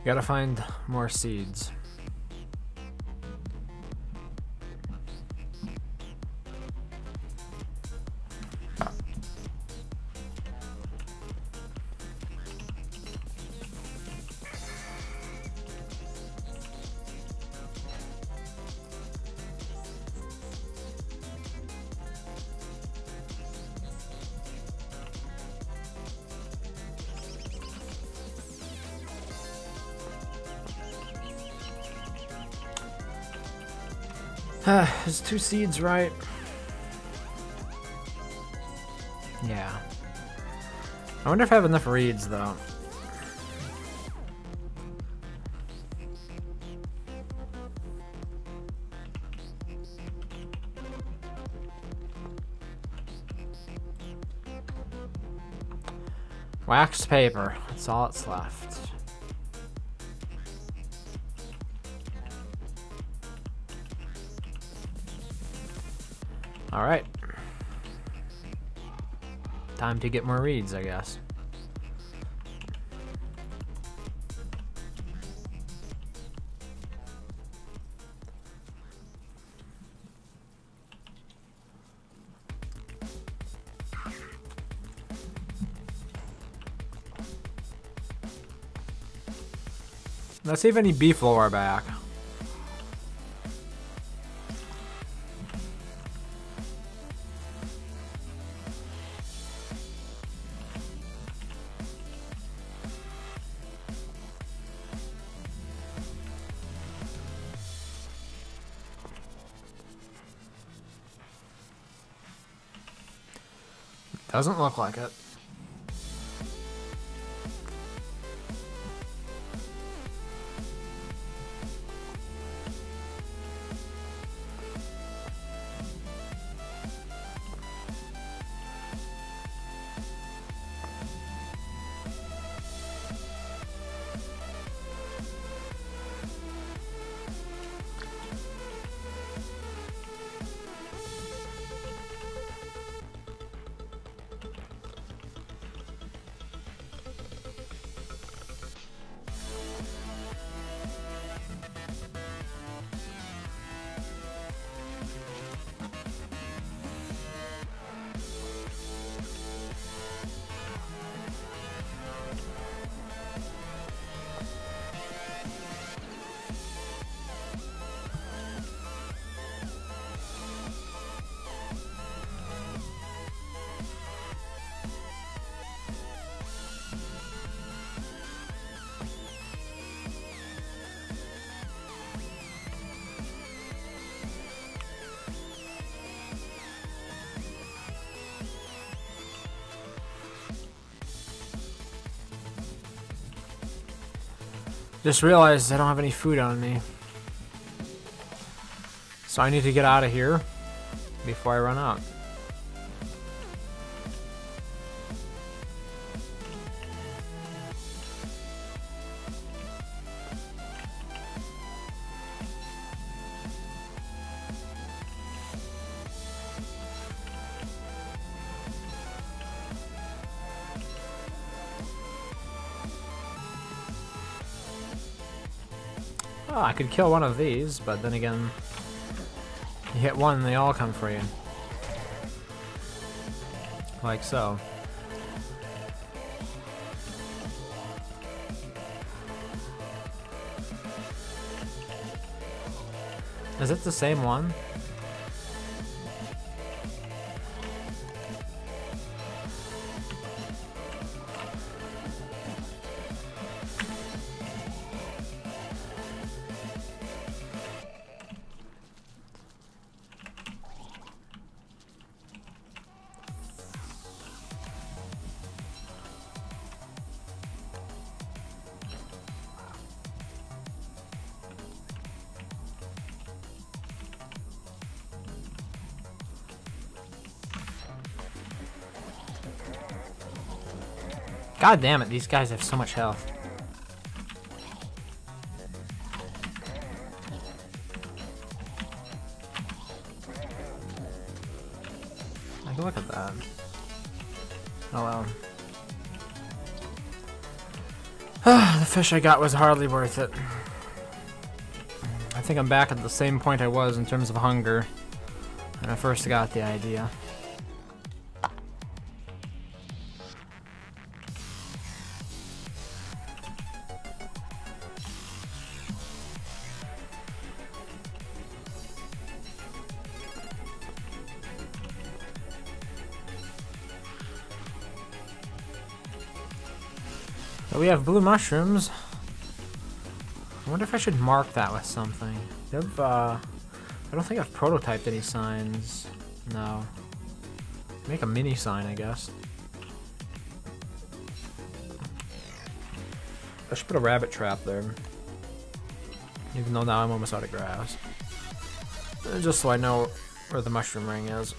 You gotta find more seeds. Is 2 seeds right? Yeah. I wonder if I have enough reeds though. Waxed paper, that's all that's left. Alright. Time to get more reeds, I guess. Let's see if any beef lore are back. Doesn't look like it. Just realized I don't have any food on me. So I need to get out of here before I run out. Oh, I could kill one of these, but then again, you hit one and they all come for you. Like so. Is it the same one? God damn it, these guys have so much health. Like, look at that. Oh well. The fish I got was hardly worth it. I think I'm back at the same point I was in terms of hunger when I first got the idea. So we have blue mushrooms. I wonder if I should mark that with something. I don't think I've prototyped any signs. No. Make a mini sign, I guess. I should put a rabbit trap there. Even though now I'm almost out of grass. Just so I know where the mushroom ring is.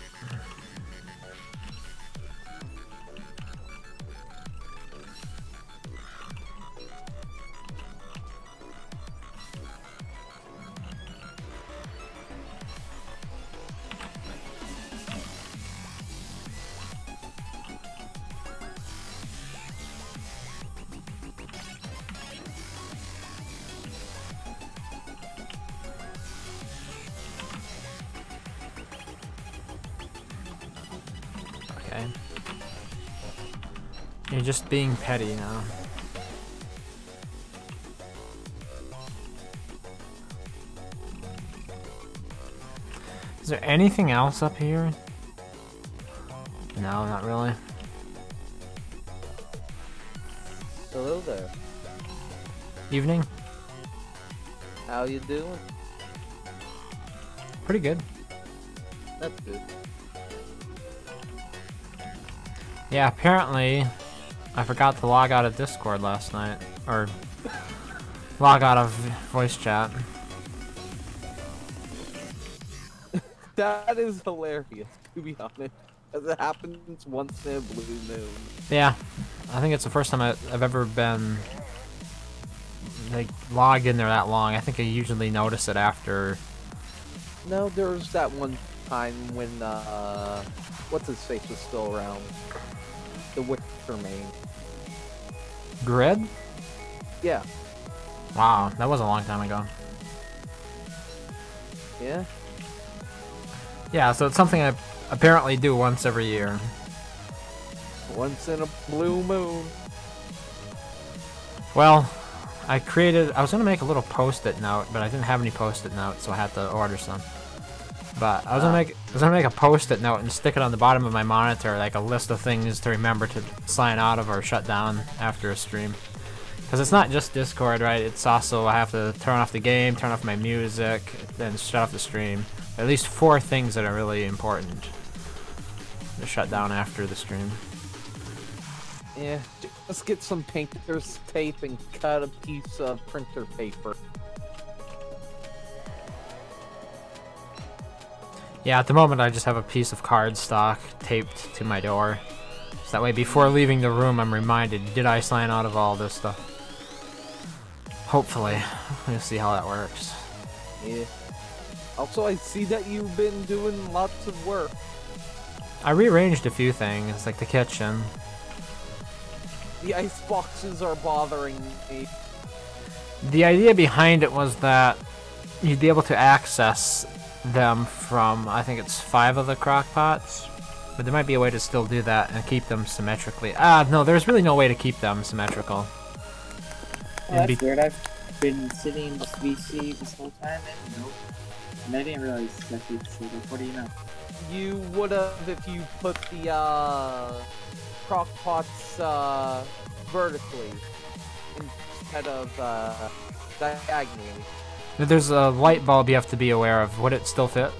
You're just being petty now. Is there anything else up here? No, not really. Hello there. Evening. How you doing? Pretty good. That's good. Yeah, apparently I forgot to log out of Discord last night. Or log out of voice chat. That is hilarious, to be honest. Because it happens once in a blue moon. Yeah, I think it's the first time I've ever been like logged in there that long. I think I usually notice it after. No, there was that one time when, what's his face was still around. The Wicker main. Grid? Yeah. Wow, that was a long time ago. Yeah? Yeah, so it's something I apparently do once every year. Once in a blue moon. Well, I was gonna make a little post-it note, but I didn't have any post-it notes, so I had to order some. But I was gonna make a post-it note and stick it on the bottom of my monitor, like a list of things to remember to sign out of or shut down after a stream. Because it's not just Discord, right? It's also I have to turn off the game, turn off my music, then shut off the stream. At least 4 things that are really important to shut down after the stream. Yeah, just get some painter's tape and cut a piece of printer paper. Yeah, at the moment I just have a piece of cardstock taped to my door. So that way before leaving the room I'm reminded, did I sign out of all this stuff? Hopefully. We'll see how that works. Yeah. Also, I see that you've been doing lots of work. I rearranged a few things, like the kitchen. The ice boxes are bothering me. The idea behind it was that you'd be able to access them from, I think it's 5 of the crock pots. But there might be a way to still do that and keep them symmetrically. No, there's really no way to keep them symmetrical. Oh, that's weird. I've been sitting in this VC this whole time and nope. And I didn't realize that they showed up. What do you know? You would have if you put the crock pots vertically instead of diagonally. There's a light bulb you have to be aware of. Would it still fit?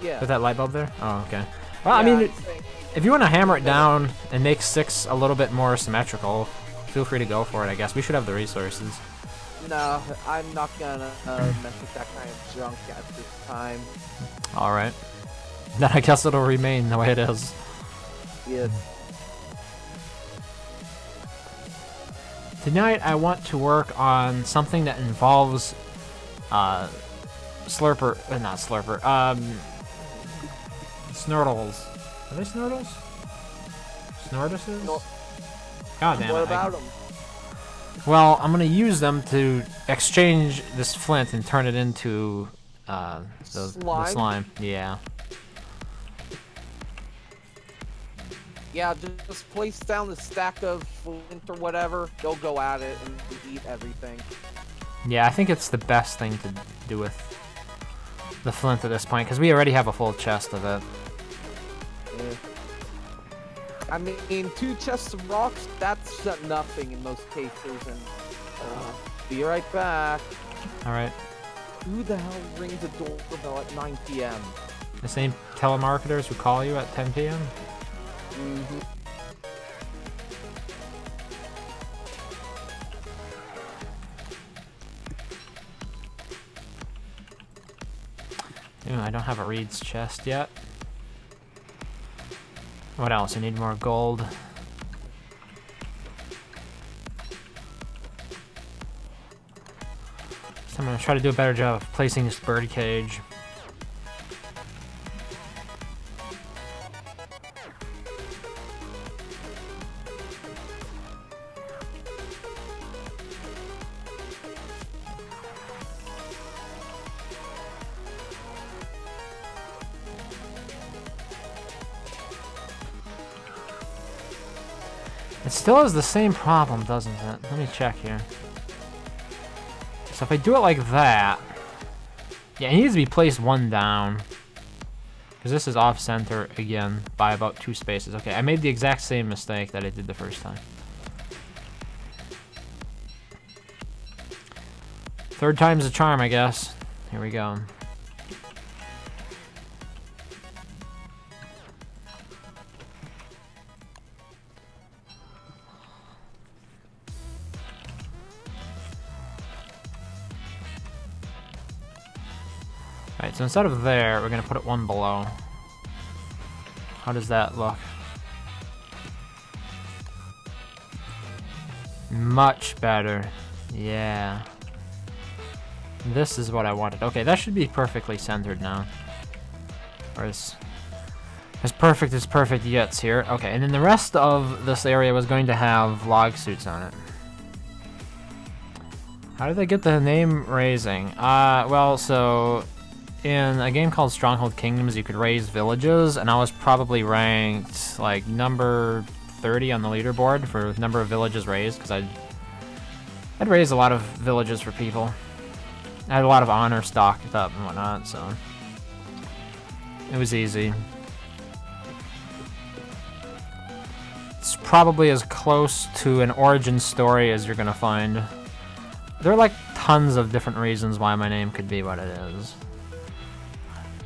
Yeah. With that light bulb there? Oh, okay. Well, yeah, I mean, if you want to hammer it down and make 6 a little bit more symmetrical, feel free to go for it, I guess. We should have the resources. No, I'm not gonna mess with that kind of junk at this time. Alright. Then I guess it'll remain the way it is. Yes. Tonight I want to work on something that involves Slurper, not Slurper, Snurtles. Are they Snurtles? Snortuses? No. God damn it. What about them? Well, I'm gonna use them to exchange this flint and turn it into the slime. Yeah. Yeah, just place down the stack of flint or whatever. They'll go at it and eat everything. Yeah, I think it's the best thing to do with the flint at this point, because we already have a full chest of it. Yeah. I mean, 2 chests of rocks, that's nothing in most cases, and be right back. Alright. Who the hell rings a doorbell at 9 p.m.? The same telemarketers who call you at 10 p.m.? Mm-hmm. Ooh, I don't have a Reed's chest yet. What else? I need more gold. So I'm gonna try to do a better job of placing this bird cage. It still has the same problem, doesn't it? Let me check here. So if I do it like that... Yeah, it needs to be placed 1 down. Because this is off-center again by about 2 spaces. Okay, I made the exact same mistake that I did the first time. Third time's a charm, I guess. Here we go. Alright, so instead of there, we're gonna put it 1 below. How does that look? Much better. Yeah. This is what I wanted. Okay, that should be perfectly centered now. Or as perfect gets here. Okay, and then the rest of this area was going to have log suits on it. How did they get the name raising? Well, so in a game called Stronghold Kingdoms, you could raise villages, and I was probably ranked like number 30 on the leaderboard for number of villages raised, because I'd raised a lot of villages for people. I had a lot of honor stocked up and whatnot, so it was easy. It's probably as close to an origin story as you're gonna find. There are like tons of different reasons why my name could be what it is.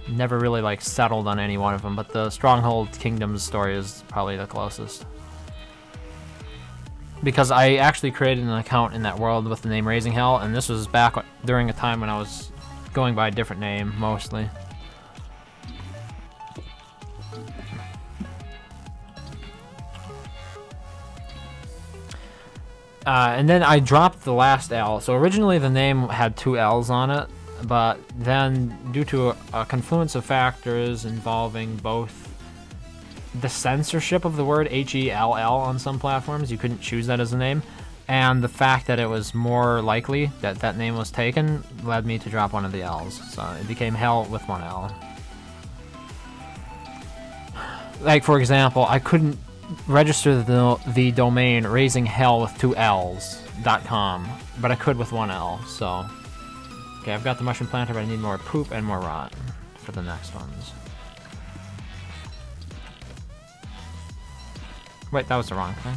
Never really like settled on any one of them, but the Stronghold Kingdoms story is probably the closest. Because I actually created an account in that world with the name Raising Hell, and this was back during a time when I was going by a different name, mostly. And then I dropped the last L. So originally the name had 2 L's on it, but then due to a confluence of factors involving both the censorship of the word H-E-L-L on some platforms, you couldn't choose that as a name, and the fact that it was more likely that that name was taken led me to drop one of the L's. So it became Hell with 1 L. Like, for example, I couldn't register the domain raisinghell with 2 L's.com, but I could with 1 L, so... Okay, I've got the mushroom planter, but I need more poop and more rot for the next ones. Wait, that was the wrong thing.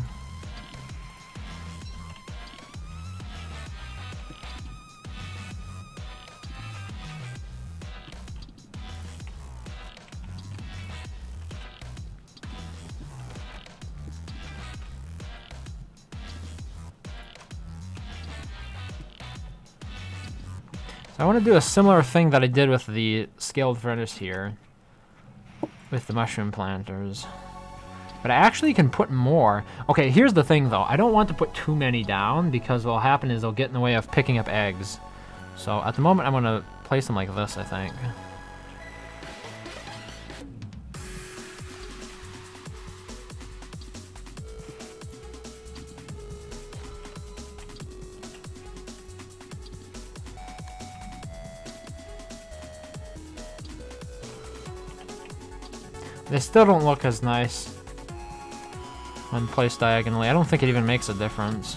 I want to do a similar thing that I did with the scaled furnace here, with the mushroom planters. But I actually can put more. Okay, here's the thing though. I don't want to put too many down, because what'll happen is they'll get in the way of picking up eggs. So at the moment I'm going to place them like this, I think. They still don't look as nice when placed diagonally. I don't think it even makes a difference.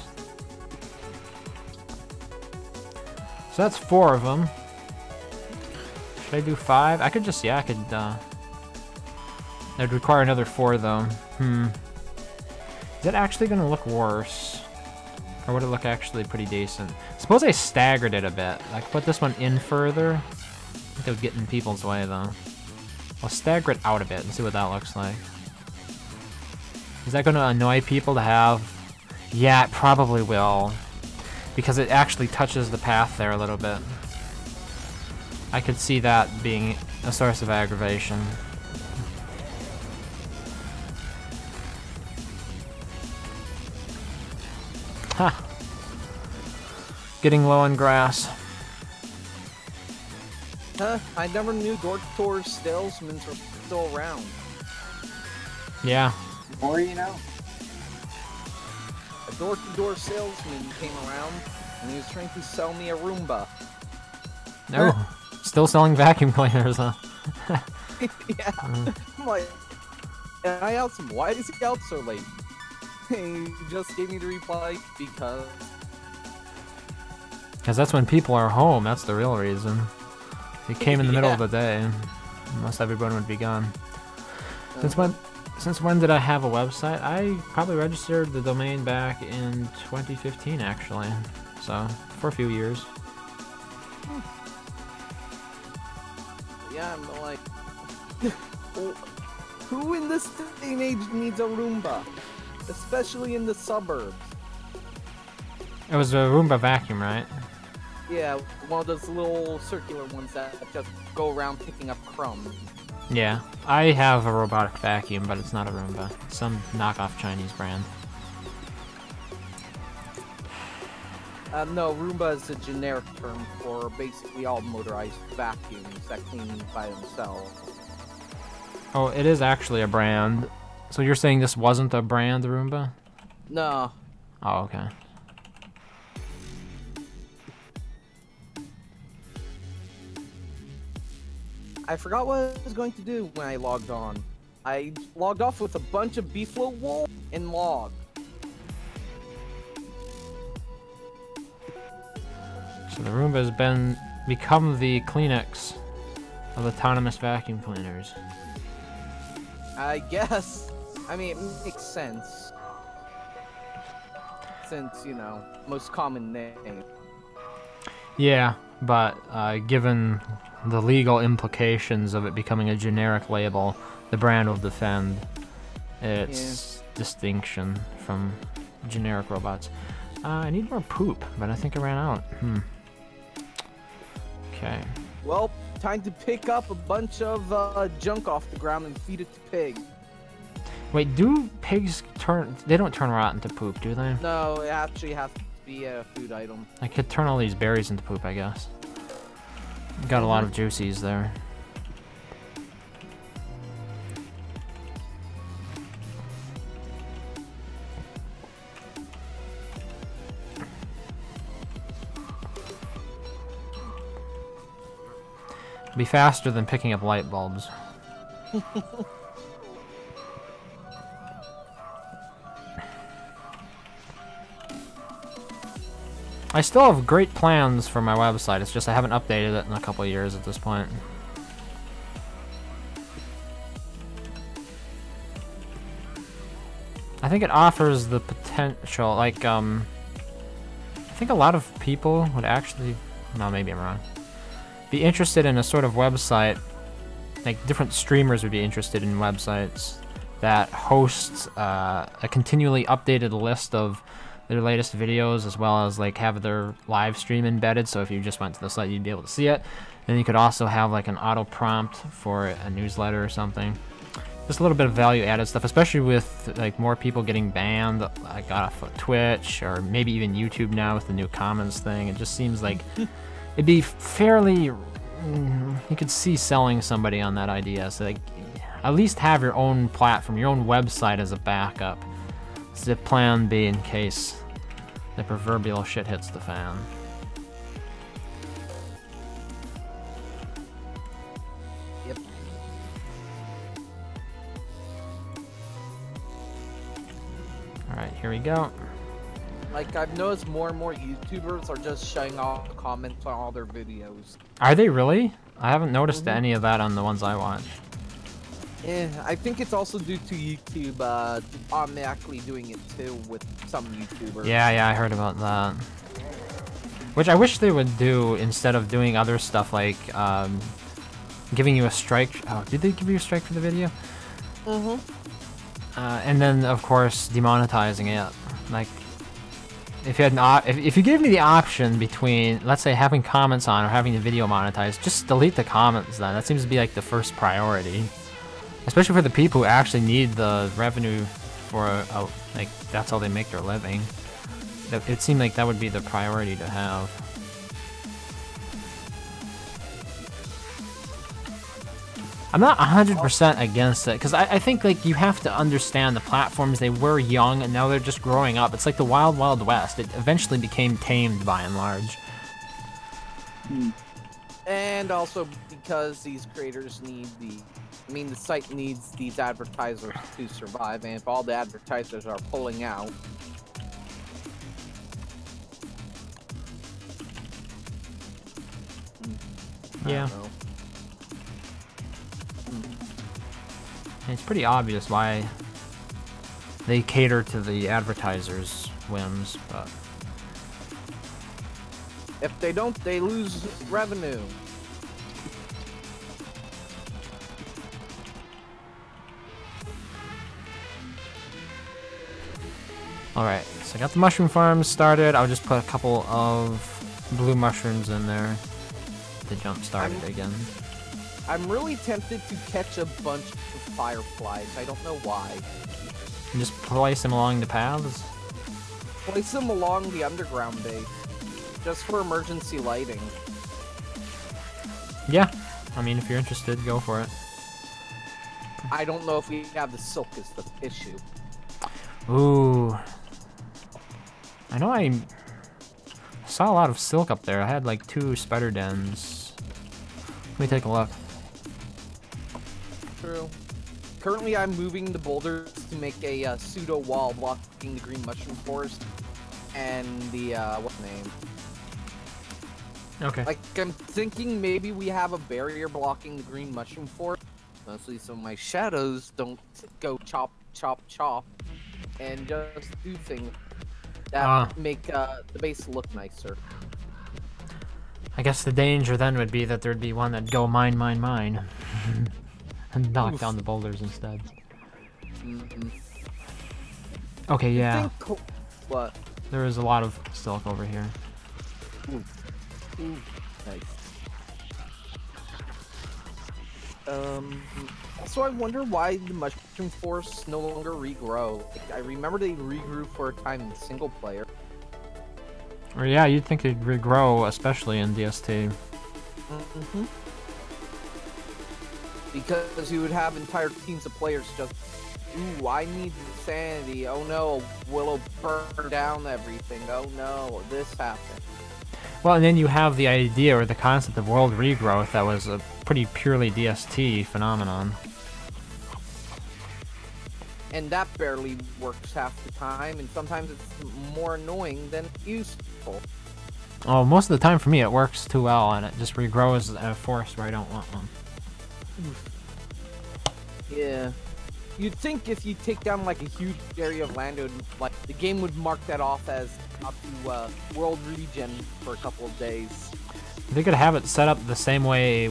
So that's 4 of them. Should I do 5? I could just, yeah, I could, that'd require another 4 though. Is that actually gonna look worse? Or would it look actually pretty decent? Suppose I staggered it a bit. Like, put this one in further. I think it would get in people's way though. I'll stagger it out a bit and see what that looks like. Is that gonna annoy people to have? Yeah, it probably will. Because it actually touches the path there a little bit. I could see that being a source of aggravation. Huh. Getting low on grass. I never knew door-to-door salesmen were still around. Yeah. Or you know. A door-to-door salesman came around, and he was trying to sell me a Roomba. No. Still selling vacuum cleaners, huh? Yeah. I'm like, and I asked him, why is he out so late? He just gave me the reply, because That's when people are home, that's the real reason. He came in the middle of the day. Most everyone would be gone. Since when did I have a website? I probably registered the domain back in 2015, actually. So, for a few years. Yeah, I'm like, who in this day and age needs a Roomba? Especially in the suburbs. It was a Roomba vacuum, right? Yeah, one of those little circular ones that just go around picking up crumbs. Yeah, I have a robotic vacuum, but it's not a Roomba. It's some knockoff Chinese brand. No, Roomba is a generic term for basically all motorized vacuums that clean by themselves. Oh, it is actually a brand. So you're saying this wasn't a brand Roomba? No. Oh, okay. I forgot what I was going to do when I logged on. I logged off with a bunch of beefalo wool and log. So the Roomba has become the Kleenex of autonomous vacuum cleaners. I guess. I mean, it makes sense. Since, you know, most common name. Yeah, but given the legal implications of it becoming a generic label, the brand will defend its distinction from generic robots. I need more poop, but I think I ran out. Okay. Well, time to pick up a bunch of junk off the ground and feed it to pig. Wait, do pigs turn... They don't turn rot into poop, do they? No, it actually has to be a food item. I could turn all these berries into poop, I guess. Got a lot of juicies there. Be faster than picking up light bulbs. I still have great plans for my website, it's just I haven't updated it in a couple of years at this point. I think it offers the potential, like, I think a lot of people would actually, no, maybe I'm wrong, be interested in a sort of website, like different streamers would be interested in websites that host a continually updated list of their latest videos, as well as like have their live stream embedded, so if you just went to the site you'd be able to see it. And you could also have like an auto prompt for a newsletter or something. Just a little bit of value added stuff, especially with like more people getting banned like off of Twitch or maybe even YouTube now with the new comments thing. It just seems like it'd be fairly, you could see selling somebody on that idea. So like, at least have your own platform, your own website as a backup. It's the plan B in case the proverbial shit hits the fan. Yep. Alright, here we go. Like, I've noticed more and more YouTubers are just shutting off comments on all their videos. Are they really? I haven't noticed any of that on the ones I watch. I think it's also due to YouTube automatically doing it too with some YouTubers. Yeah, I heard about that. Which I wish they would do instead of doing other stuff like giving you a strike. Oh, did they give you a strike for the video? And then, of course, demonetizing it. Like, if you had if you gave me the option between, let's say, having comments on or having the video monetized, just delete the comments then. That seems to be like the first priority. Especially for the people who actually need the revenue for like, that's how they make their living. It seemed like that would be the priority to have. I'm not 100% against it, because I think like you have to understand the platforms. They were young and now they're just growing up. It's like the Wild Wild West. It eventually became tamed by and large. And also because these creators need the site needs these advertisers to survive, and if all the advertisers are pulling out, yeah. It's pretty obvious why they cater to the advertisers' whims, but if they don't, they lose revenue. Alright, so I got the mushroom farms started. I'll just put a couple of blue mushrooms in there to jump start it again. I'm really tempted to catch a bunch of fireflies. I don't know why. And just place them along the paths? Place them along the underground base. Just for emergency lighting. Yeah. I mean, if you're interested, go for it. I don't know if we have the silk is the issue. Ooh. I know I saw a lot of silk up there. I had like 2 spider dens. Let me take a look. True. Currently, I'm moving the boulders to make a pseudo wall blocking the green mushroom forest and the what's the name? Okay. Like, I'm thinking maybe we have a barrier blocking the green mushroom forest, mostly so my shadows don't go chop, chop, chop, and just do things that make the base look nicer. I guess the danger then would be that there'd be one that'd go mine, mine, mine. And knock down the boulders instead. Okay, yeah. What? There is a lot of silk over here. Ooh, nice. So I wonder why the mushroom forests no longer regrow. Like, I remember they regrew for a time in single player. Or yeah, you'd think it'd regrow, especially in DST. Because you would have entire teams of players just, ooh, I need insanity. Oh no, Willow burned down everything. Oh no, this happened. Well, and then you have the idea or the concept of world regrowth that was a pretty purely DST phenomenon. And that barely works half the time, and sometimes it's more annoying than useful. Oh, most of the time for me it works too well, and it just regrows a forest where I don't want one. Yeah. You'd think if you take down like a huge area of land, like the game would mark that off as up to world regen for a couple of days. They could have it set up the same way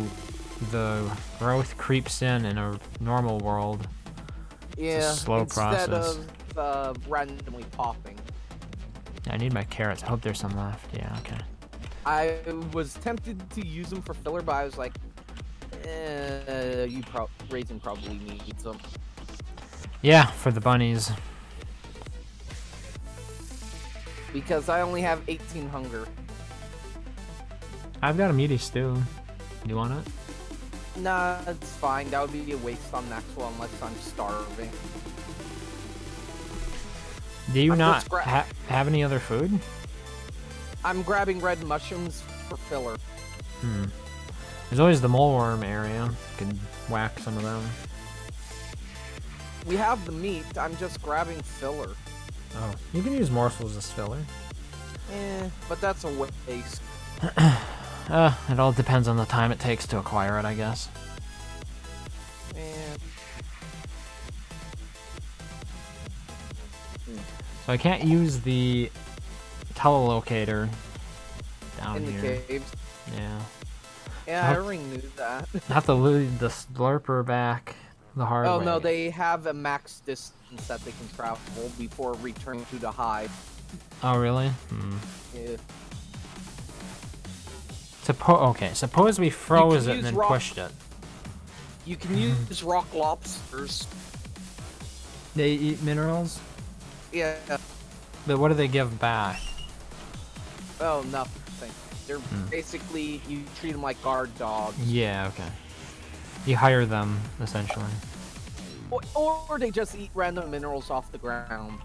the growth creeps in a normal world. Yeah, it's a slow instead process. of randomly popping. I need my carrots. I hope there's some left. Yeah, okay. I was tempted to use them for filler, but I was like, Raisin probably needs them. Yeah, for the bunnies. Because I only have 18 hunger. I've got a meaty stew. Do you want it? Nah, it's fine. That would be a waste on Maxwell unless I'm starving. Do you not have any other food? I'm grabbing red mushrooms for filler. There's always the moleworm area. You can whack some of them. We have the meat. I'm just grabbing filler. Oh, you can use morsels as filler. But that's a waste. It all depends on the time it takes to acquire it, I guess. So I can't use the telelocator down in here. the caves. Yeah. Yeah, I already knew that. I have to lead the slurper back the hard way. Oh no, they have a max distance that they can travel before returning to the hive. Oh really? Yeah. Okay, suppose we froze it and then rock pushed it. You can use rock lobsters. They eat minerals? Yeah. But what do they give back? Oh, nothing. They're basically, you treat them like guard dogs. Yeah, okay. You hire them, essentially. Or they just eat random minerals off the ground.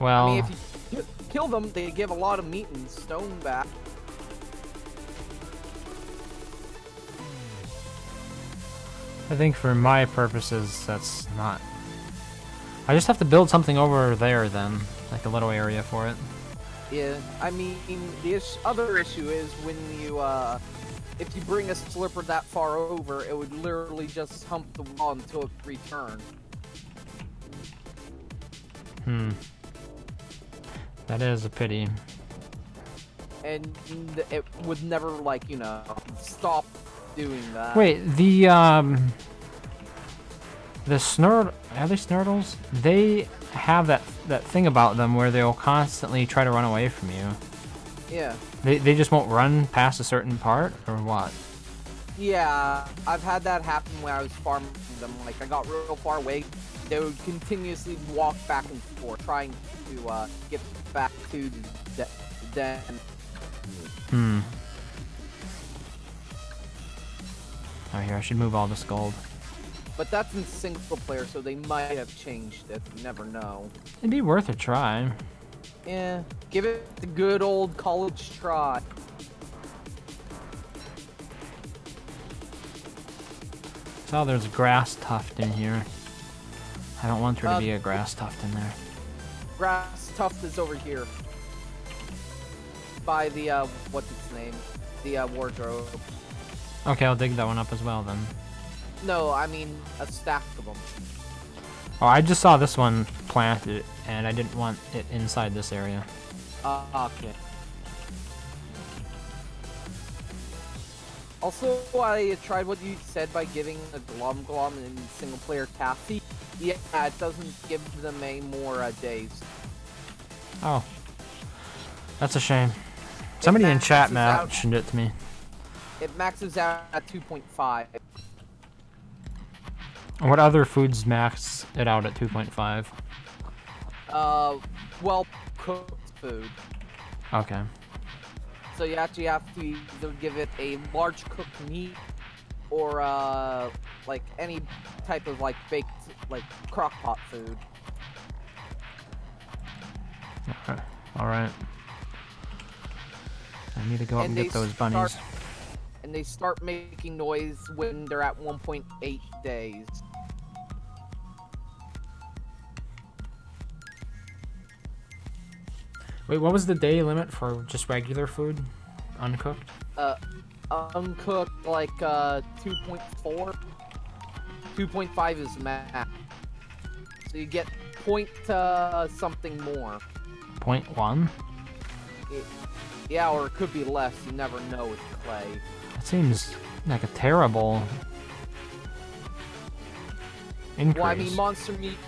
Well, I mean, if you kill them, they give a lot of meat and stone back. I think for my purposes, that's not... I just have to build something over there then, like a little area for it. Yeah, I mean, the other issue is when you, if you bring a slurper that far over, it would literally just hump the wall until it returned. That is a pity. And it would never, like, you know, stop doing that. Wait, the Snurtle, are they Snurtles? They have that thing about them where they'll constantly try to run away from you. Yeah. They just won't run past a certain part, or what? Yeah, I've had that happen when I was farming them. Like, I got real far away. They would continuously walk back and forth, trying to get back to the den. Oh, here, I should move all this gold. But that's in single player, so they might have changed it. You never know. It'd be worth a try. Yeah, give it the good old college try. So there's grass tuft in here. I don't want there to be a grass tuft in there. Grass tuft is over here. By the, what's its name? The, wardrobe. Okay, I'll dig that one up as well then. No, I mean a stack of them. Oh, I just saw this one planted, and I didn't want it inside this area. Okay. Also, I tried what you said by giving a Glom Glom in single player Taffy. Yeah, it doesn't give them any more days. Oh. That's a shame. Somebody in chat mentioned it to me. It maxes out at 2.5. What other foods max it out at 2.5? Well, cooked food. Okay. So you actually have to either give it a large cooked meat, or like any type of like baked, like crock pot food. Okay. All right. I need to go up and get those bunnies. And they start making noise when they're at 1.8 days. Wait, what was the day limit for just regular food? Uncooked? Uncooked, like, 2.4. 2.5 is max. So you get point, something more. 0.1? Yeah, or it could be less. You never know with clay. That seems like a terrible increase. Well, I mean, monster meat,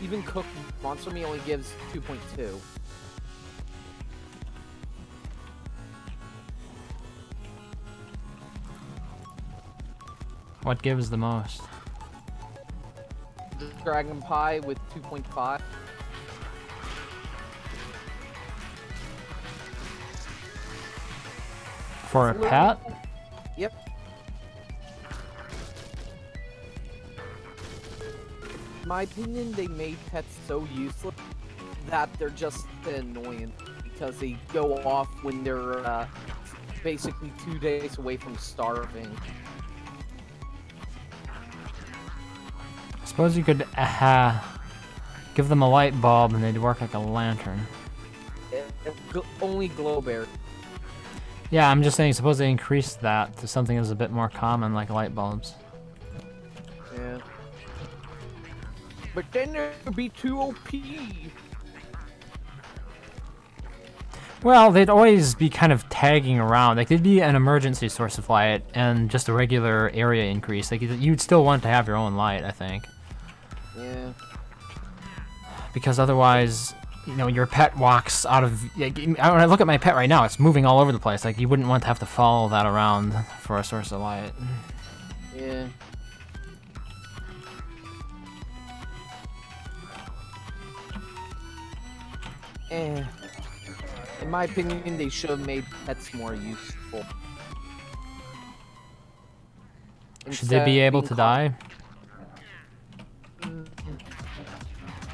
even cooked monster meat only gives 2.2. What gives the most? Dragon pie with 2.5. For a pet? Yep. In my opinion, they made pets so useless that they're just annoying because they go off when they're basically 2 days away from starving. Suppose you could give them a light bulb and they'd work like a lantern. Only glow bear. Yeah, I'm just saying, suppose they increase that to something that's a bit more common, like light bulbs. Yeah. But then it would be too OP. Well, they'd always be kind of tagging around. Like, they'd be an emergency source of light and just a regular area increase. Like, you'd still want to have your own light, I think. Yeah. Because otherwise, you know, your pet walks out of... Like, when I look at my pet right now, it's moving all over the place. Like, you wouldn't want to have to follow that around for a source of light. Yeah. In my opinion, they should have made pets more useful. Should they be able to die?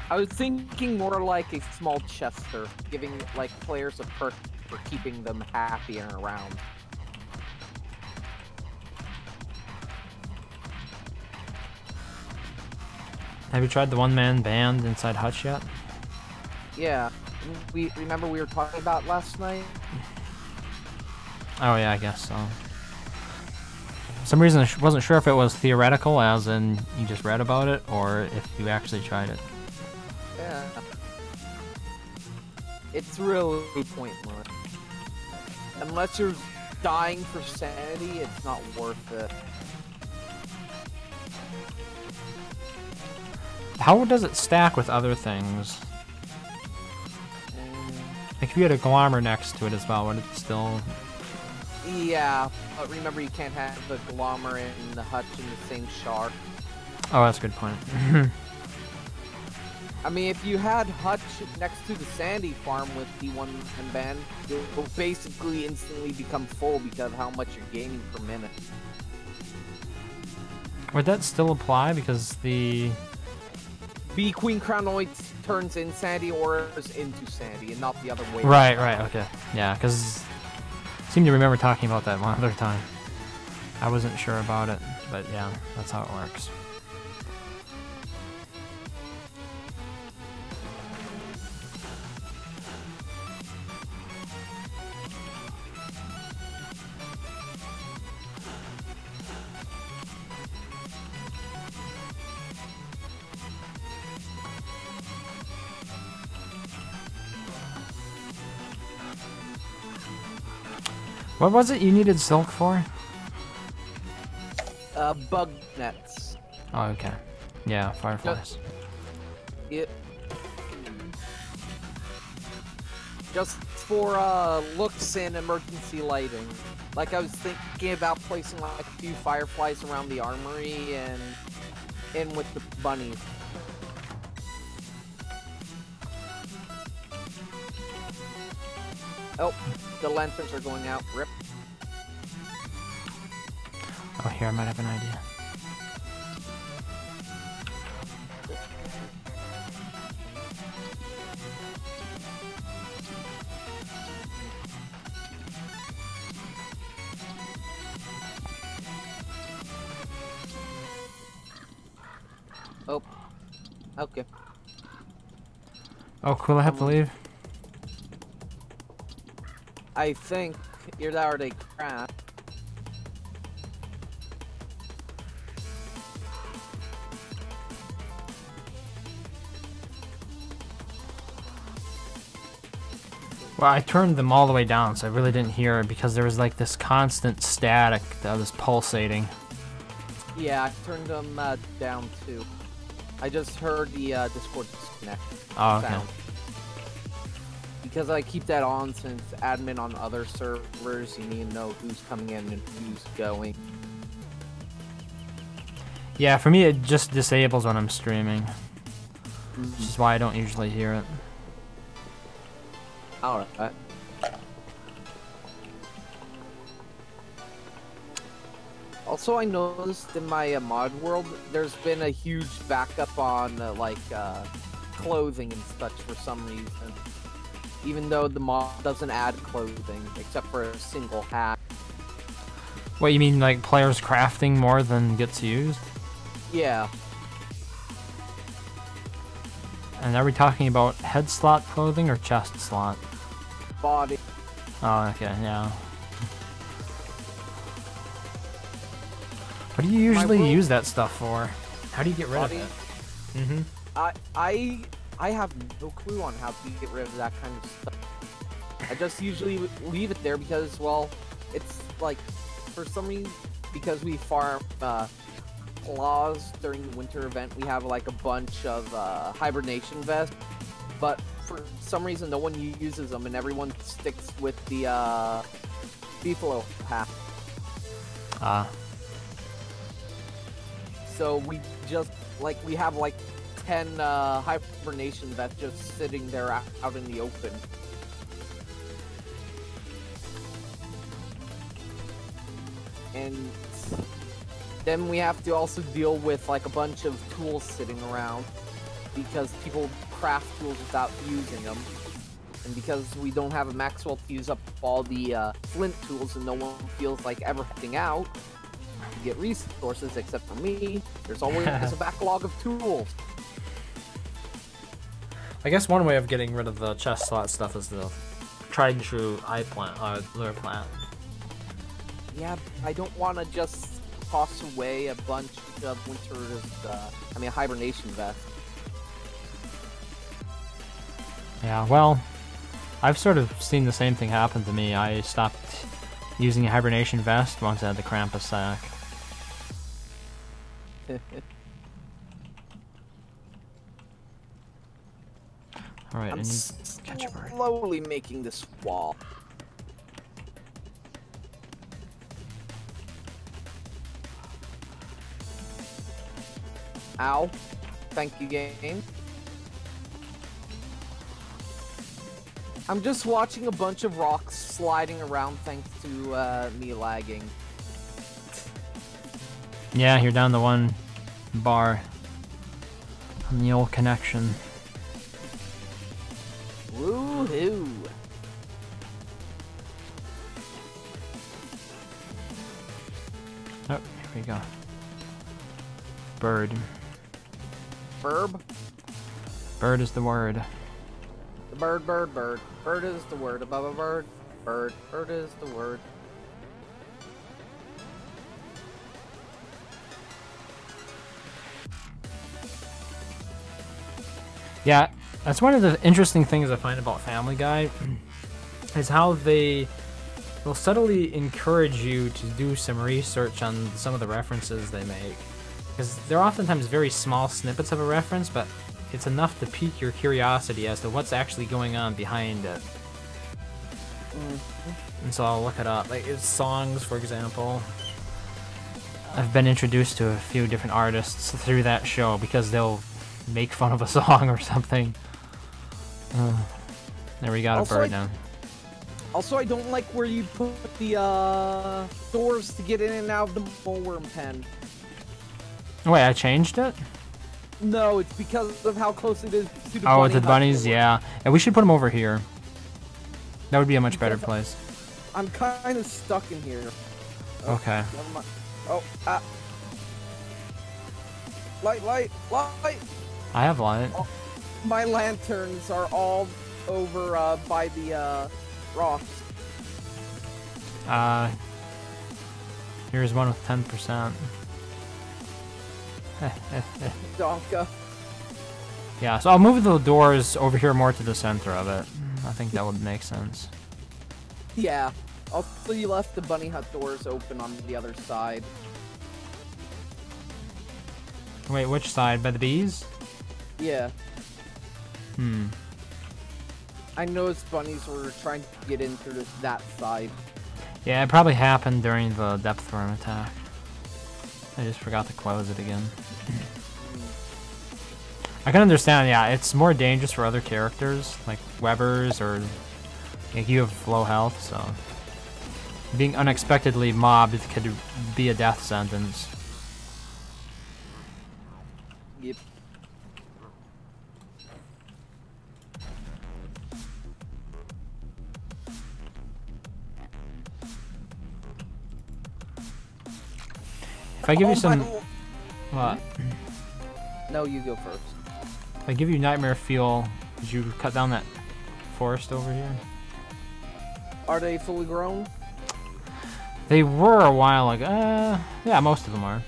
I was thinking more like a small Chester, giving like players a perk for keeping them happy and around. Have you tried the one-man band inside Hutch yet? Yeah. We remember we were talking about last night? Oh yeah, I guess so. For some reason I wasn't sure if it was theoretical, as in you just read about it, or if you actually tried it. Yeah. It's really pointless. Unless you're dying for sanity, it's not worth it. How does it stack with other things? Like if you had a Glommer next to it as well, would it still... Yeah, but remember you can't have the Glommer and the Hutch in the same shard. Oh, that's a good point. I mean, if you had Hutch next to the Sandy farm with D1 and Band, it will basically instantly become full because of how much you're gaining per minute. Would that still apply? Because the... B Queen Crownoid turns in Sandy auras into Sandy, and not the other way. Right, okay. Yeah, because I seem to remember talking about that one other time. I wasn't sure about it, but yeah, that's how it works. What was it you needed silk for? Bug nets. Oh, okay. Yeah, fireflies. It. Just for looks and emergency lighting. Like I was thinking about placing like a few fireflies around the armory and in with the bunnies. Oh, the lanterns are going out. Rip. Oh, here, I might have an idea. Oh. Okay. Oh, cool, I have to leave. I think you're already crap. Well, I turned them all the way down, so I really didn't hear it because there was like this constant static that was pulsating. Yeah, I turned them down too. I just heard the Discord disconnect sound. Because I keep that on since admin on other servers, you need to know who's coming in and who's going. Yeah, for me it just disables when I'm streaming. Which is why I don't usually hear it. Alright. Also, I noticed in my mod world, there's been a huge backup on clothing and such for some reason. Even though the mod doesn't add clothing, except for a single hat. What, you mean like players crafting more than gets used? Yeah. And are we talking about head slot clothing or chest slot? Body. Oh, okay, yeah. What do you usually use that stuff for? How do you get rid Body? of it? Mm-hmm. I have no clue on how to get rid of that kind of stuff. I just usually leave it there because, well, it's like, for some reason, because we farm claws during the winter event, we have like a bunch of hibernation vests, but for some reason no one uses them and everyone sticks with the beefalo pack. So we just, like, we have like 10 hibernation vests just sitting there out in the open. And then we have to also deal with like a bunch of tools sitting around because people craft tools without using them. And because we don't have a Maxwell to use up all the flint tools and no one feels like ever heading out to get resources except for me, there's always a backlog of tools. I guess one way of getting rid of the chest slot stuff is the tried and true lure plant. Yeah, I don't want to just toss away a bunch of hibernation vests. Yeah, well, I've sort of seen the same thing happen to me. I stopped using a hibernation vest once I had the Krampus sack. Alright, I need to catch a bird. Slowly making this wall. Ow. Thank you, game. I'm just watching a bunch of rocks sliding around thanks to me lagging. Yeah, you're down to one bar on the old connection. Woohoo! Oh, here we go. Bird. Burb? Bird is the word. The bird, bird, bird. Bird is the word above a bird. Bird, bird is the word. Yeah, that's one of the interesting things I find about Family Guy, is how they will subtly encourage you to do some research on some of the references they make. Because they're oftentimes very small snippets of a reference, but it's enough to pique your curiosity as to what's actually going on behind it. And so I'll look it up. Like, it's songs, for example. I've been introduced to a few different artists through that show because they'll make fun of a song or something. There we got Also, a bird now. Also, I don't like where you put the doors to get in and out of the moleworm pen. Wait, I changed it? No, it's because of how close it is to the Oh, to the hut bunnies? door. Yeah. And we should put them over here. That would be a much better place. I'm kind of stuck in here. Okay. Never mind. Oh, light, light, light! I have light. Oh, my lanterns are all over by the rocks. Here's one with 10%. Donka. Yeah, so I'll move the doors over here more to the center of it. I think that would make sense. Yeah. Also, you left the bunny hut doors open on the other side. Wait, which side? By the bees? Yeah. Hmm. I noticed bunnies were trying to get in through that side. Yeah, it probably happened during the depth worm attack. I just forgot to close it again. I can understand, yeah, it's more dangerous for other characters, like Webbers, or like you have low health, so being unexpectedly mobbed could be a death sentence. Yep. If I give you some... my... What? No, you go first. If I give you nightmare fuel, did you cut down that forest over here? Are they fully grown? They were a while ago. Yeah, most of them are.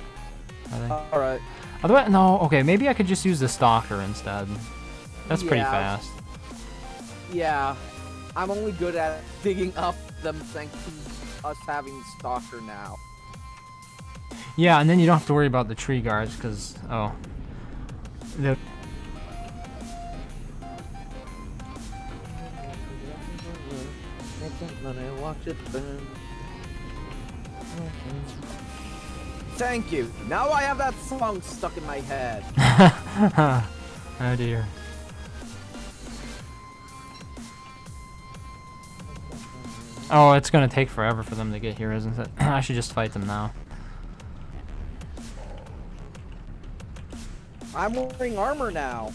Are they? Alright. Otherwise, no. Okay, maybe I could just use the stalker instead. That's pretty fast. Yeah. I'm only good at digging up them thanks to us having stalker now. Yeah, and then you don't have to worry about the tree guards because Thank you. Now I have that song stuck in my head. Oh dear. Oh, it's gonna take forever for them to get here, isn't it? I should just fight them now. I'm wearing armor now.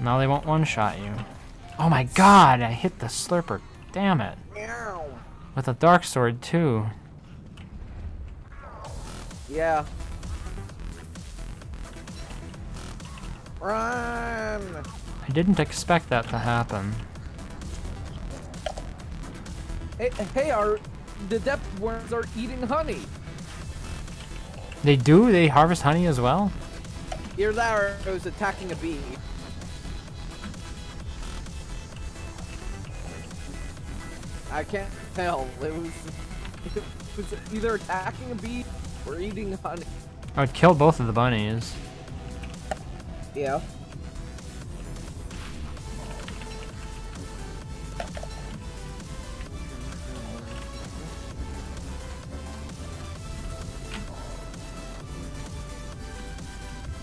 Now they won't one-shot you. Oh my god, I hit the slurper. Damn it. Meow. With a dark sword too. Yeah. Run! I didn't expect that to happen. Hey, the depth worms are eating honey. They do? They harvest honey as well? Here that was attacking a bee. I can't tell. It was either attacking a bee or eating honey. I would kill both of the bunnies. Yeah.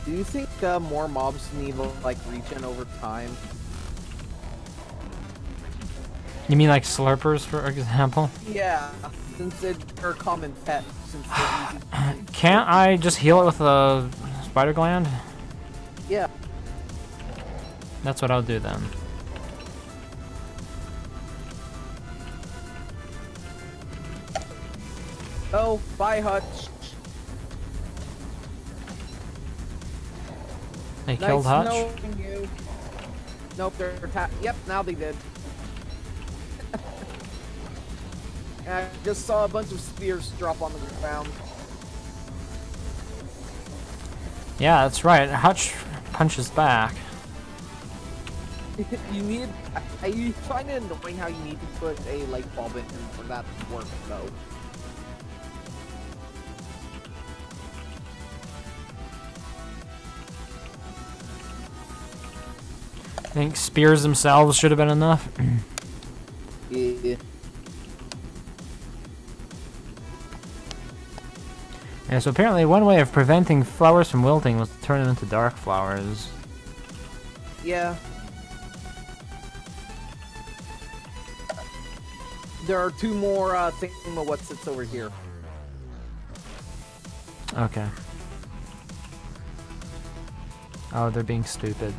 Do you think more mobs need like regen over time? You mean like slurpers, for example? Yeah, since they're a common pet. Since they're easy. Can't I just heal it with a spider gland? Yeah. That's what I'll do then. Oh, bye, Hutch. They killed Hutch? Knowing you. Nope, they're yep, now they did. I just saw a bunch of spears drop on the ground. Yeah, that's right. Hutch punches back. You need. I find it annoying how you need to put a light bulb in for that to work, though. I think spears themselves should have been enough. Yeah. Yeah, so apparently one way of preventing flowers from wilting was to turn them into dark flowers. Yeah. There are two more thingamawhatsits over here. Okay. Oh, they're being stupid.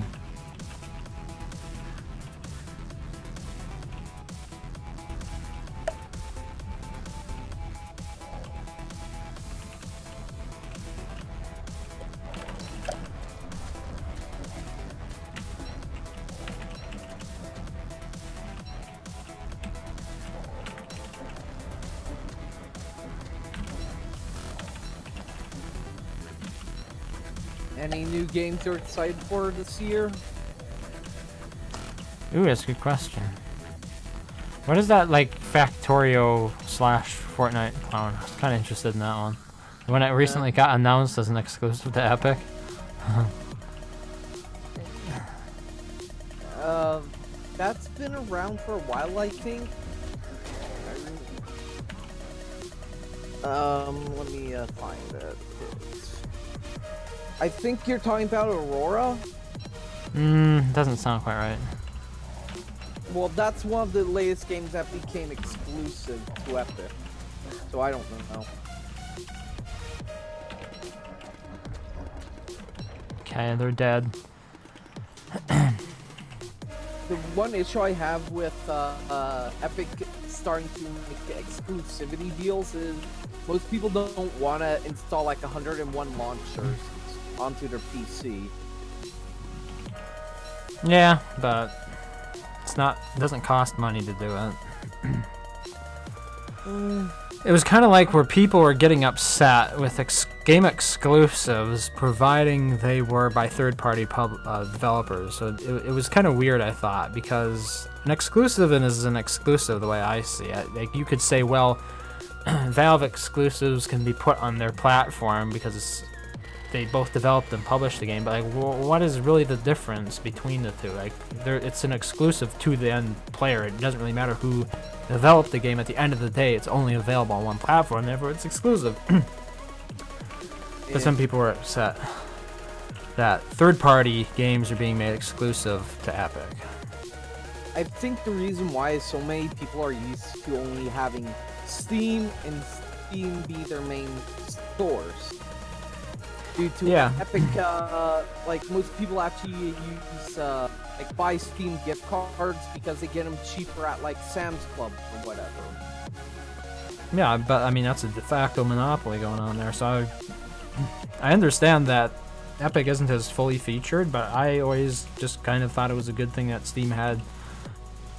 Any new games you're excited for this year? Ooh, that's a good question. What is that, like, Factorio / Fortnite clone? I was kind of interested in that one. The one that recently got announced as an exclusive to Epic. That's been around for a while, I think. Let me find it. I think you're talking about Aurora? Doesn't sound quite right. Well, that's one of the latest games that became exclusive to Epic. So I don't know. Okay, they're dead. The one issue I have with Epic starting to make exclusivity deals is most people don't want to install like 101 launchers onto their PC. Yeah, but it's not. It doesn't cost money to do it. It was kind of like where people were getting upset with game exclusives, providing they were by third-party developers. So it was kind of weird, I thought, because an exclusive is an exclusive the way I see it. Like, you could say, well, Valve exclusives can be put on their platform because they both developed and published the game, but like, what is really the difference between the two? Like, it's an exclusive to the end player. It doesn't really matter who developed the game. At the end of the day, it's only available on one platform, therefore it's exclusive. But some people were upset that third-party games are being made exclusive to Epic. I think the reason why is so many people are used to only having Steam and Steam be their main stores. Due to Epic, like most people actually use like buy Steam gift cards because they get them cheaper at like Sam's Club or whatever. Yeah, but I mean that's a de facto monopoly going on there. So I understand that Epic isn't as fully featured, but I always just kind of thought it was a good thing that Steam had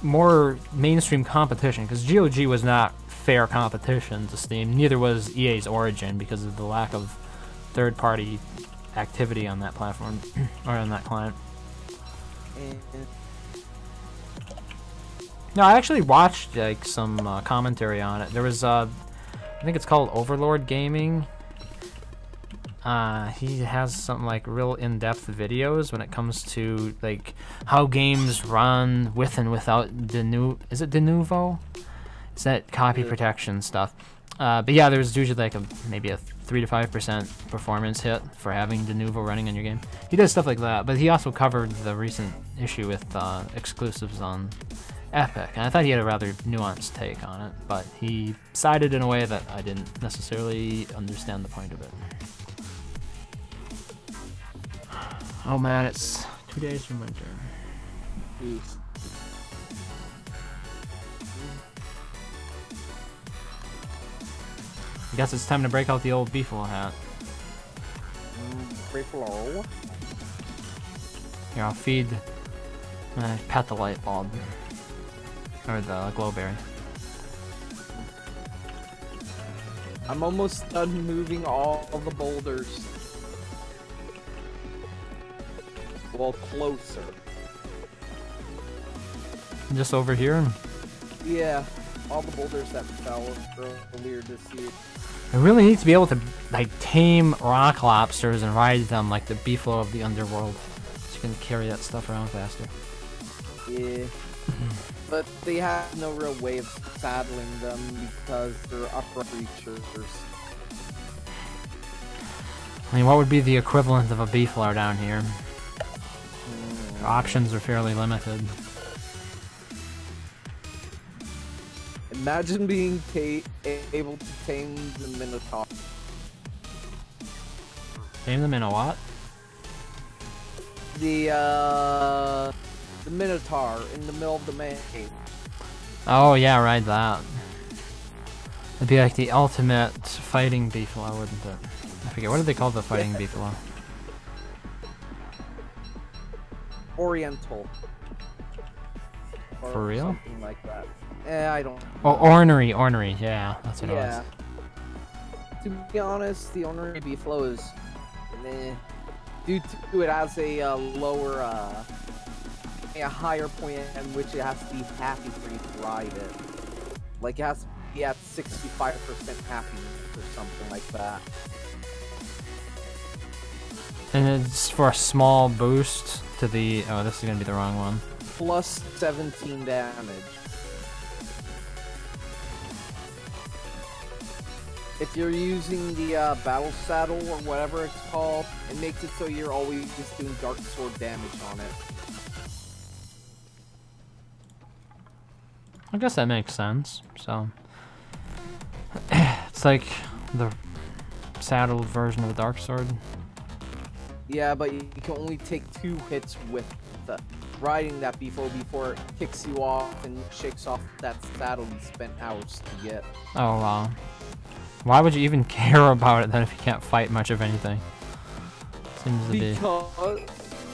more mainstream competition, because GOG was not fair competition to Steam. Neither was EA's Origin because of the lack of third-party activity on that platform or on that client. No, I actually watched like some commentary on it. There was I think it's called Overlord Gaming. He has some like real in-depth videos when it comes to like how games run with and without is it Denuvo? It's that copy protection stuff. But yeah, there's usually like maybe a 3 to 5% performance hit for having Denuvo running in your game. He does stuff like that, but he also covered the recent issue with exclusives on Epic, and I thought he had a rather nuanced take on it, but he sided in a way that I didn't necessarily understand the point of it. Oh man, it's 2 days from winter. Oof. I guess it's time to break out the old Beefalo hat. Beefalo? Here, I'll feed pet the light bulb. Or the glowberry. I'm almost done moving all of the boulders. Well, closer. Just over here? Yeah, all the boulders that fell earlier this year. I really need to be able to like tame rock lobsters and ride them like the Beefalo of the underworld, so you can carry that stuff around faster. Yeah, but they have no real way of saddling them because they're upright creatures. I mean, what would be the equivalent of a Beefalo down here? Their options are fairly limited. Imagine being able to tame the Minotaur. Tame them in a what? The Minotaur in the middle of the maze. Oh yeah, right, that. It'd be like the ultimate fighting Beefalo, wouldn't it? I forget, what do they call the fighting Beefalo? Oriental. Or For real? something like that. I don't know. Oh, ornery, yeah, that's what it was. To be honest, the ornery Beefalo is meh. Due to it has a lower, a higher point in which it has to be happy for you to ride it. Like it has to be at 65% happiness or something like that. And it's for a small boost to the... Oh, this is gonna be the wrong one. Plus 17 damage. If you're using the battle saddle or whatever it's called, it makes it so you're always just doing dark sword damage on it. I guess that makes sense. So it's like the saddled version of a dark sword. Yeah, but you can only take 2 hits with riding that Beefalo before it kicks you off and shakes off that saddle you spent hours to get. Oh wow. Why would you even care about it then if you can't fight much of anything? Seems to be.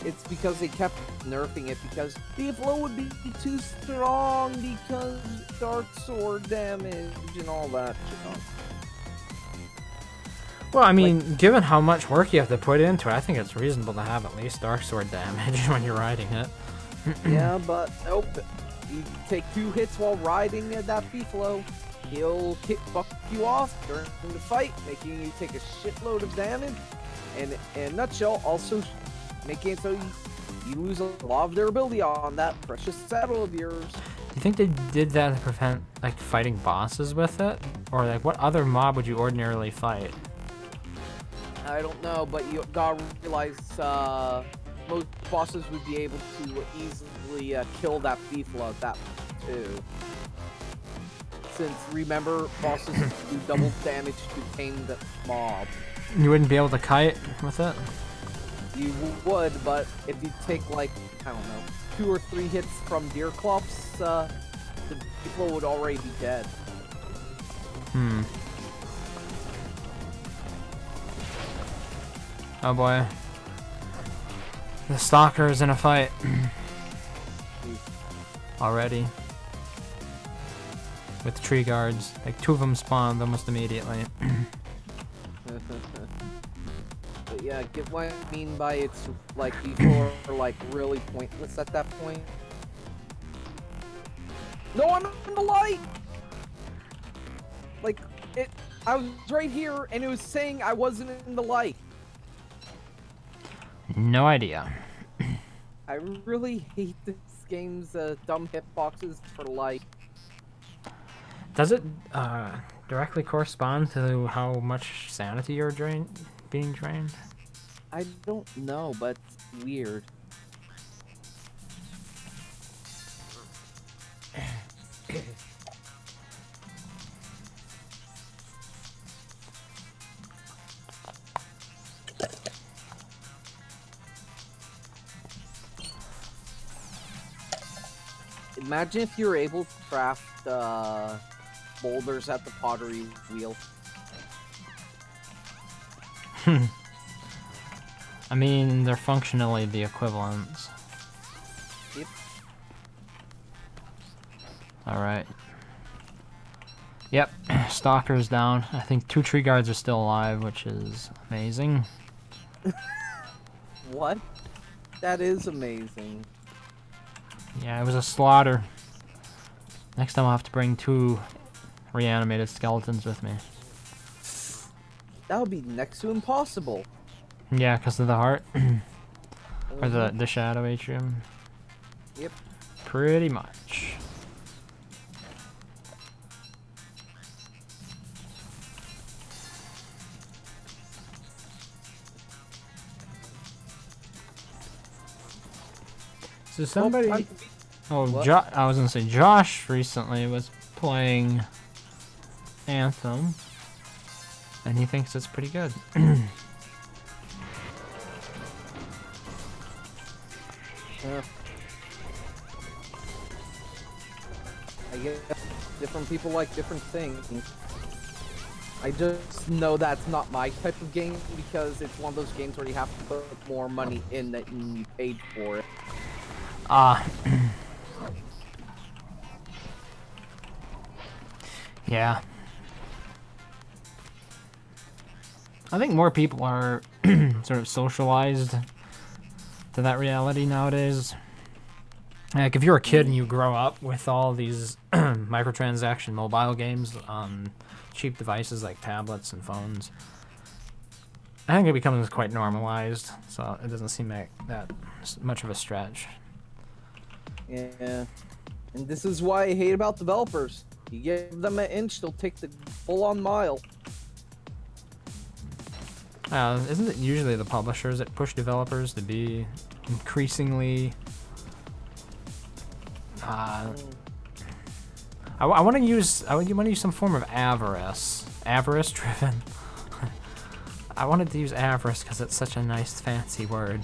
It's because they kept nerfing it because the flow would be too strong because dark sword damage and all that shit. Well, I mean, given how much work you have to put into it, I think it's reasonable to have at least dark sword damage when you're riding it. Yeah, but nope. You take 2 hits while riding that B-Flow, he'll fuck you off during the fight, making you take a shitload of damage. And in a nutshell, also making it so you lose a lot of durability on that precious saddle of yours. Do you think they did that to prevent like fighting bosses with it? Or like what other mob would you ordinarily fight? I don't know, but you gotta realize most bosses would be able to easily kill that B-Flow that too. Since remember, bosses do double damage to tame the mob. You wouldn't be able to kite with it? You would, but if you take like, I don't know, 2 or 3 hits from deer clops, the people would already be dead. Hmm. Oh boy. The stalker is in a fight. Already. With the tree guards. Like 2 of them spawned almost immediately. But yeah, get what I mean by it's like people are like really pointless at that point. No, I'm in the light! Like, I was right here and it was saying I wasn't in the light. No idea. I really hate this game's dumb hitboxes for light. Does it directly correspond to how much sanity you're being drained? I don't know, but it's weird. Imagine if you were able to craft boulders at the pottery wheel. I mean, they're functionally the equivalents. Yep. Alright. Yep, Stalker's down. I think 2 tree guards are still alive, which is amazing. What? That is amazing. Yeah, it was a slaughter. Next time I'll have to bring 2 reanimated skeletons with me. That would be next to impossible. Yeah, because of the heart. Or the shadow atrium. Yep. Pretty much. So somebody... Oh, I was gonna say Josh recently was playing Anthem, and he thinks it's pretty good. I guess different people like different things. I just know that's not my type of game because it's one of those games where you have to put more money in than you paid for it. Yeah. I think more people are sort of socialized to that reality nowadays. Like, if you're a kid and you grow up with all these microtransaction mobile games on cheap devices like tablets and phones, I think it becomes quite normalized, so it doesn't seem like that much of a stretch. Yeah, and this is why I hate about developers. You give them an inch, they'll take the full-on mile. Isn't it usually the publishers that push developers to be increasingly... I want to use some form of avarice driven. I wanted to use avarice because it's such a nice fancy word.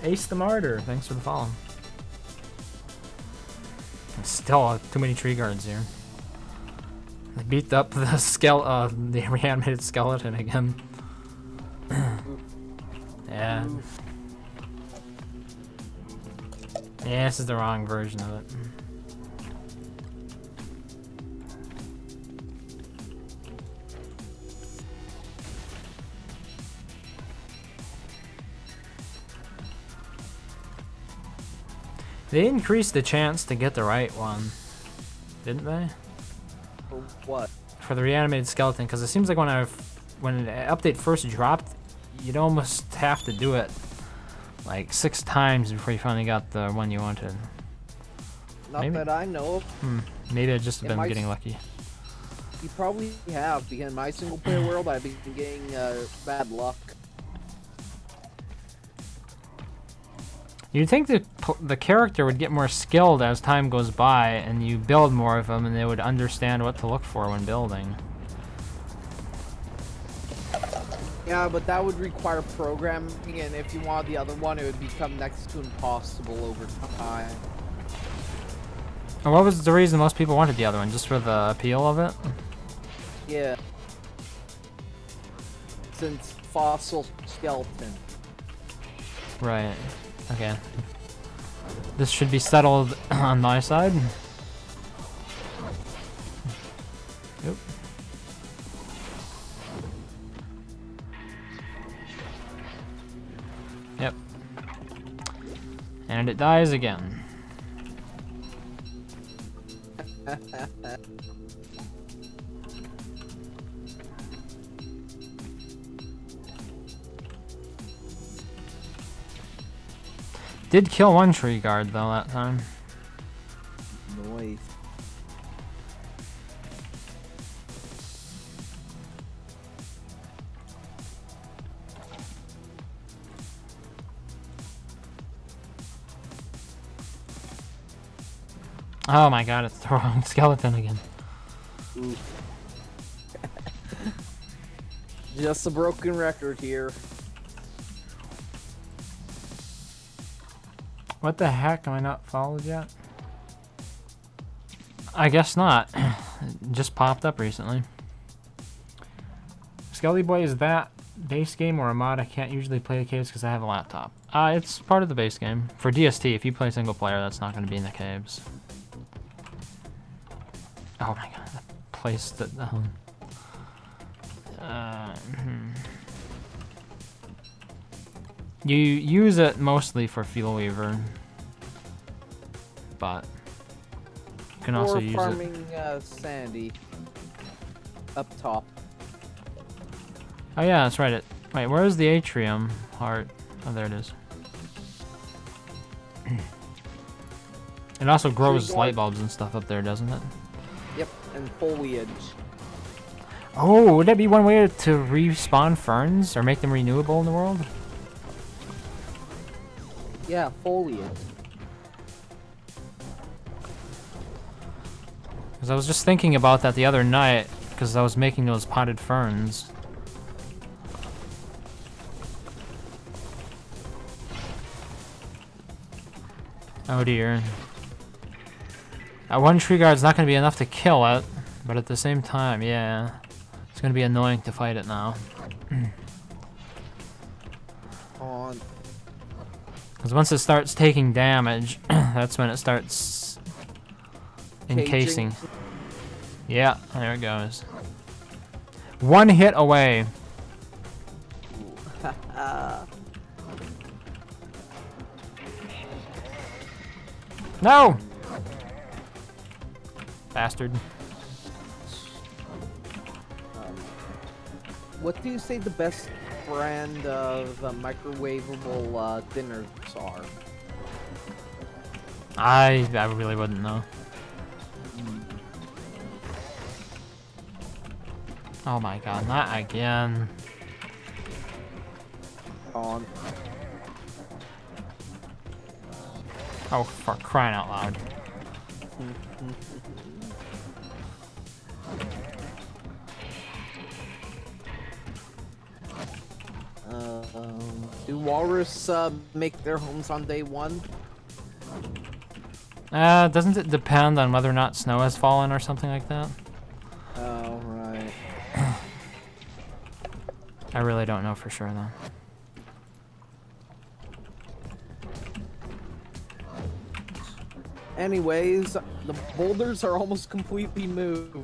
Ace the Martyr, thanks for the follow. Still too many tree guards here. I beat up the the reanimated skeleton again. Yeah. Yeah, this is the wrong version of it. They increased the chance to get the right one, didn't they? For what? For the reanimated skeleton, because it seems like when the update first dropped, you'd almost have to do it like 6 times before you finally got the one you wanted. Not Maybe. that I know of. Maybe I just have In been my getting lucky. You probably have, because in my single player world, I've been getting bad luck. You'd think that the character would get more skilled as time goes by, and you build more of them, and they would understand what to look for when building. Yeah, but that would require programming, and if you wanted the other one, it would become next to impossible over time. And what was the reason most people wanted the other one? Just for the appeal of it? Yeah. Since fossil skeleton. Right. Okay. This should be settled on my side. Yep. Yep. And it dies again. Did kill one tree guard though that time. Noise. Oh my god, it's the wrong skeleton again. Just a broken record here. What the heck? Am I not followed yet? I guess not. It just popped up recently. Skelly Boy, is that base game or a mod? I can't usually play the caves because I have a laptop. It's part of the base game. For DST, if you play single player, that's not going to be in the caves. Oh my god, that place that... You use it mostly for Fuel Weaver, but you can also use farming, it. Sandy. Up top. Oh yeah, that's right. Wait, where's the atrium heart? Oh, there it is. It also grows light bulbs and stuff up there, doesn't it? Yep, and foliage. Oh, would that be one way to respawn ferns or make them renewable in the world? Yeah, foliage. Because I was just thinking about that the other night, because I was making those potted ferns. Oh dear. That one tree guard's not going to be enough to kill it, but at the same time, yeah. It's going to be annoying to fight it now. On. Because once it starts taking damage, that's when it starts encasing. Yeah, there it goes. One hit away. No! Bastard. What do you say the best brand of microwavable dinners are? I really wouldn't know. Oh my god, not again. On. Oh, for crying out loud. Do walrus make their homes on day 1? Doesn't it depend on whether or not snow has fallen or something like that? I really don't know for sure, though. Anyways, the boulders are almost completely moved.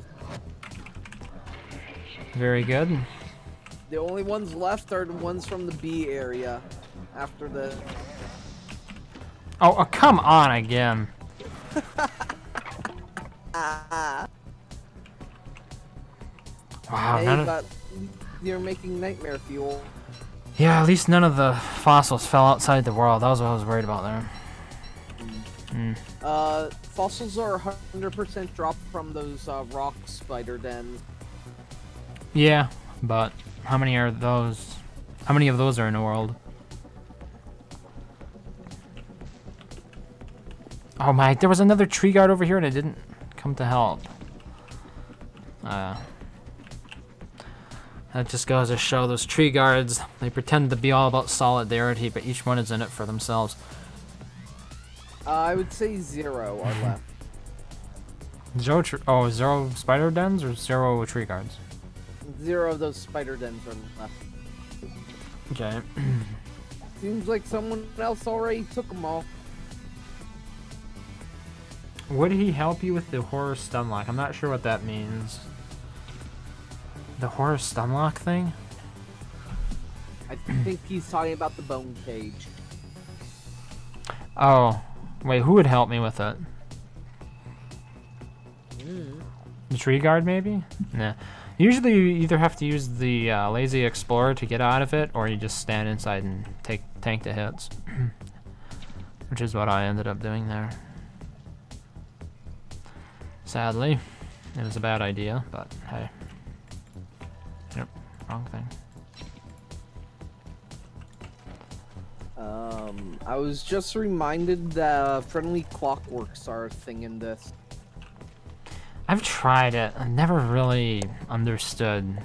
Very good. The only ones left are the ones from the B area. After the... Oh, come on again. Wow, Hey, but you're making nightmare fuel. Yeah, at least none of the fossils fell outside the world. That was what I was worried about there. Fossils are 100% dropped from those rock spider dens. Yeah, but how many are those? How many of those are in the world? Oh my, there was another tree guard over here and it didn't come to help. That just goes to show those tree guards, they pretend to be all about solidarity, but each one is in it for themselves. I would say 0 are left. Zero spider dens or 0 tree guards? 0 of those spider dens are left. Okay. Seems like someone else already took them all. Would he help you with the horror stunlock? I'm not sure what that means. The horror stunlock thing? I think he's talking about the bone cage. Oh. Wait, who would help me with it? The tree guard, maybe? Nah. Usually you either have to use the lazy explorer to get out of it, or you just stand inside and tank the hits. Which is what I ended up doing there. Sadly, it was a bad idea, but hey. Yep, wrong thing. I was just reminded that friendly clockworks are a thing in this. I've tried it. I never really understood.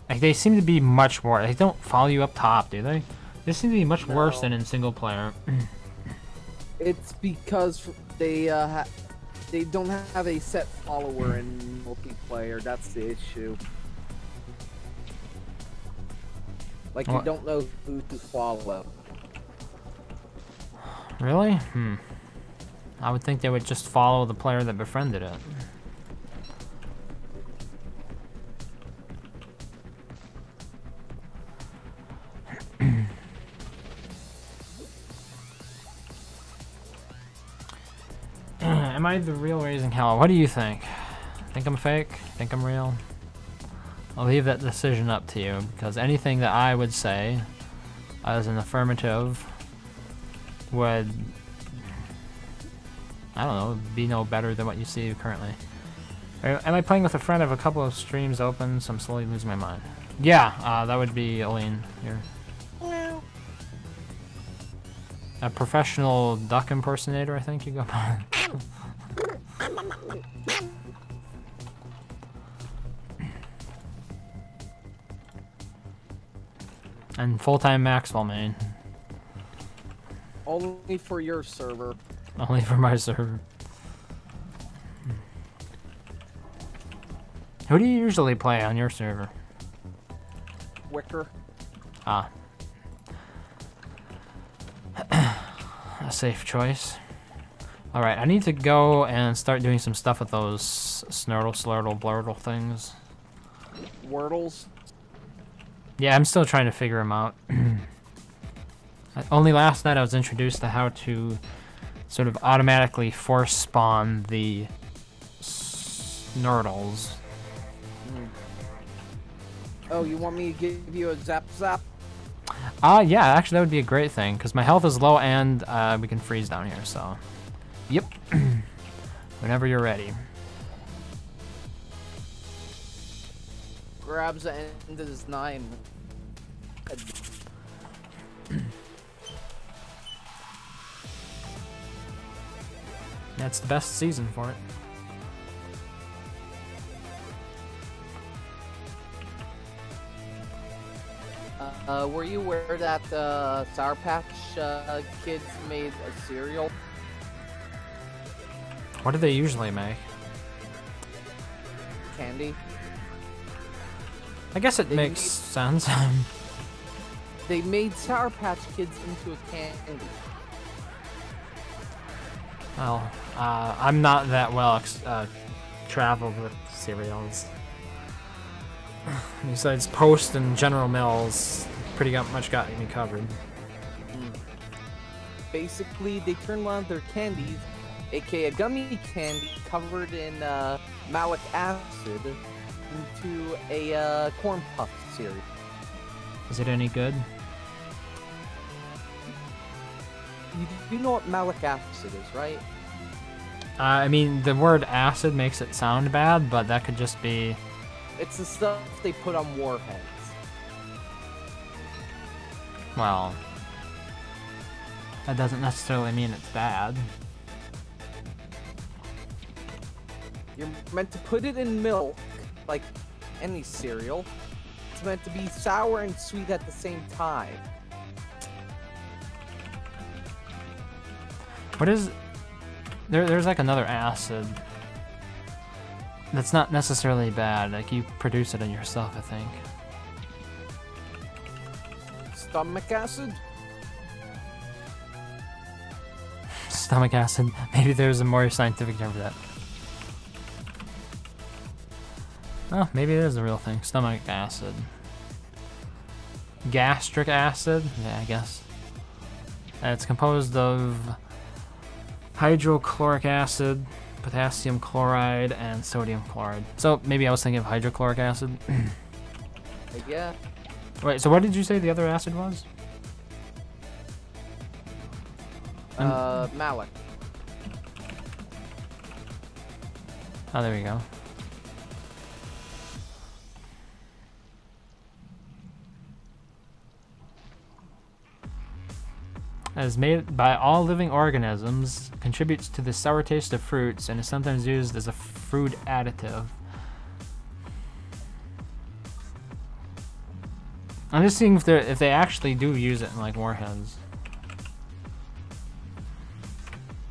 Like, they seem to be much worse. They don't follow you up top, do they? They seem to be much worse than in single player. It's because they don't have a set follower in multiplayer. That's the issue. Like, you don't know who to follow. Really? I would think they would just follow the player that befriended it. Am I the real Raising Hell? What do you think? Think I'm fake? Think I'm real? I'll leave that decision up to you, because anything that I would say as an affirmative would, I don't know, be no better than what you see currently. Am I playing with a friend? I have a couple of streams open, so I'm slowly losing my mind. Yeah, that would be Aline here. A professional duck impersonator, I think you go by. And full-time Maxwell main. Only for your server. Only for my server. Who do you usually play on your server? Wicker. Ah. A safe choice. Alright, I need to go and start doing some stuff with those Snurtle, Slurtle, Blurtle things. Wordles. Yeah, I'm still trying to figure them out. Only last night I was introduced to how to sort of automatically force spawn the Snurtles. Oh, you want me to give you a zap zap? Yeah, actually that would be a great thing, because my health is low and we can freeze down here, so... Yep. Whenever you're ready. Grabs the end of his 9. That's the best season for it. Were you aware that Sour Patch Kids made a cereal? What do they usually make? Candy. I guess it makes sense. They made Sour Patch Kids into a candy. Well, I'm not that well traveled with cereals. Besides Post and General Mills, pretty much got me covered. Basically, they turned one of their candies, aka a gummy candy covered in malic acid, into a corn puff cereal. Is it any good? You know what malic acid is, right? I mean, the word acid makes it sound bad, but that could just be... It's the stuff they put on warheads. Well, that doesn't necessarily mean it's bad. You're meant to put it in milk, like any cereal. It's meant to be sour and sweet at the same time. What is... There's like another acid that's not necessarily bad. Like, you produce it in yourself, I think. Stomach acid? Stomach acid. Maybe there's a more scientific term for that. Oh, maybe it is a real thing. Stomach acid. Gastric acid? Yeah, I guess. It's composed of hydrochloric acid, potassium chloride, and sodium chloride. So maybe I was thinking of hydrochloric acid. Yeah. Wait, so what did you say the other acid was? Malic. Oh, there we go. As made by all living organisms, contributes to the sour taste of fruits, and is sometimes used as a food additive. I'm just seeing if they actually do use it in like warheads.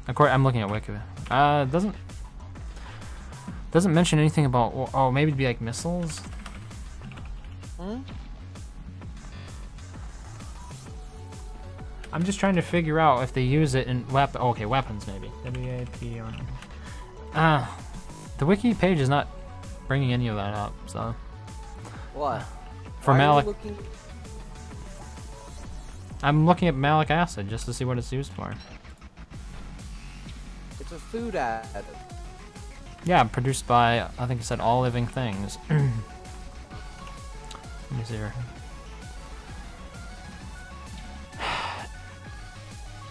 Of course, I'm looking at Wiki. Doesn't mention anything about. Oh, maybe it'd be like missiles. I'm just trying to figure out if they use it in okay, weapons maybe. W-A-P-O-N. The wiki page is not bringing any of that up, so. What? For malic. I'm looking at malic acid just to see what it's used for. It's a food additive. Yeah, produced by, I think it said all living things. Let me see here.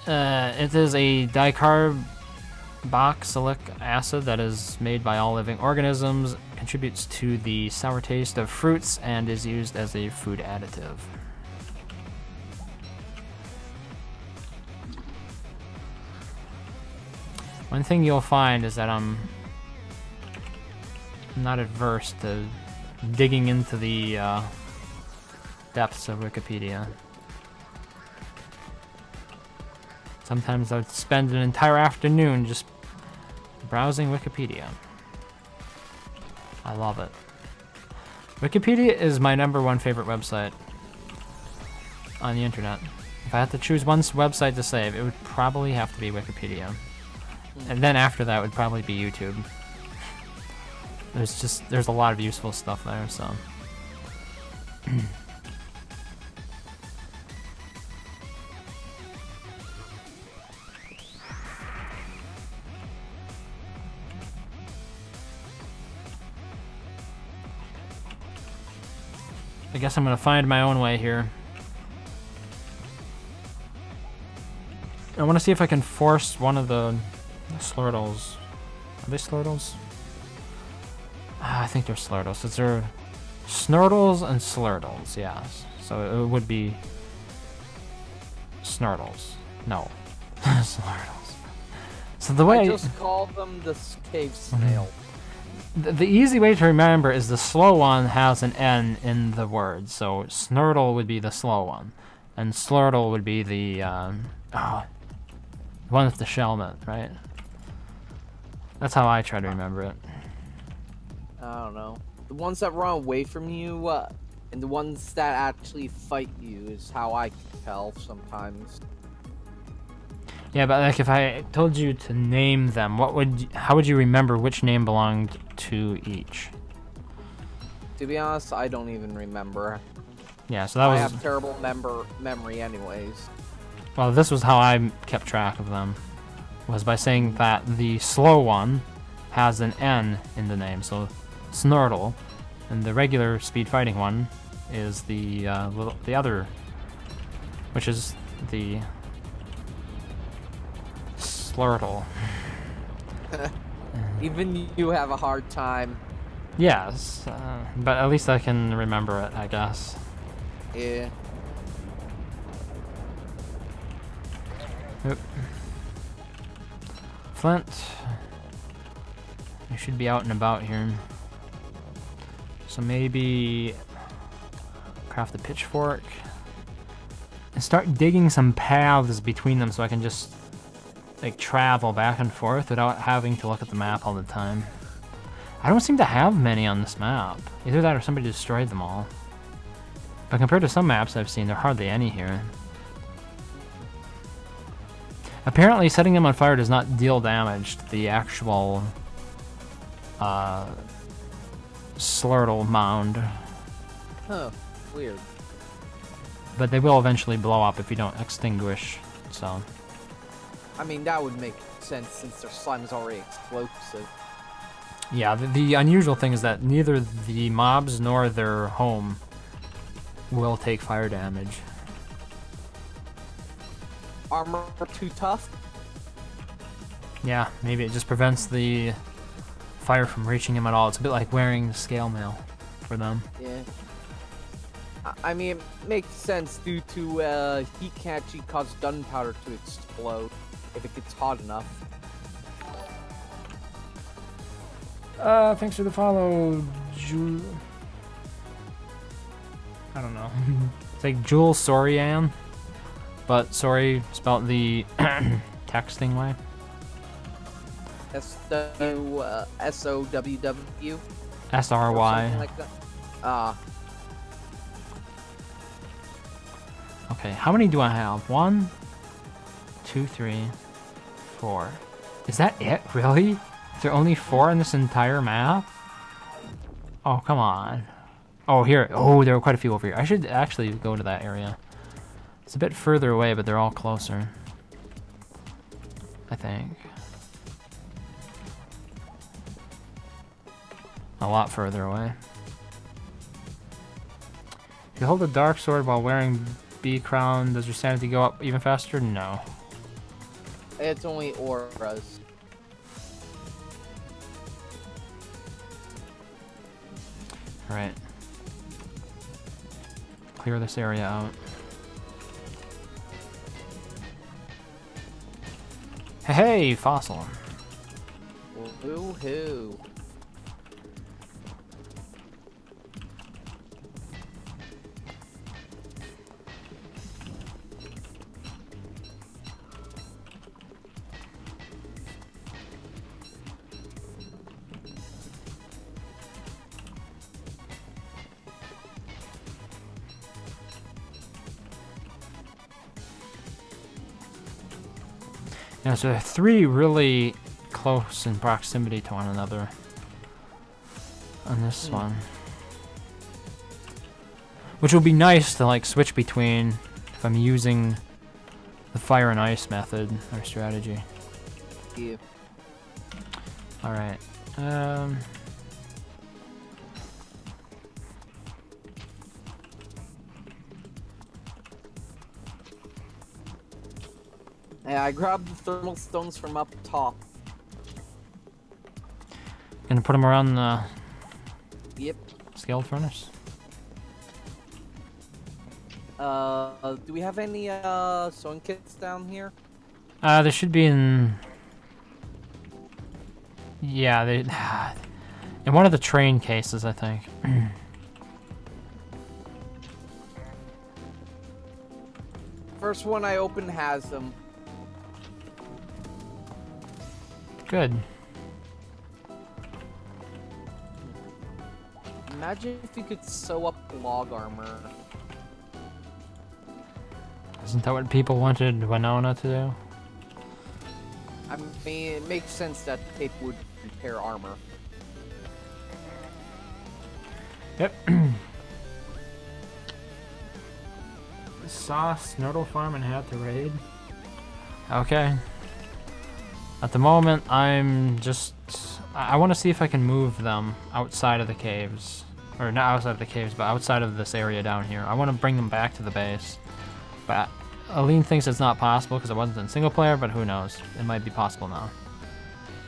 It is a dicarboxylic acid that is made by all living organisms, contributes to the sour taste of fruits, and is used as a food additive. One thing you'll find is that I'm not adverse to digging into the depths of Wikipedia. Sometimes I would spend an entire afternoon just browsing Wikipedia. I love it. Wikipedia is my #1 favorite website on the internet. If I had to choose one website to save, it would probably have to be Wikipedia. And then after that would probably be YouTube. There's a lot of useful stuff there, so. I guess I'm gonna find my own way here. I want to see if I can force one of the Slurtles. Are they Slurtles? I think they're Slurtles. It's their Snurtles and Slurtles, yes. So it would be Snurtles. No. Slurtles. So the way I just call them the cave snail. The easy way to remember is the slow one has an N in the word. So Snurtle would be the slow one. And Slurtle would be the one with the shellmet, right? That's how I try to remember it. I don't know. The ones that run away from you, And the ones that actually fight you is how I can tell sometimes. Yeah, but like if I told you to name them, how would you remember which name belonged to each? To be honest, I don't even remember. Yeah, so that I was... have terrible memory anyways. Well, this was how I kept track of them. Was by saying that the slow one has an N in the name, so Snurtle, and the regular speed fighting one is the other, which is the Slurtle. Even you have a hard time. Yes, but at least I can remember it, I guess. Yeah. Oop. Flint. I should be out and about here. So maybe craft a pitchfork and start digging some paths between them so I can just like travel back and forth without having to look at the map all the time. I don't seem to have many on this map. Either that or somebody destroyed them all. But compared to some maps I've seen, there are hardly any here. Apparently setting them on fire does not deal damage to the actual Slurtle mound. Huh. Weird. But they will eventually blow up if you don't extinguish, so... I mean, that would make sense since their slime is already explosive. Yeah, the unusual thing is that neither the mobs nor their home will take fire damage. Armor too tough? Yeah, maybe it just prevents the fire from reaching him at all. It's a bit like wearing the scale mail for them. Yeah. I mean, it makes sense due to heat can actually cause gunpowder to explode if it gets hot enough. Thanks for the follow, Jul... I don't know. It's like Jewel Sorian, but sorry spelled the texting way. S-O-W-W? S-R-Y. Something like that. Okay, how many do I have? 1, 2, 3, 4. Is that it? Really? Is there only 4 in this entire map? Oh, come on. Oh, here. Oh, there are quite a few over here. I should actually go to that area. It's a bit further away, but they're all closer. I think. A lot further away. If you hold the dark sword while wearing B crown, does your sanity go up even faster? No. It's only auras. Alright. Clear this area out. Hey, fossil. Woohoo. Yeah, so 3 really close in proximity to one another on this one. Which will be nice to like switch between if I'm using the fire and ice method or strategy. Yeah. Alright. Yeah, I grabbed the thermal stones from up top. Gonna put them around the Yep. scaled furnace. Do we have any sewing kits down here? There should be in... Yeah, they... In one of the train cases, I think. First one I opened has them. Good. Imagine if you could sew up log armor. Isn't that what people wanted Winona to do? I mean, it makes sense that tape would repair armor. Yep. Saw Snurtle farm and had to raid. Okay. At the moment, I'm just... I want to see if I can move them outside of the caves. Or not outside of the caves, but outside of this area down here. I want to bring them back to the base. But Aline thinks it's not possible because it wasn't in single player, but who knows? It might be possible now.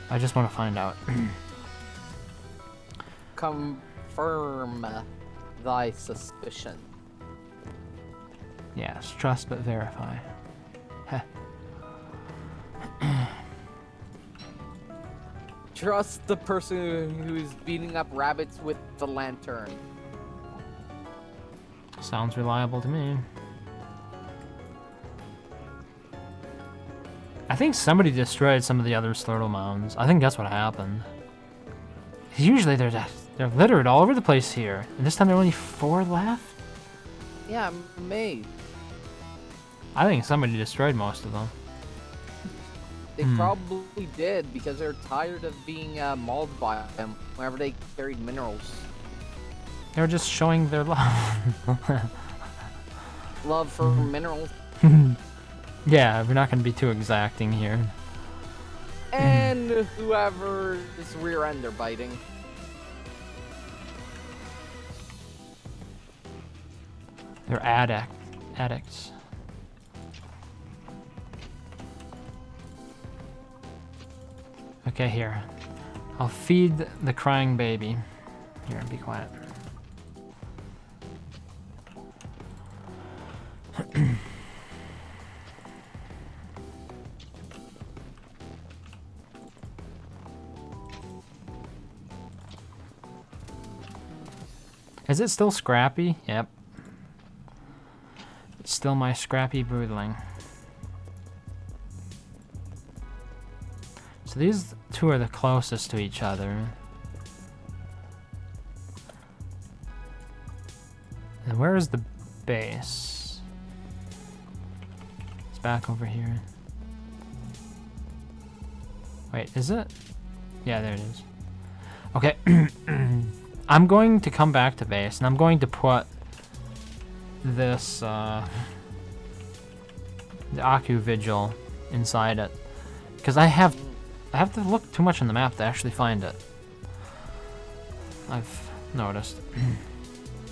I just want to find out. Confirm thy suspicion. Yes, trust but verify. Heh. Trust the person who's beating up rabbits with the lantern. Sounds reliable to me. I think somebody destroyed some of the other Snurtle mounds. I think that's what happened. Usually they're littered all over the place here. And this time there are only 4 left? Yeah, I'm amazed. I think somebody destroyed most of them. They probably did because they're tired of being mauled by them whenever they carried minerals. They're just showing their love. Love for minerals. Yeah, we're not going to be too exacting here. And whoever is rear end they're biting. They're addicts. Okay, here. I'll feed the crying baby. Here, be quiet. Is it still Scrappy? Yep. It's still my Scrappy broodling. So these 2 are the closest to each other. And where is the base? It's back over here. Wait, is it? Yeah, there it is. Okay. I'm going to come back to base, and I'm going to put this, the Aku Vigil inside it. Because I have to look too much on the map to actually find it. I've noticed.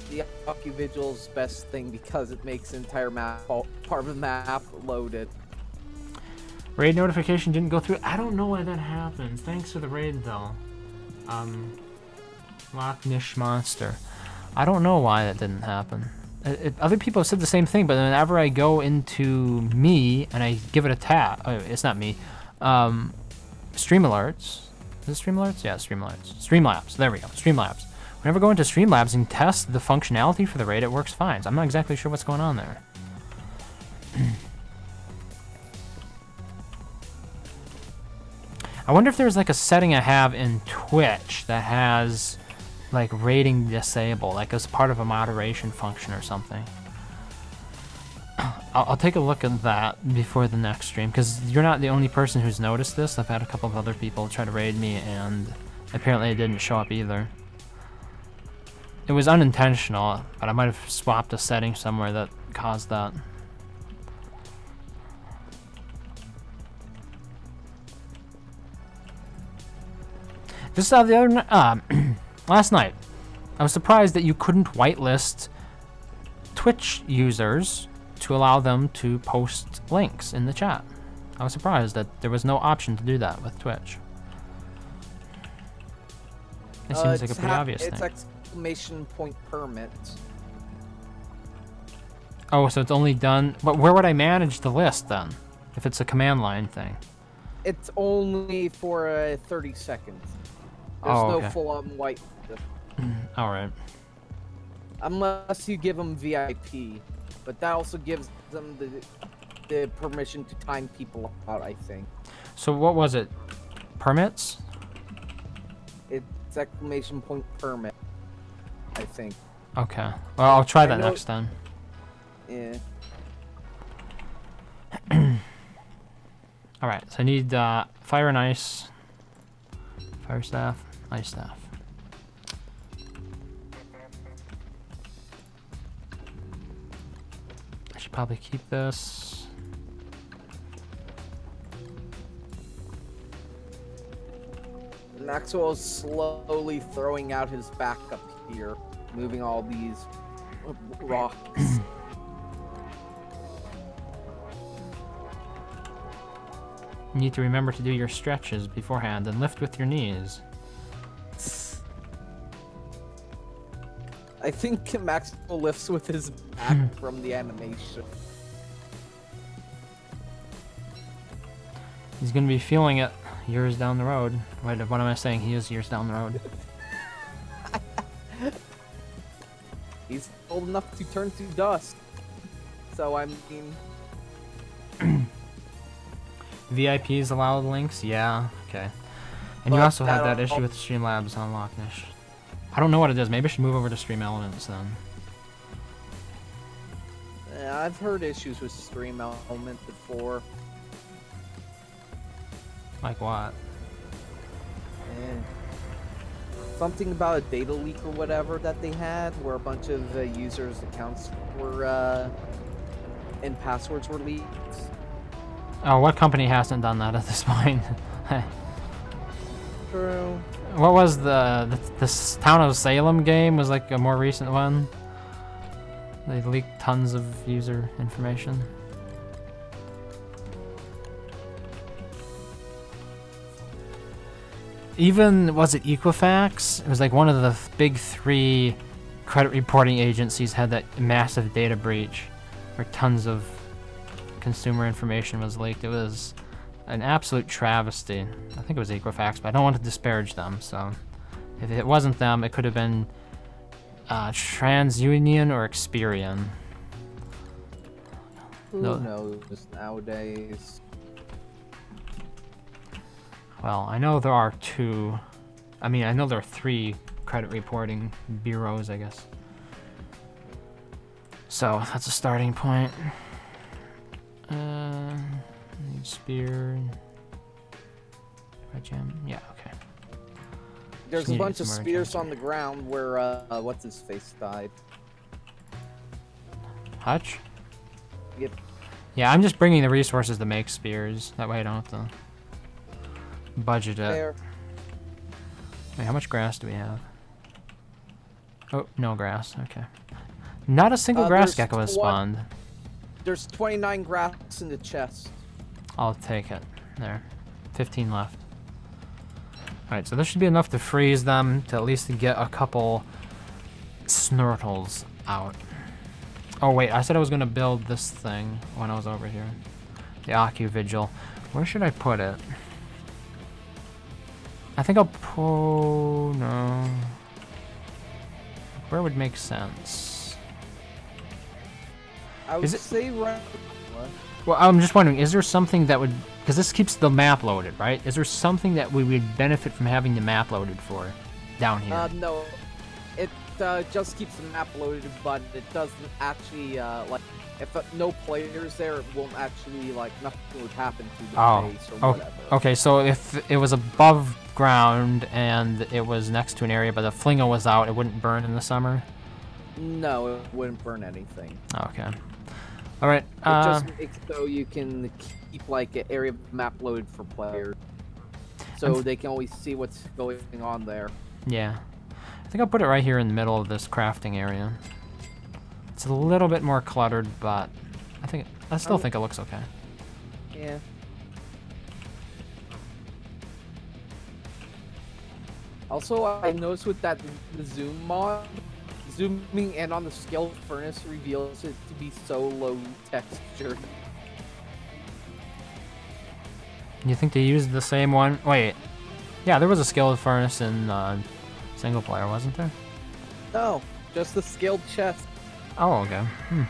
The Aku Vigil's best thing because it makes the entire map, part of the map, loaded. Raid notification didn't go through. I don't know why that happens. Thanks for the raid, though. Loch Ness Monster. I don't know why that didn't happen. Other people have said the same thing, but whenever I go into me and I give it a tap, it's not me. Stream Alerts. Is it Stream Alerts? Yeah, Stream Alerts. Streamlabs. There we go. Streamlabs. Whenever I go into Streamlabs and test the functionality for the raid, it works fine. So I'm not exactly sure what's going on there. I wonder if there's like a setting I have in Twitch that has like rating disable, like as part of a moderation function or something. I'll take a look at that before the next stream, because you're not the only person who's noticed this. I've had a couple of other people try to raid me, and apparently it didn't show up either. It was unintentional, but I might have swapped a setting somewhere that caused that. Just the other last night, I was surprised that you couldn't whitelist Twitch users to allow them to post links in the chat. I was surprised that there was no option to do that with Twitch. It seems like a pretty obvious thing. It's exclamation point permit. Oh, so it's only done... But where would I manage the list then? If it's a command line thing? It's only for 30 seconds. There's no full-on white. Alright. Unless you give them VIP. But that also gives them the permission to time people out, I think. So what was it? Permits? It's exclamation point permit. I think. Okay. Well, I'll try that know- next time. Yeah. Alright, so I need fire and ice. Fire staff, ice staff. I should probably keep this. Maxwell's slowly throwing out his back up here, moving all these rocks. You need to remember to do your stretches beforehand and lift with your knees. I think Maxwell lifts with his back from the animation. He's gonna be feeling it years down the road. Wait, what am I saying? He is years down the road. He's old enough to turn to dust. So I mean, VIPs allowed links? Yeah, okay. And But you also had that'll- that issue with Streamlabs on Locknish. I don't know what it is. Maybe I should move over to Stream Elements then. I've heard issues with Stream Element before. Like what? Something about a data leak or whatever that they had, where a bunch of users' accounts were and passwords were leaked. Oh, what company hasn't done that at this point? True. What was this Town of Salem game was like a more recent one? They leaked tons of user information. Even, was it Equifax? It was like one of the big 3 credit reporting agencies had that massive data breach where tons of consumer information was leaked. It was an absolute travesty. I think it was Equifax, but I don't want to disparage them, so if it wasn't them, it could have been TransUnion or Experian. Who No. knows nowadays? Well, I know there are 2. I mean, I know there are 3 credit reporting bureaus, I guess. So that's a starting point. Need spear. Red gem. Yeah, okay. There's Just a need to bunch get of some more spears gems. on the ground where what's his face died. Hutch? Yep. Yeah, I'm just bringing the resources to make spears. That way I don't have to budget it. There. Wait, how much grass do we have? Oh, no grass. Okay. Not a single grass there's gecko has one- spawned. There's 29 grass in the chest. I'll take it. There. 15 left. Alright, so this should be enough to freeze them to at least get a couple Snurtles out. Oh wait, I said I was going to build this thing when I was over here. The Aku Vigil. Where should I put it? I think I'll pull... no. Where would make sense? I would Is it- say right. What? Well, I'm just wondering, is there something that would... because this keeps the map loaded, right? Is there something that we would benefit from having the map loaded for down here? No. It just keeps the map loaded, but it doesn't actually, like, if no players there, it won't actually, like, nothing would happen to the Oh, base or whatever. Okay, so if it was above ground and it was next to an area, but the flingo was out, it wouldn't burn in the summer? No, it wouldn't burn anything. Okay. Alright, It just makes so you can keep, like, an area map loaded for players. So they can always see what's going on there. yeah. I think I'll put it right here in the middle of this crafting area. It's a little bit more cluttered, but I still think it looks okay. Yeah. Also, I noticed with that the zoom mod, zooming in on the scaled furnace reveals it to be so low texture. You think they used the same one? Wait. Yeah, there was a skilled furnace in single player, wasn't there? No, just the scaled chest. Oh, okay. Hmm.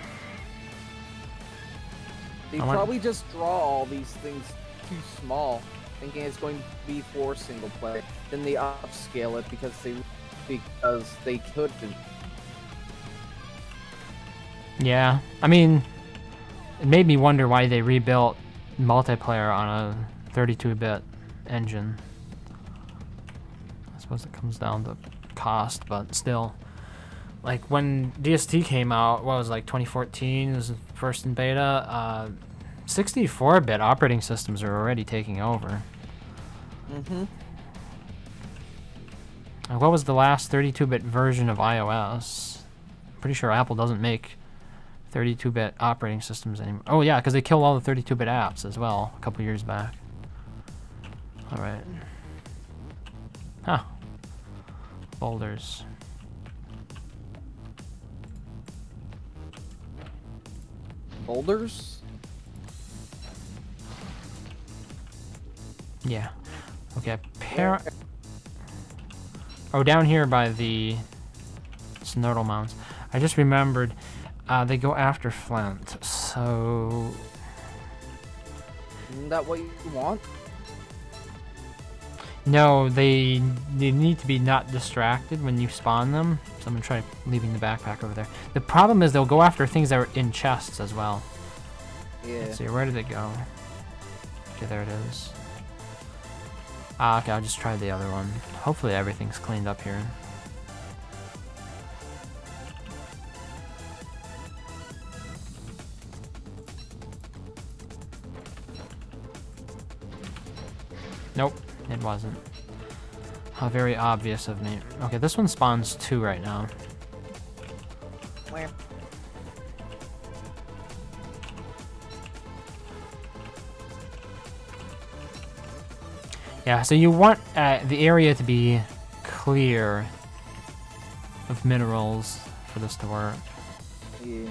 They I want- probably just draw all these things too small, thinking it's going to be for single player. Then they upscale it because they couldn't. Yeah, I mean, it made me wonder why they rebuilt multiplayer on a 32-bit engine. I suppose it comes down to cost, but still. Like, when DST came out, what was it, like 2014, it was the first in beta, 64-bit operating systems are already taking over. Mm-hmm. What was the last 32-bit version of iOS? I'm pretty sure Apple doesn't make 32-bit operating systems anymore. Oh yeah, because they killed all the 32-bit apps as well a couple years back. Alright. Huh. Boulders. Boulders? Yeah. Okay, oh, down here by the Snurtle Mounds. I just remembered, they go after Flint, so... Isn't that what you want? No, they need to be not distracted when you spawn them. So I'm gonna try leaving the backpack over there. The problem is they'll go after things that are in chests as well. Yeah. Let's see, where did it go? Okay, there it is. Ah, okay, I'll just try the other one. Hopefully everything's cleaned up here. Nope, it wasn't. How very obvious of me. Okay, this one spawns 2 right now. Where? Yeah, so you want the area to be clear of minerals for this to work. Yeah.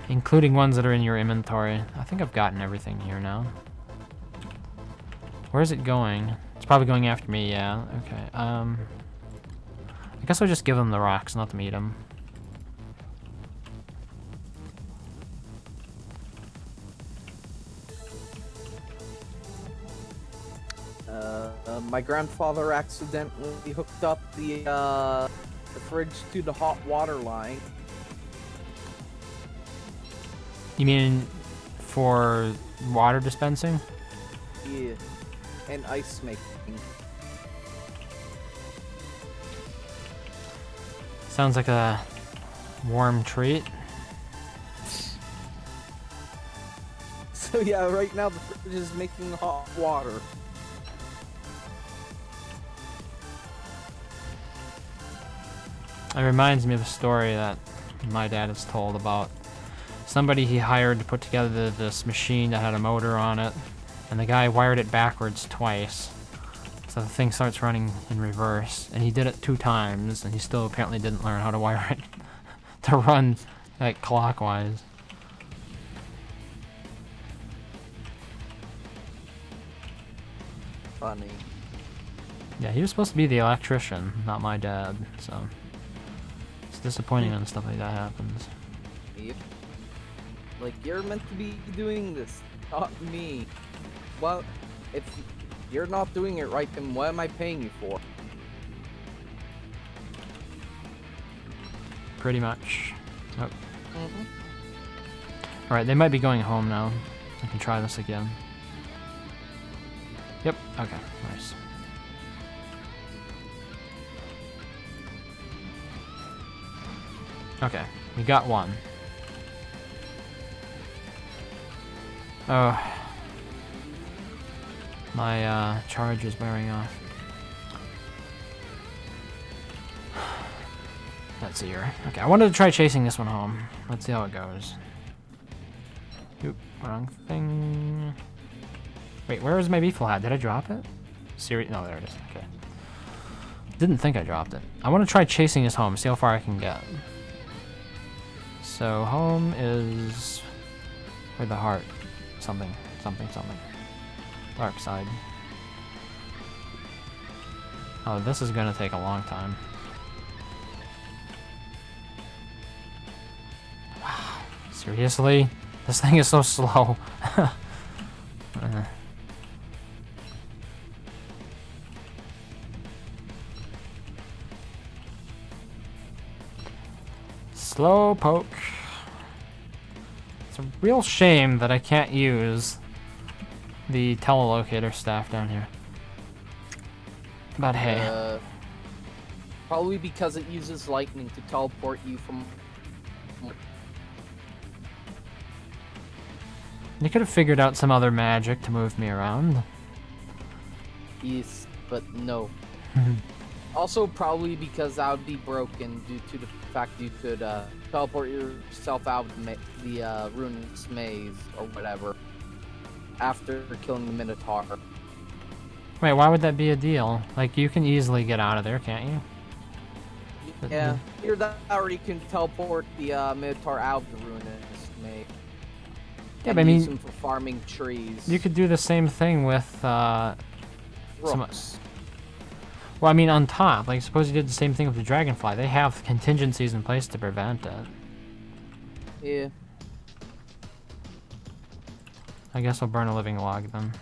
Including ones that are in your inventory. I think I've gotten everything here now. Where's it going? It's probably going after me, yeah. Okay, I guess I'll just give them the rocks, not to meet them. My grandfather accidentally hooked up the fridge to the hot water line. You mean for water dispensing? Yeah. And ice making. Sounds like a warm treat. So yeah, right now the fridge is making hot water. It reminds me of a story that my dad has told about somebody he hired to put together this machine that had a motor on it, and the guy wired it backwards twice. So the thing starts running in reverse, and he did it 2 times, and he still apparently didn't learn how to wire it to run like clockwise. Funny. Yeah, he was supposed to be the electrician, not my dad, so it's disappointing when stuff like that happens. Yep. Like, you're meant to be doing this, not me. Well, if you're not doing it right, then what am I paying you for? Pretty much. Oh. Mm-hmm. Alright, they might be going home now. I can try this again. Yep, okay, nice. Okay, we got one. Oh. My charge is wearing off. Let's see here. Okay, I wanted to try chasing this one home. Let's see how it goes. Oop, wrong thing. Wait, where is my beef hat? Did I drop it? No, there it is. Okay. Didn't think I dropped it. I want to try chasing this home, see how far I can get. So home is where the heart. Something. Dark side. Oh, this is gonna take a long time. Seriously? This thing is so slow. Slow poke. It's a real shame that I can't use the telelocator staff down here. But hey. Probably because it uses lightning to teleport you from... You could have figured out some other magic to move me around. Yes, but no. Also, probably because that would be broken due to the fact you could teleport yourself out of the ruinous maze or whatever after killing the Minotaur. Wait, why would that be a deal? Like, you can easily get out of there, can't you? Yeah, here that already can teleport the Minotaur out of the ruinous maze. Yeah, but I mean, use them for farming trees. You could do the same thing with rocks. Well, I mean, on top, like, suppose you did the same thing with the dragonfly. They have contingencies in place to prevent it. Yeah. I guess I'll burn a living log then.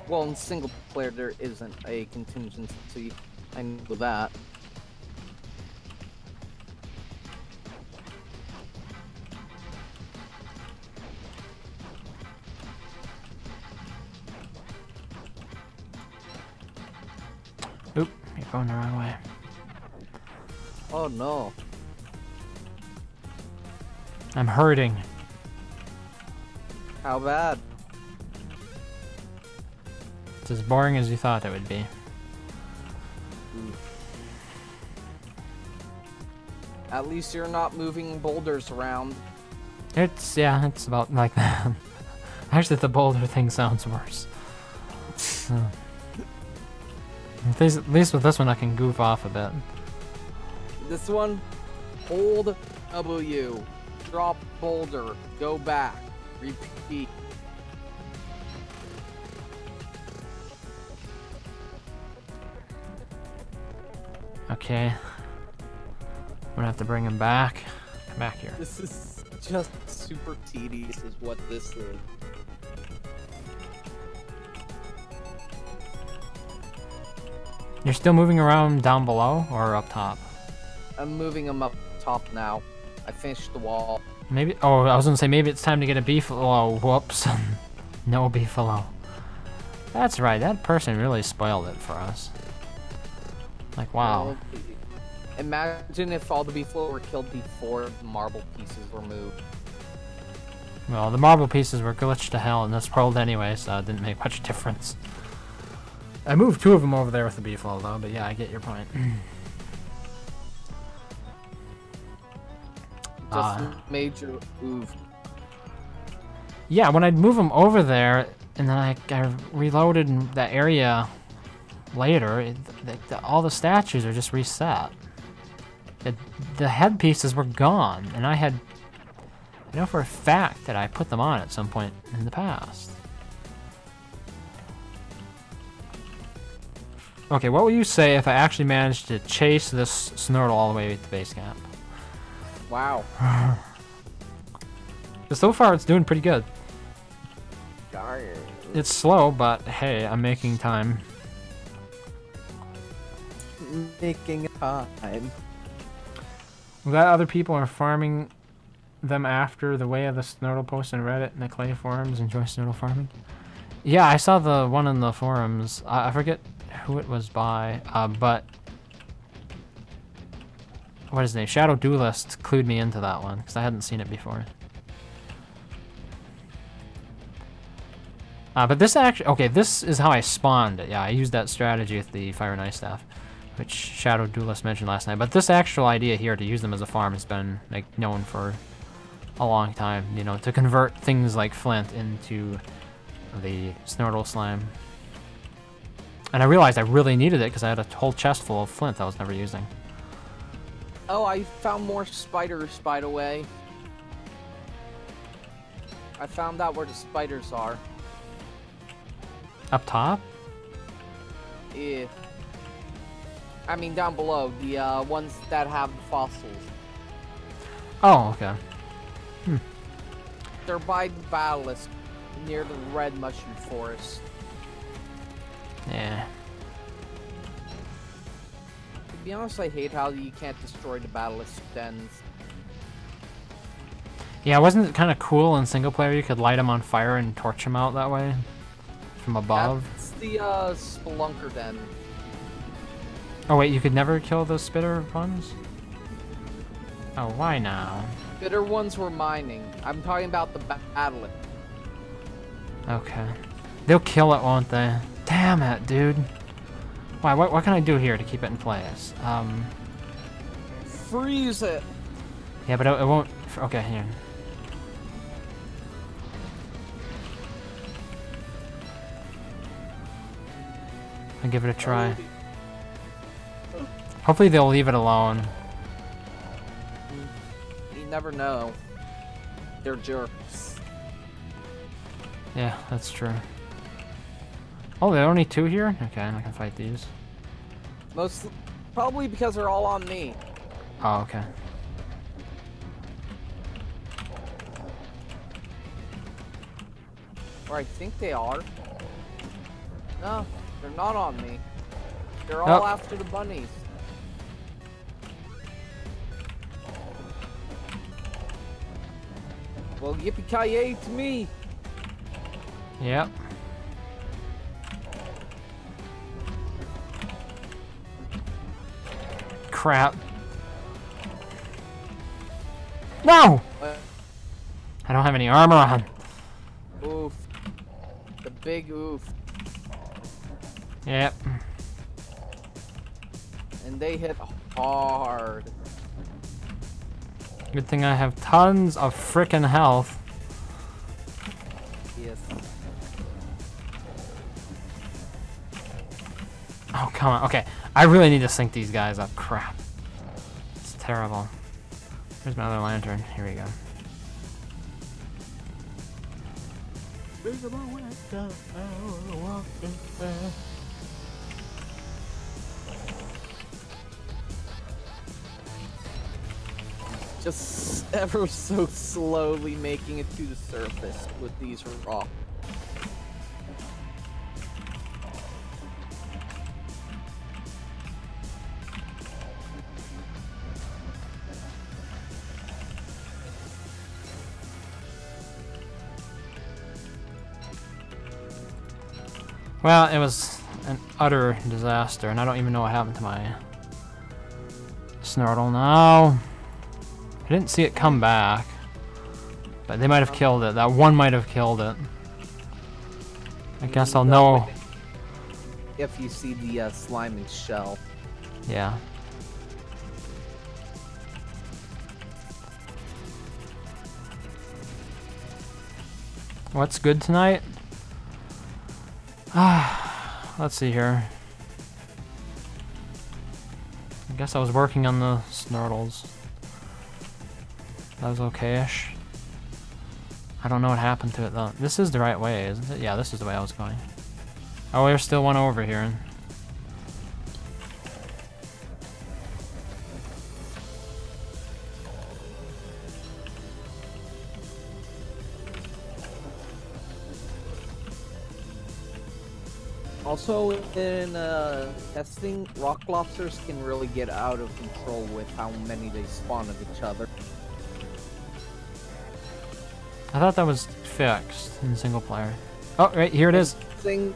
Well, in single player, there isn't a contingency. I know that. Oop, you're going the wrong way. Oh no. I'm hurting. How bad? It's as boring as you thought it would be. At least you're not moving boulders around. Yeah, it's about like that. Actually, the boulder thing sounds worse. At least with this one I can goof off a bit. This one, hold W, drop boulder, go back, repeat. Okay. I'm gonna have to bring him back. Come back here. This is just super tedious is what this is. You're still moving around down below or up top? I'm moving them up top now. I finished the wall. Maybe. Oh, I was gonna say maybe it's time to get a beefalo. Whoops. No beefalo. That's right. That person really spoiled it for us. Like, wow. Imagine if all the beefalo were killed before the marble pieces were moved. Well, the marble pieces were glitched to hell in this world anyway, so it didn't make much difference. I moved 2 of them over there with the beefalo, though, but yeah, I get your point. Just major oof. Yeah, when I'd move them over there, and then I reloaded in that area later, all the statues are just reset. The headpieces were gone, and I know for a fact that I put them on at some point in the past. Okay, what will you say if I actually managed to chase this Snurtle all the way to base camp? Wow. So far, it's doing pretty good. Darn. It's slow, but hey, I'm making time. Making time. I'm glad other people are farming them after the way of the Snurtle post on Reddit and the Clay forums. Enjoy Snurtle farming. Yeah, I saw the one in the forums. I forget who it was by, but what is his name? Shadow Duelist clued me into that one because I hadn't seen it before. But this actually, okay, this is how I spawned it. Yeah, I used that strategy with the Fire and Ice Staff, which Shadow Duelist mentioned last night. But this actual idea here to use them as a farm has been like known for a long time. You know, to convert things like flint into the Snurtle slime. And I realized I really needed it because I had a whole chest full of flint I was never using. Oh, I found more spiders, by the way. I found out where the spiders are. Up top? Yeah. I mean, down below. The ones that have the fossils. Oh, okay. They're by the Battlist, near the red mushroom forest. Yeah. It'd be honest, I hate how you can't destroy the battle extends. Yeah, wasn't it kind of cool in single player? You could light them on fire and torch them out that way from above. That's the Spelunker Den. Oh wait, you could never kill those spitter ones? Oh, why now? Bitter ones were mining. I'm talking about the battle. Okay. They'll kill it, won't they? Damn it, dude. Why? What can I do here to keep it in place? Freeze it. Yeah, but it won't. Okay, here. I'll give it a try. Hopefully they'll leave it alone. You never know. They're jerks. Yeah, that's true. Oh, there are only 2 here? Okay, I can fight these. Probably because they're all on me. Oh, okay. Or I think they are. No, they're not on me. They're all after the bunnies. Well, yippee-ki-yay to me! Yep. Crap. No! I don't have any armor on. Oof. The big oof. Yep. And they hit hard. Good thing I have tons of frickin' health. Yes. Oh, come on. Okay, I really need to sync these guys up. Crap. It's terrible. Here's my other lantern. Here we go. Just ever so slowly making it to the surface with these rocks. Well, it was an utter disaster, and I don't even know what happened to my Snurtle now. I didn't see it come back, but they might have killed it. That one might have killed it. I guess I'll know. If you see the slime and shell. Yeah. What's good tonight? Let's see here. I guess I was working on the Snurtles. That was okay-ish. I don't know what happened to it though. This is the right way, isn't it? Yeah, this is the way I was going. Oh, there's still one over here. Also, in testing, rock lobsters can really get out of control with how many they spawn of each other. I thought that was fixed in single player. Oh, right, here it is. In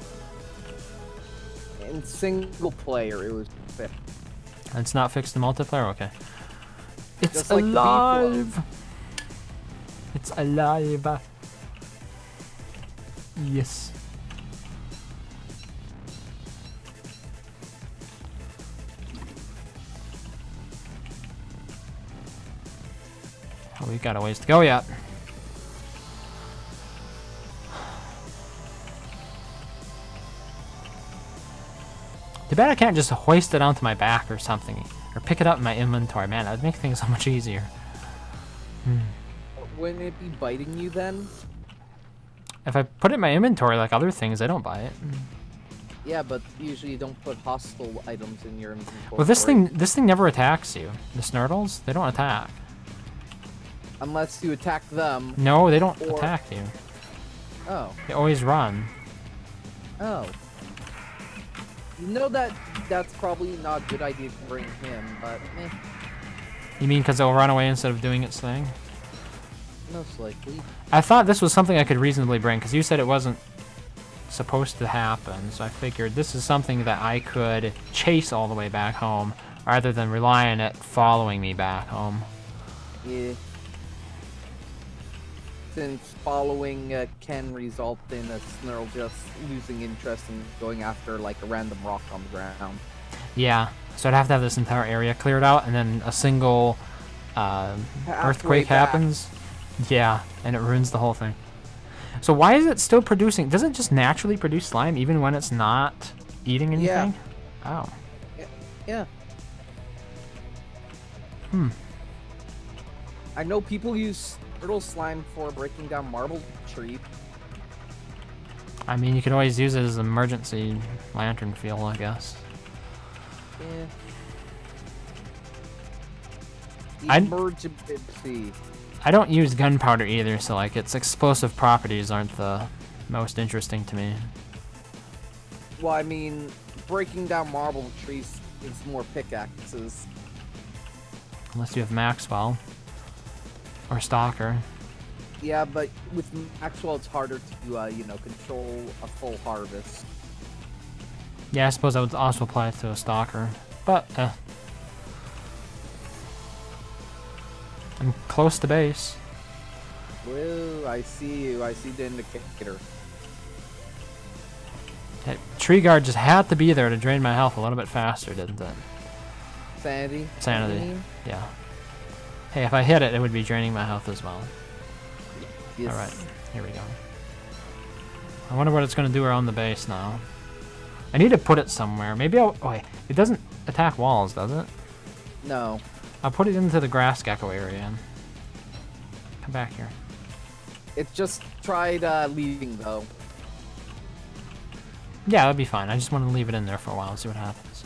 single player, it was fixed. It's not fixed in multiplayer? Okay. It's Just like the alive! It's alive! Yes. Oh, we got a ways to go yet. Too bad I can't just hoist it onto my back or something. Or pick it up in my inventory. Man, that'd make things so much easier. Wouldn't it be biting you then? If I put it in my inventory like other things, I don't buy it. Yeah, but usually you don't put hostile items in your inventory. Well, this thing never attacks you. The Snurtles, they don't attack. Unless you attack them. No, they don't attack you. Oh. They always run. Oh. You know that that's probably not a good idea to bring him, but eh, You mean because it'll run away instead of doing its thing? most likely. I thought this was something I could reasonably bring, because you said it wasn't supposed to happen, so I figured this is something that I could chase all the way back home, rather than rely on it following me back home. Yeah. Since following can result in a Snurtle just losing interest and going after like a random rock on the ground. Yeah, so I'd have to have this entire area cleared out, and then a single earthquake back. happens. Yeah, and it ruins the whole thing. So why is it still producing? Does it just naturally produce slime even when it's not eating anything? Yeah. Oh. Yeah. Hmm. I know people use turtle slime for breaking down marble tree. I mean, you could always use it as an emergency lantern fuel, I guess. Yeah. I'd- Emergency. I don't use gunpowder either, so like its explosive properties aren't the most interesting to me. Well, I mean, breaking down marble trees is more pickaxes. Unless you have Maxwell. Or Stalker. Yeah, but with Maxwell, it's harder to, you know, control a full harvest. Yeah, I suppose that would also apply to a Stalker. But, I'm close to base. Whoa, I see you. I see the indicator. That tree guard just had to be there to drain my health a little bit faster, didn't it? Sanity? Sanity. Yeah. Hey, if I hit it, it would be draining my health as well. Yes. Alright, here we go. I wonder what it's going to do around the base now. I need to put it somewhere. Maybe I'll... Oh, wait. It doesn't attack walls, does it? No. I'll put it into the grass gecko area. Come back here. It just tried leaving, though. Yeah, that'd be fine. I just want to leave it in there for a while and see what happens.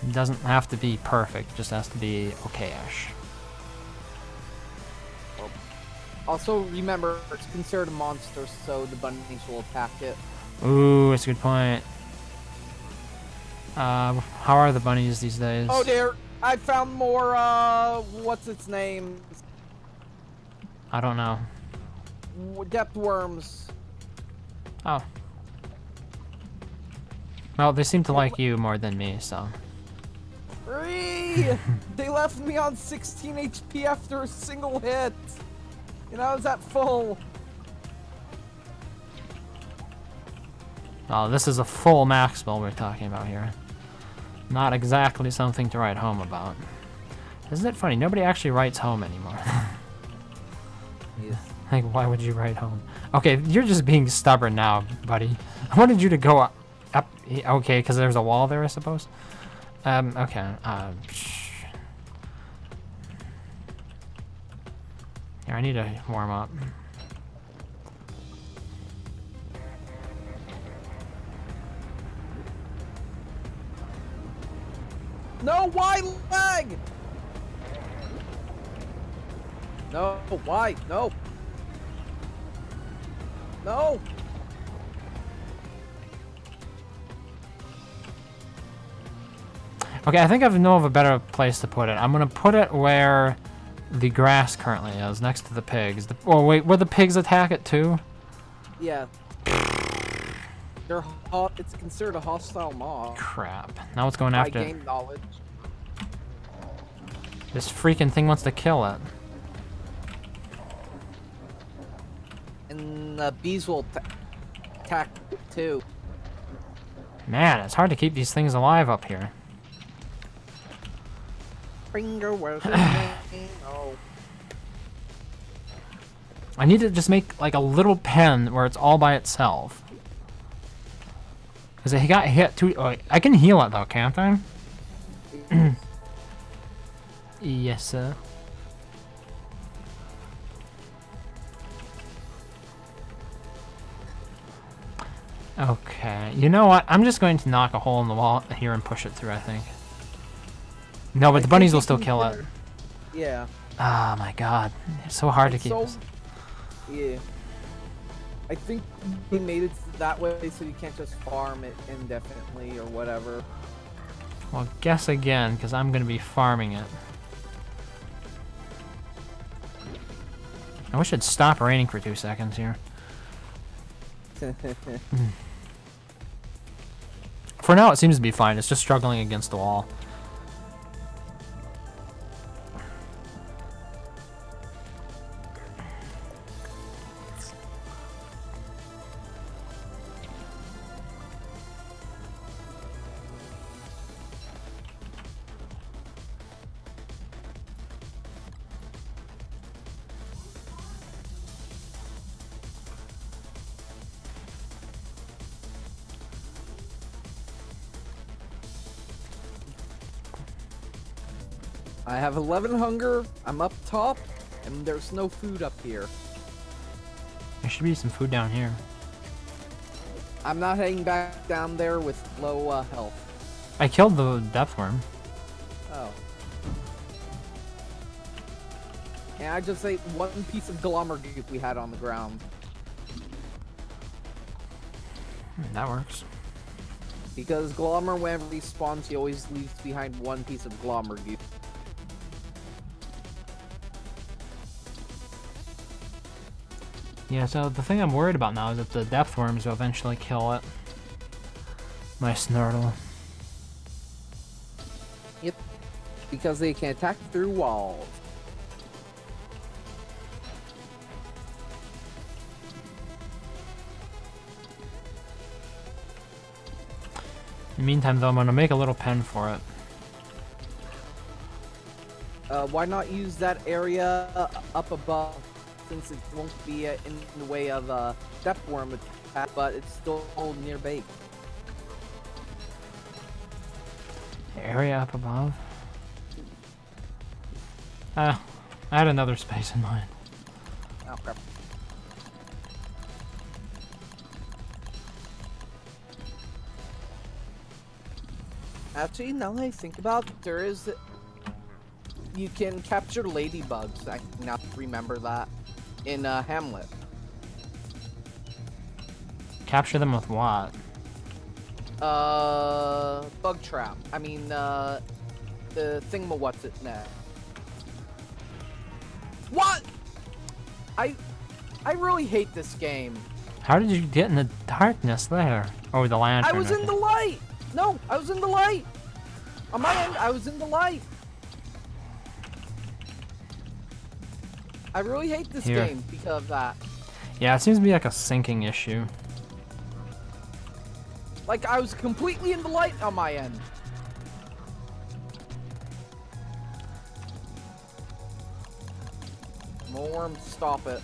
It doesn't have to be perfect, just has to be okay-ish. Also, remember, it's considered a monster, so the bunnies will attack it. Ooh, that's a good point. How are the bunnies these days? Oh dear! I found more, what's its name? I don't know. Depth worms. Oh. Well, they seem to like you more than me, so... Free! They left me on 16 HP after a single hit! And I was at full. Oh, this is a full Maxwell we're talking about here. Not exactly something to write home about. Isn't it funny? Nobody actually writes home anymore. Yes. Like, why would you write home? Okay, you're just being stubborn now, buddy. I wanted you to go up. Okay, because there's a wall there, I suppose. Okay. Here, I need to warm up. No, why lag? No, why? No. No. Okay, I think I know of a better place to put it. I'm gonna put it where the grass currently is, next to the pigs. Oh wait, where the pigs attack it too? Yeah. It's considered a hostile mob. Crap. Now it's going I after... gained knowledge. This freaking thing wants to kill it. And the bees will attack too. Man, it's hard to keep these things alive up here. Finger where's his name? Oh. I need to just make like a little pen where it's all by itself. Because it got hit too... Oh, I can heal it though, can't I? Yes, sir. Okay, you know what? I'm just going to knock a hole in the wall here and push it through, I think. No, but the bunnies will still kill it. Yeah. Oh my god. It's so hard to keep So, this. yeah. I think they made it that way so you can't just farm it indefinitely or whatever. Well, guess again, because I'm going to be farming it. I wish it'd stop raining for 2 seconds here. For now, it seems to be fine. It's just struggling against the wall. I have 11 hunger, I'm up top, and there's no food up here. There should be some food down here. I'm not heading back down there with low health. I killed the death worm. Oh. And I just ate one piece of glommer goop we had on the ground. That works. Because glommer, whenever he spawns, he always leaves behind one piece of glommer goop. Yeah, so the thing I'm worried about now is that the depth worms will eventually kill it. My Snurtle. Yep. Because they can attack through walls. In the meantime, though, I'm going to make a little pen for it. Why not use that area up above? Since it won't be in the way of depth worm attack, but it's still near bait. The area up above? I had another space in mind. Oh crap. Actually, now that I think about it, there is... You can capture ladybugs. I now remember that. In Hamlet. Capture them with what? Bug trap. I mean, the thingamawhat's-it-net. What? I really hate this game. How did you get in the darkness there? Oh, the lantern. I was in the light! No, I was in the light! On my end, I was in the light! I really hate this game because of that. Yeah, it seems to be like a syncing issue. Like, I was completely in the light on my end. More, stop it.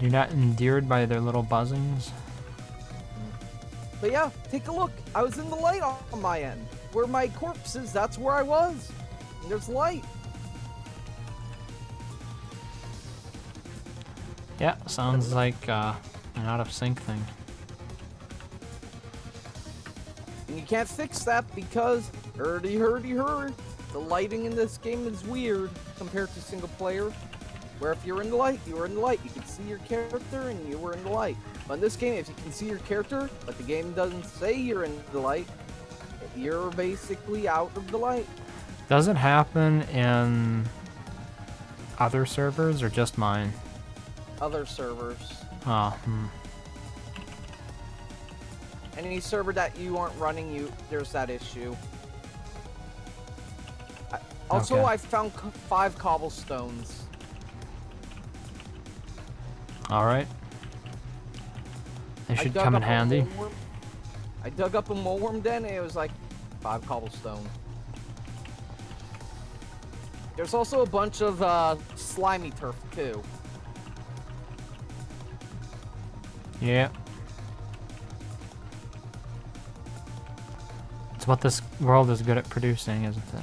You're not endeared by their little buzzings? But yeah, take a look. I was in the light on my end. Where my corpse is, that's where I was. And there's light. Yeah, sounds like an out of sync thing. And you can't fix that because, hurdy, the lighting in this game is weird compared to single player. Where if you're in the light, you were in the light. You can see your character and you were in the light. But in this game, if you can see your character, but the game doesn't say you're in the light, you're basically out of the light. Does it happen in other servers or just mine? Other servers. Oh, Any server that you aren't running, there's that issue. Also, Okay. I found 5 cobblestones. alright. They should come in handy. I dug up a moleworm den and it was like 5 cobblestone. There's also a bunch of slimy turf too. Yeah. It's what this world is good at producing, isn't it?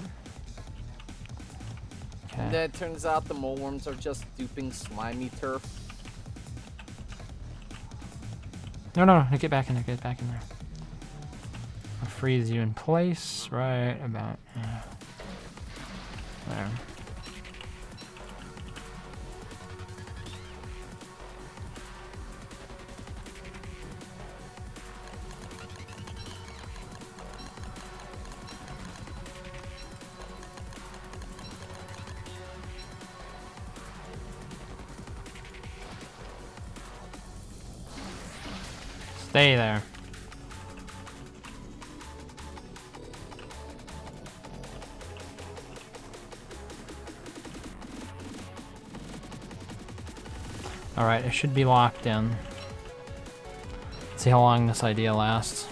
Okay. And then it turns out the moleworms are just duping slimy turf. No, no, no, get back in there, get back in there. I'll freeze you in place right about there. Stay there. Alright, it should be locked in. Let's see how long this idea lasts.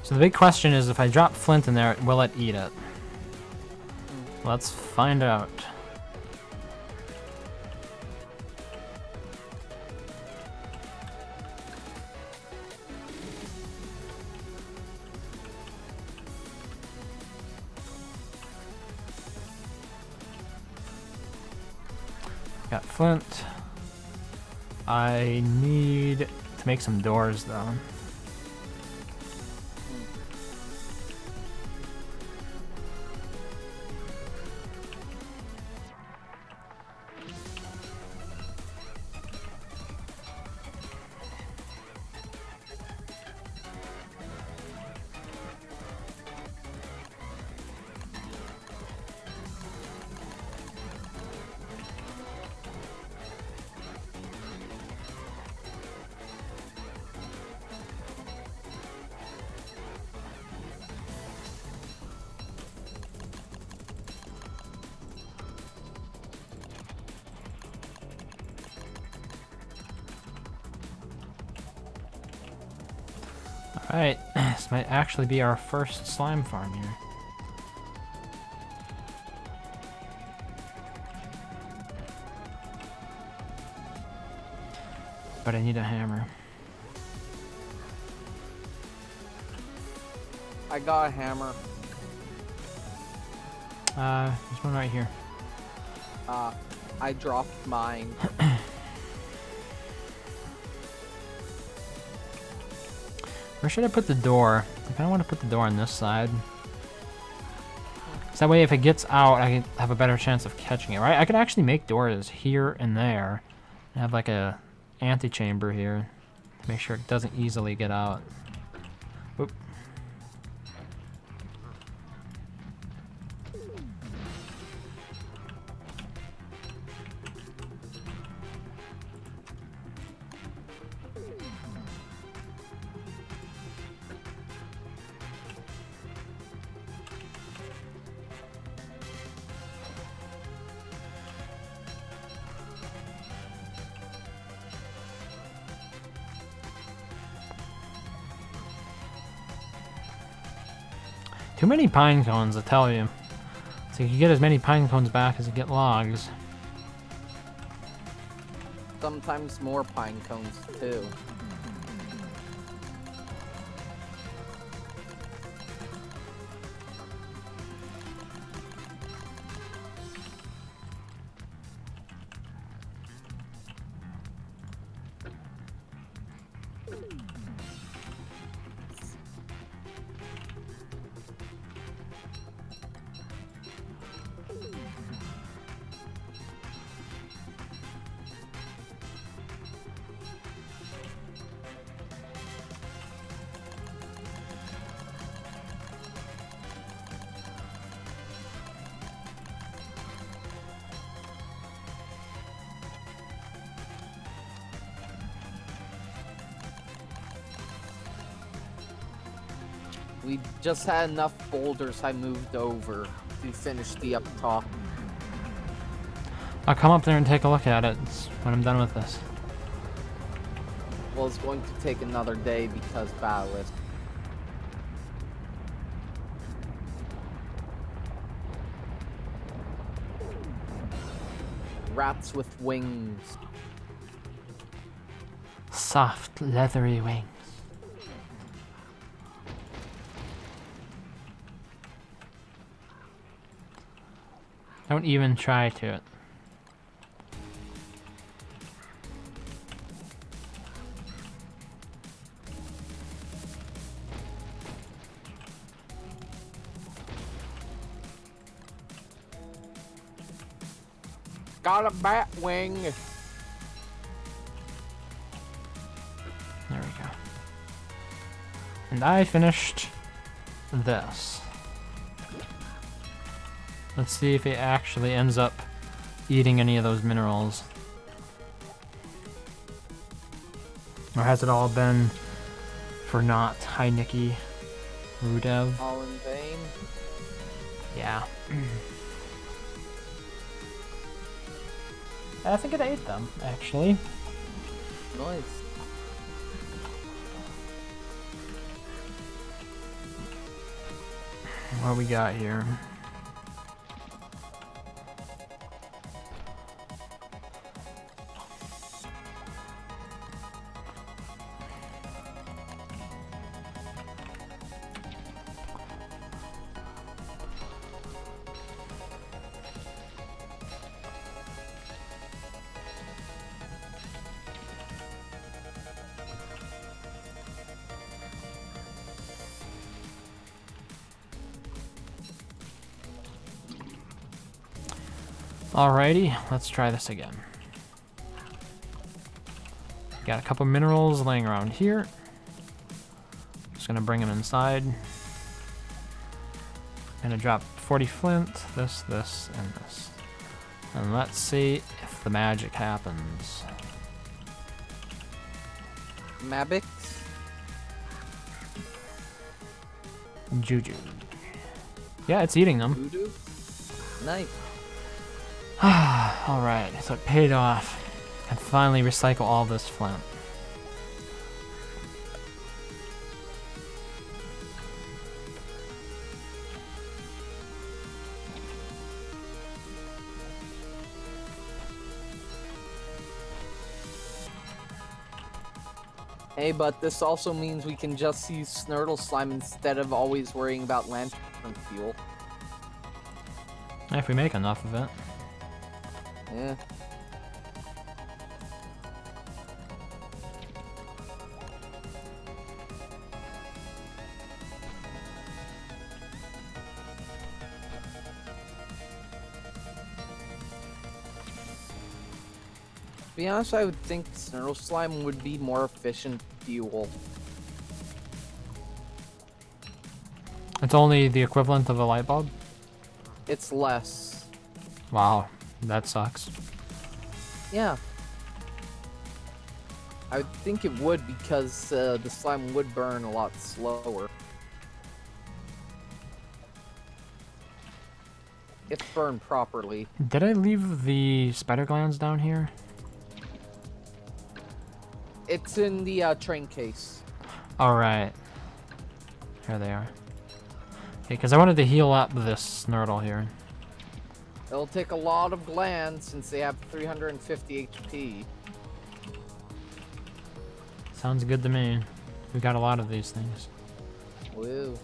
So the big question is, if I drop flint in there, will it eat it? Let's find out. Got flint. I need to make some doors though. Alright, this might actually be our first slime farm here. But I need a hammer. I got a hammer. There's one right here. I dropped mine. Where should I put the door? I kind of want to put the door on this side. So that way if it gets out, I can have a better chance of catching it, right? I could actually make doors here and there. And have like a antechamber here to make sure it doesn't easily get out. Oop. Too many pine cones, I tell you. So you can get as many pine cones back as you get logs. Sometimes more pine cones too. We just had enough boulders I moved over to finish the up top. I'll come up there and take a look at it when I'm done with this. Well, it's going to take another day because battle is. Rats with wings. Soft, leathery wings. Don't even try to it. Got a bat wing. There we go. And I finished this. Let's see if it actually ends up eating any of those minerals. Or has it all been for naught? Hi, Nikki. Rudev. All in vain. Yeah. I think it ate them, actually. Nice. What we got here? Alrighty, let's try this again. Got a couple minerals laying around here. Just gonna bring them inside. Gonna drop 40 flint, this, and this. And let's see if the magic happens. Mabix? Juju. Yeah, it's eating them. Voodoo? Nice. Alright, so it paid off. And finally recycle all this flint. Hey, but this also means we can just use Snurtle slime instead of always worrying about lantern fuel. If we make enough of it. Yeah. To be honest, I would think Snurtle slime would be more efficient fuel. It's only the equivalent of a light bulb? It's less. Wow, that sucks. Yeah. I would think it would because the slime would burn a lot slower. If burned properly. Did I leave the spider glands down here? It's in the train case. Alright. Here they are. Okay, because I wanted to heal up this Snurtle here. It'll take a lot of glands since they have 350 HP. Sounds good to me. We got a lot of these things. Woo.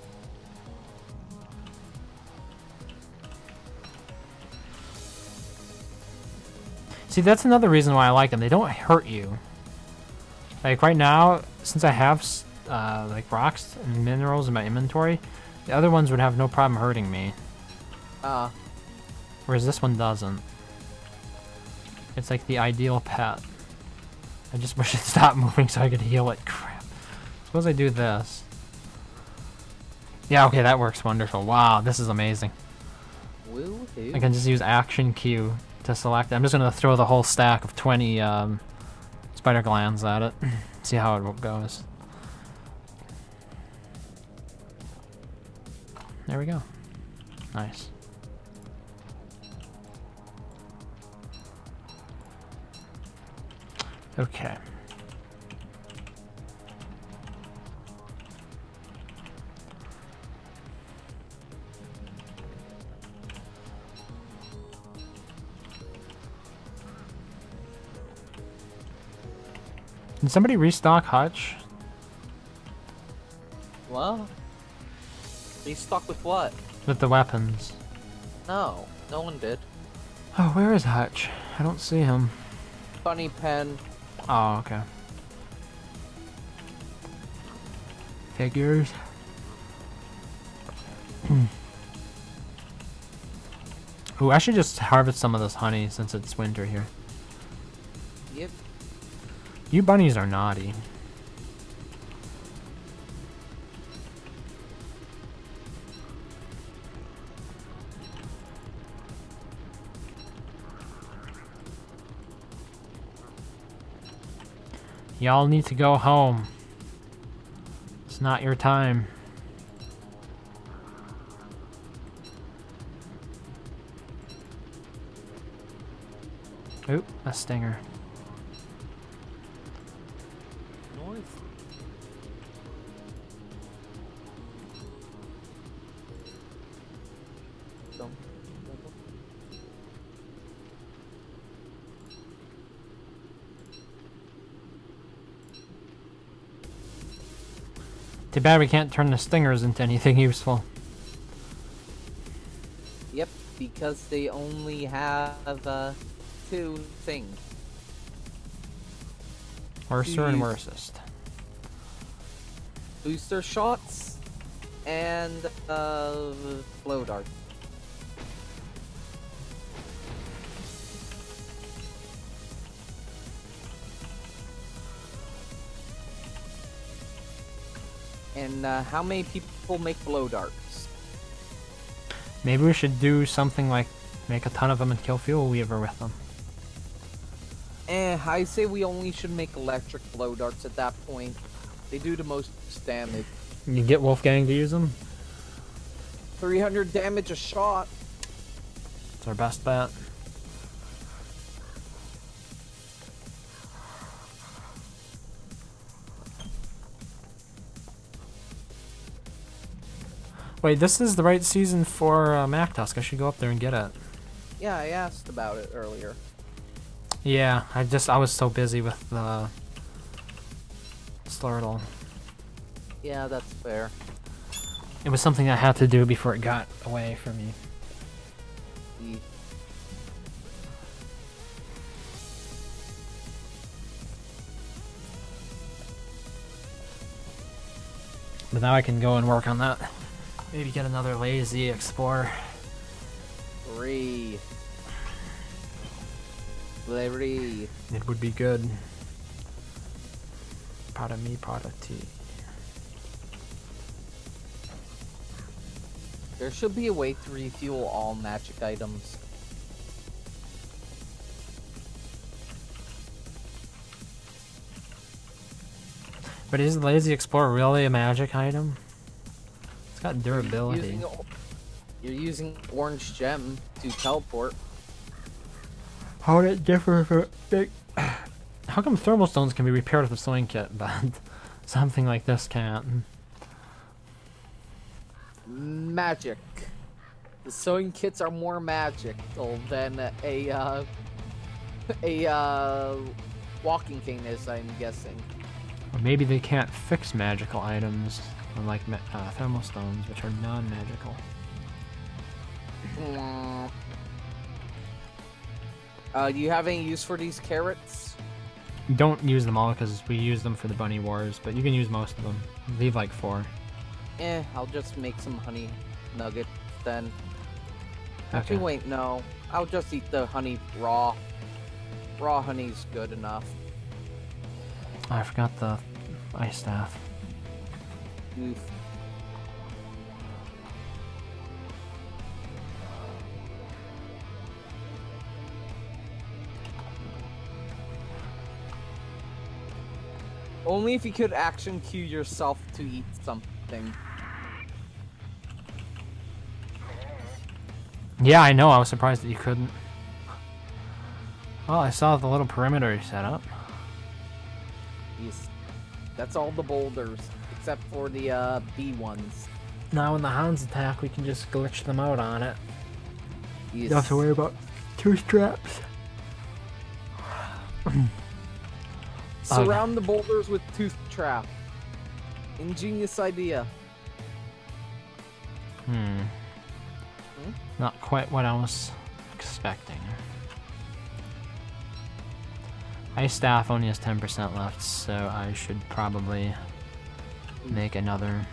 See, that's another reason why I like them. They don't hurt you. Like right now, since I have like rocks and minerals in my inventory, the other ones would have no problem hurting me. Whereas this one doesn't. It's like the ideal pet. I just wish it stopped moving so I could heal it. Crap. Suppose I do this. Yeah, okay, that works wonderful. Wow, this is amazing. Woo-hoo. I can just use Action Q to select it. I'm just going to throw the whole stack of 20 spider glands at it. See how it goes. There we go. Nice. Okay. Did somebody restock Hutch? What? Restock with what? With the weapons. No, no one did. Oh, where is Hutch? I don't see him. Bunny pen. Oh, okay. Figures. Ooh, I should just harvest some of this honey since it's winter here. Yep. You bunnies are naughty. Y'all need to go home. It's not your time. Oop, a stinger. Noise. Don't. Too bad we can't turn the stingers into anything useful. Yep, because they only have 2 things. Worser and worsest. Booster shots and blow dart. And how many people make blow darts? Maybe we should do something like make a ton of them and kill Fuel Weaver with them. I say we only should make electric blow darts at that point. They do the most damage. You get Wolfgang to use them? 300 damage a shot. It's our best bet. Wait, this is the right season for MacTusk. I should go up there and get it. Yeah, I asked about it earlier. Yeah, I was so busy with the Snurtle. Yeah, that's fair. It was something I had to do before it got away from me. But now I can go and work on that. Maybe get another lazy explorer. 3. Larry. It would be good. Part of me, part of tea. There should be a way to refuel all magic items. But is the Lazy Explorer really a magic item? It's got durability. You're using orange gem to teleport. How would it differ from big? How come thermal stones can be repaired with a sewing kit, but something like this can't? Magic. The sewing kits are more magical than a walking cane is, I'm guessing. Or maybe they can't fix magical items, unlike thermal stones, which are non-magical. Do you have any use for these carrots? Don't use them all because we use them for the bunny wars, but you can use most of them. Leave like 4. I'll just make some honey nuggets then. Okay. Actually, wait, no. I'll just eat the honey raw. Raw honey's good enough. Oh, I forgot the ice staff. Oof. Only if you could action queue yourself to eat something. Yeah, I know. I was surprised that you couldn't. Oh, I saw the little perimeter you set up. Yes. That's all the boulders, except for the B ones. Now when the hounds attack, we can just glitch them out on it. Yes. You don't have to worry about 2 straps. Surround the boulders with tooth trap. Ingenious idea. Not quite what I was expecting. Ice staff only has 10% left, so I should probably make another.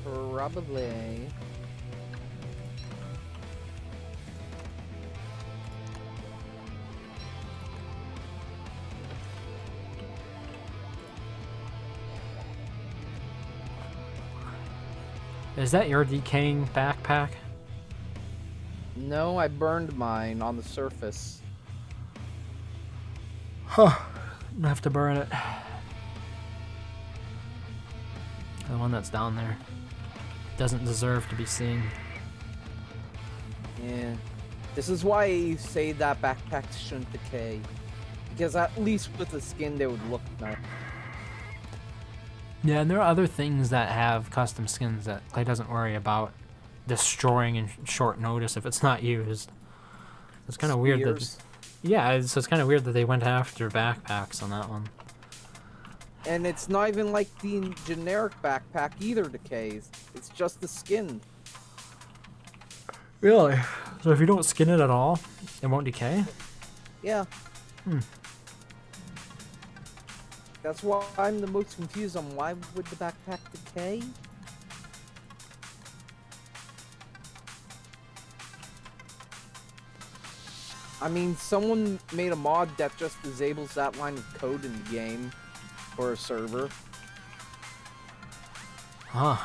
Probably. Is that your decaying backpack? No, I burned mine on the surface. Huh. I have to burn it. The one that's down there doesn't deserve to be seen. Yeah. This is why you say that backpacks shouldn't decay. Because at least with the skin, they would look nice. Yeah, and there are other things that have custom skins that Clay doesn't worry about destroying in short notice if it's not used. It's kind of weird that... Yeah, so it's kind of weird that they went after backpacks on that one. And it's not even like the generic backpack either decays. It's just the skin. Really? So if you don't skin it at all, it won't decay? Yeah. Hmm. That's why I'm the most confused on why would the backpack decay? I mean, someone made a mod that just disables that line of code in the game for a server. Huh.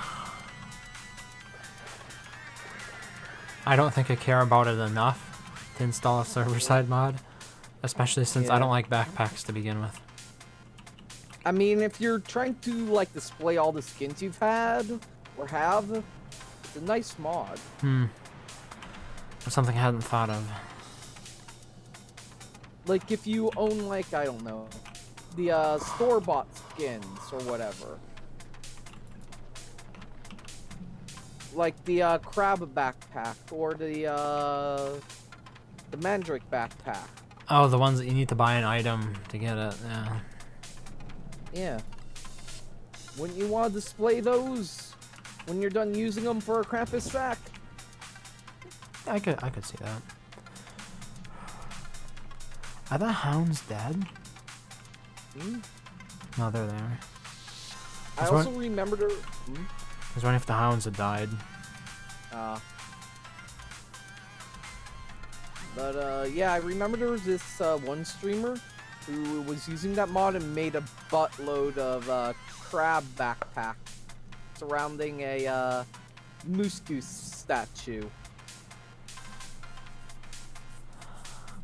I don't think I care about it enough to install a server-side mod, especially since I don't like backpacks to begin with. I mean, if you're trying to, like, display all the skins you've had, or have, it's a nice mod. Hmm. That's something I hadn't thought of. Like, if you own, like, I don't know, the, store-bought skins, or whatever. Like the, crab backpack, or the mandrake backpack. Oh, the ones that you need to buy an item to get it, yeah. Yeah. Wouldn't you want to display those when you're done using them for a Krampus sack? I could see that. Are the hounds dead? Hmm? No, they're there. I also remembered her. Hmm? I was wondering if the hounds had died. But yeah, I remember there was this one streamer who was using that mod and made a buttload of crab backpack surrounding a moose goose statue.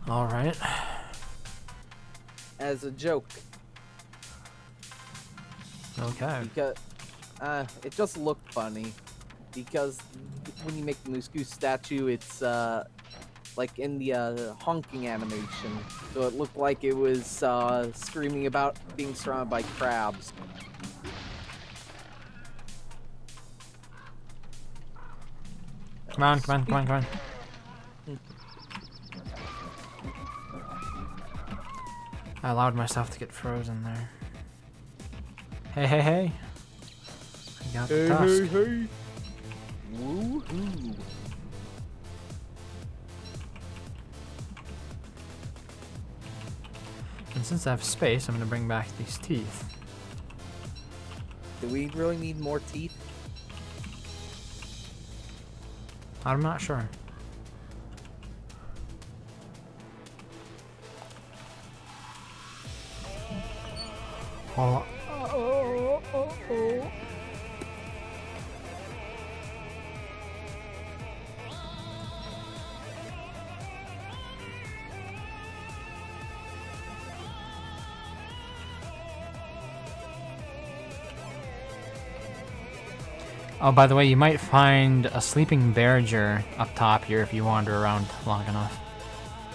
Alright. As a joke. Okay. Because it just looked funny. Because when you make the moose goose statue, it's like in the honking animation, so it looked like it was screaming about being surrounded by crabs. Come on, come on, come on, come on. I allowed myself to get frozen there. Hey, hey, hey. I got the tusk. Hey. Woohoo. And since I have space, I'm going to bring back these teeth. Do we really need more teeth? I'm not sure. Oh. Oh, by the way, you might find a sleeping bearger up top here if you wander around long enough.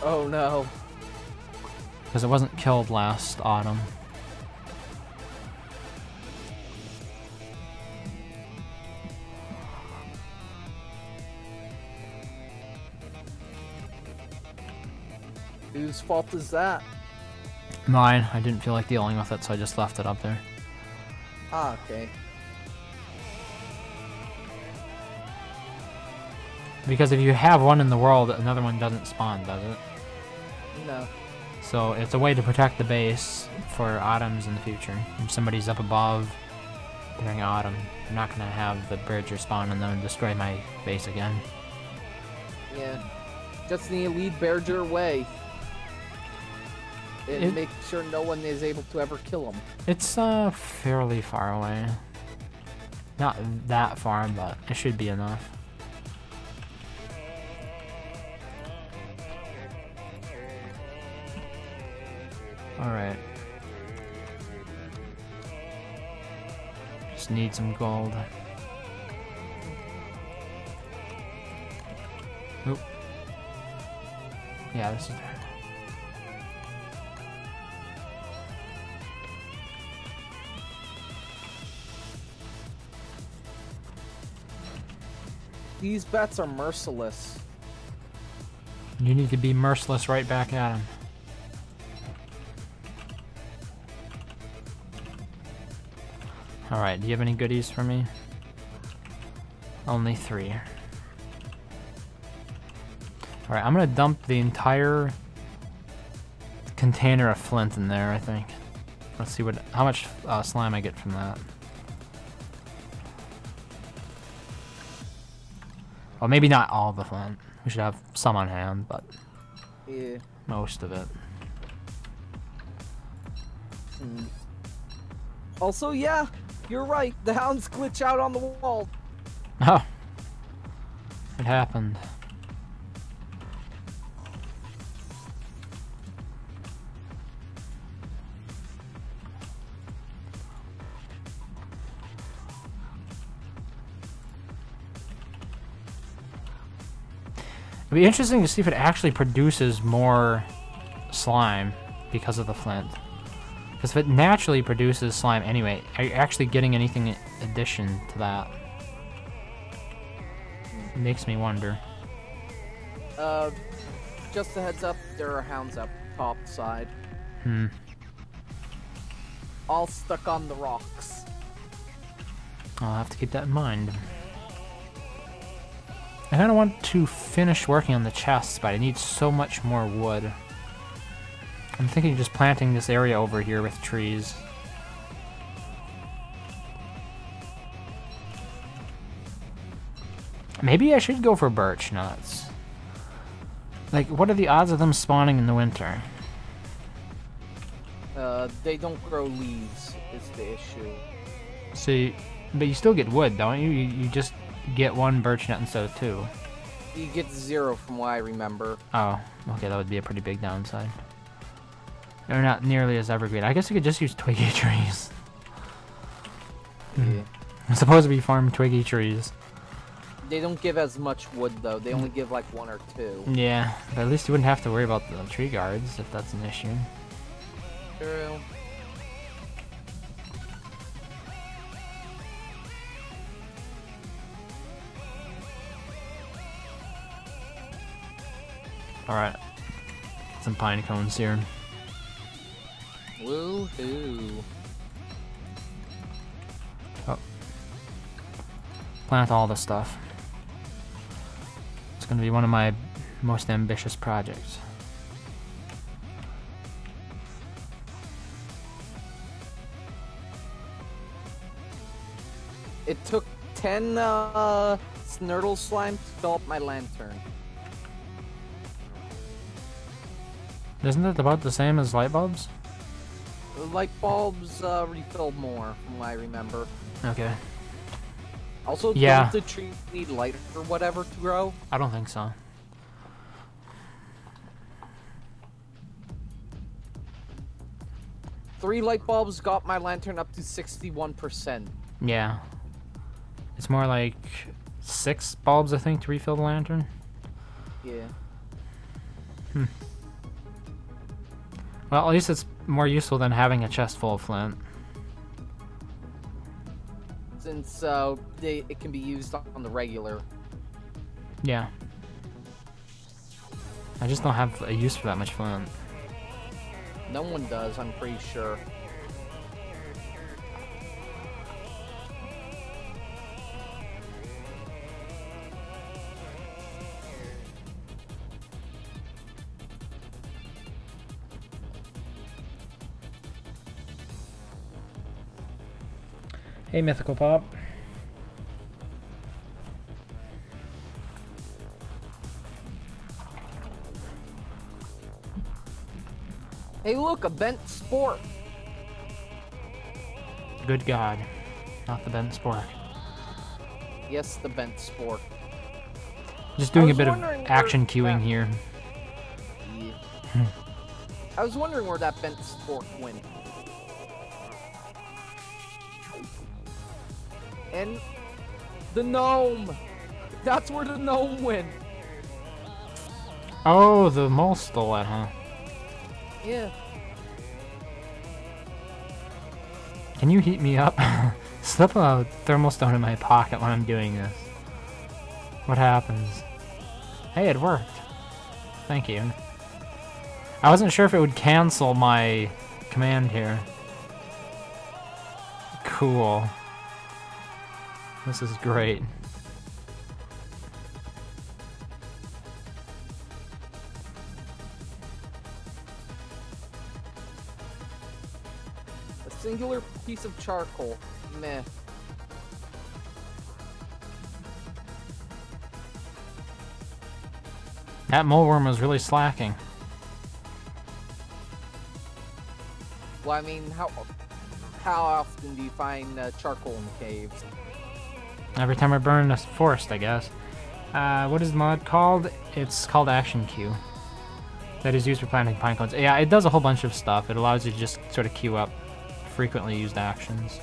Oh no. Because it wasn't killed last autumn. Whose fault is that? Mine. I didn't feel like dealing with it, so I just left it up there. Ah, okay. Because if you have one in the world, another one doesn't spawn, does it? No. So it's a way to protect the base for autumns in the future. If somebody's up above during autumn, I'm not going to have the Berger spawn and then destroy my base again. Yeah. Just need to lead Berger away. And make sure no one is able to ever kill him. It's fairly far away. Not that far, but it should be enough. Alright. Just need some gold. Oop. Yeah, this is there. These bets are merciless. You need to be merciless right back at him. Alright, do you have any goodies for me? Only 3. Alright, I'm gonna dump the entire container of flint in there, I think. Let's see how much slime I get from that. Well, maybe not all the flint. We should have some on hand, but yeah, most of it. Also, yeah, you're right. The hounds glitch out on the wall. Oh, it happened. It'd be interesting to see if it actually produces more slime because of the flint. Because if it naturally produces slime anyway, are you actually getting anything in addition to that? It makes me wonder. Just a heads up, there are hounds up top side. All stuck on the rocks. I'll have to keep that in mind. I kind of want to finish working on the chests, but I need so much more wood. I'm thinking of just planting this area over here with trees. Maybe I should go for birch nuts. Like, what are the odds of them spawning in the winter? They don't grow leaves, is the issue. See, but you still get wood, don't you? You just get 1 birch nut instead of 2. You get 0 from what I remember. Oh, okay, that would be a pretty big downside. They're not nearly as evergreen. I guess you could just use twiggy trees. Yeah. I'm supposed to be farming twiggy trees. They don't give as much wood though. They only give like 1 or 2. Yeah, but at least you wouldn't have to worry about the tree guards if that's an issue. True. Alright. Some pine cones here. Woohoo. Oh. Plant all this stuff. It's gonna be one of my most ambitious projects. It took 10 Snurtle slime to fill up my lantern. Isn't it about the same as light bulbs? The light bulbs refill more, from what I remember. Okay. Also, yeah. don't the trees need light or whatever to grow? I don't think so. Three light bulbs got my lantern up to 61%. Yeah. It's more like 6 bulbs, I think, to refill the lantern. Yeah. Well, at least it's more useful than having a chest full of flint. Since it can be used on the regular. Yeah. I just don't have a use for that much flint. No one does, I'm pretty sure. Hey, Mythical Pop. Hey look, a bent sport! Good God. Not the bent spork. Yes, the bent spork. Just doing a was bit of wondering action where queuing that- here. Yeah. I was wondering where that bent spork went. And the gnome! That's where the gnome went! Oh, the mole stole it, huh? Yeah. Can you heat me up? Slip a thermal stone in my pocket when I'm doing this. What happens? Hey, it worked. Thank you. I wasn't sure if it would cancel my command here. Cool. This is great. A singular piece of charcoal. Meh. That moleworm was really slacking. Well, I mean, how often do you find charcoal in the caves? Every time I burn a forest, I guess. What is the mod called? It's called Action Queue. That is used for planting pine cones. Yeah, it does a whole bunch of stuff. It allows you to just sort of queue up frequently used actions.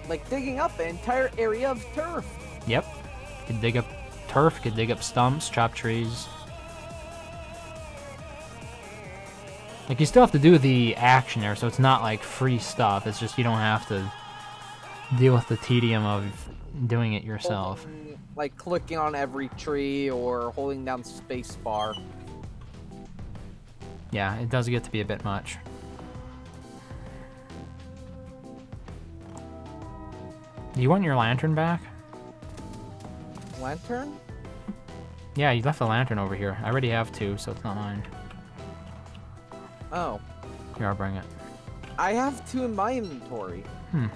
Like digging up an entire area of turf. Yep. Could dig up turf, could dig up stumps, chop trees. Like, you still have to do the action there, so it's not like free stuff. It's just you don't have to deal with the tedium of doing it yourself. Like clicking on every tree or holding down space bar. Yeah, it does get to be a bit much. Do you want your lantern back? Lantern? Yeah, you left the lantern over here. I already have two, so it's not mine. Oh. Here, I'll bring it. I have two in my inventory. Hmm.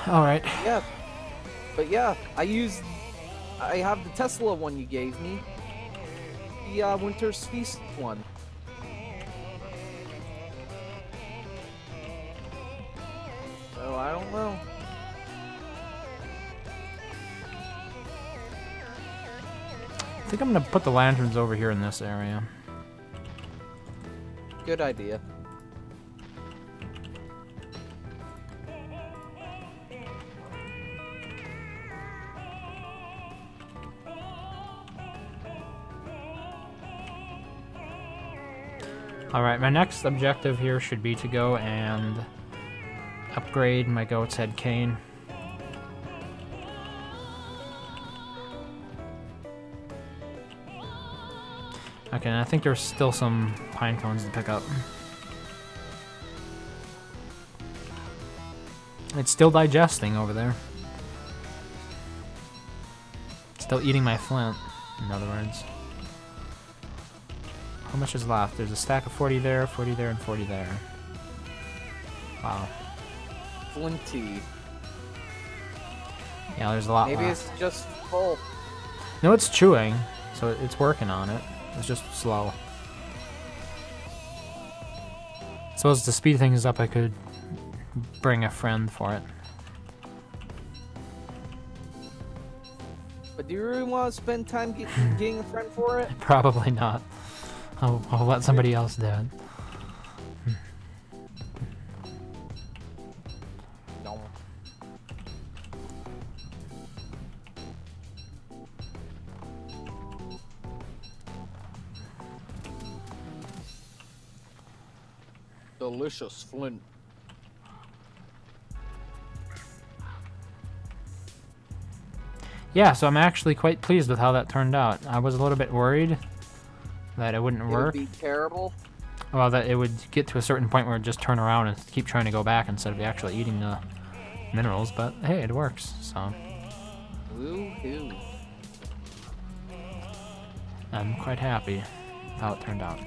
Alright. Yeah. But yeah, I have the Tesla one you gave me. The Winter's Feast one. So I don't know. I think I'm gonna put the lanterns over here in this area. Good idea. Alright, my next objective here should be to go and upgrade my goat's head cane. Okay, and I think there's still some pine cones to pick up. It's still digesting over there. Still eating my flint, in other words. How much is left? There's a stack of 40 there, and 40 there. Wow. Flinty. Yeah, there's a lot Maybe left. it's just full. No, it's chewing, so it's working on it. It's just slow. Suppose to speed things up, I could bring a friend for it. But do you really want to spend time getting a friend for it? Probably not. I'll let somebody else do it. No. Delicious flint. Yeah, so I'm actually quite pleased with how that turned out. I was a little bit worried that it wouldn't work. It would be terrible. Well, that it would get to a certain point where it would just turn around and keep trying to go back instead of actually eating the minerals, but hey, it works, so Woohoo. I'm quite happy with how it turned out.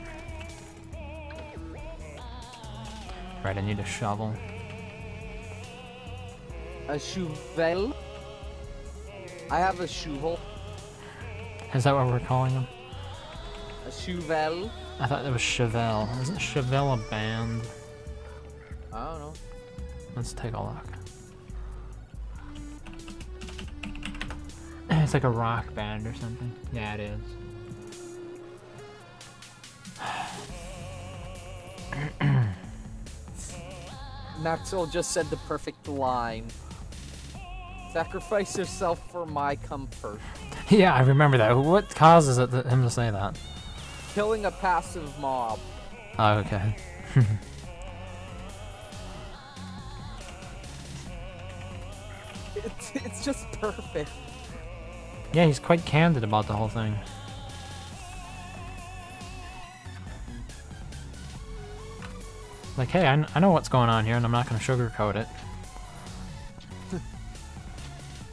Right, I need a shovel. A shovel? I have a Shuvel. Is that what we're calling him? A Shuvel. I thought that was Chevelle. Isn't Chevelle a band? I don't know. Let's take a look. It's like a rock band or something. Yeah, it is. Maxwell just said the perfect line. Sacrifice yourself for my comfort. Yeah, I remember that. What causes him to say that? Killing a passive mob. Oh, okay. It's just perfect. Yeah, he's quite candid about the whole thing. Like, hey, I know what's going on here, and I'm not going to sugarcoat it.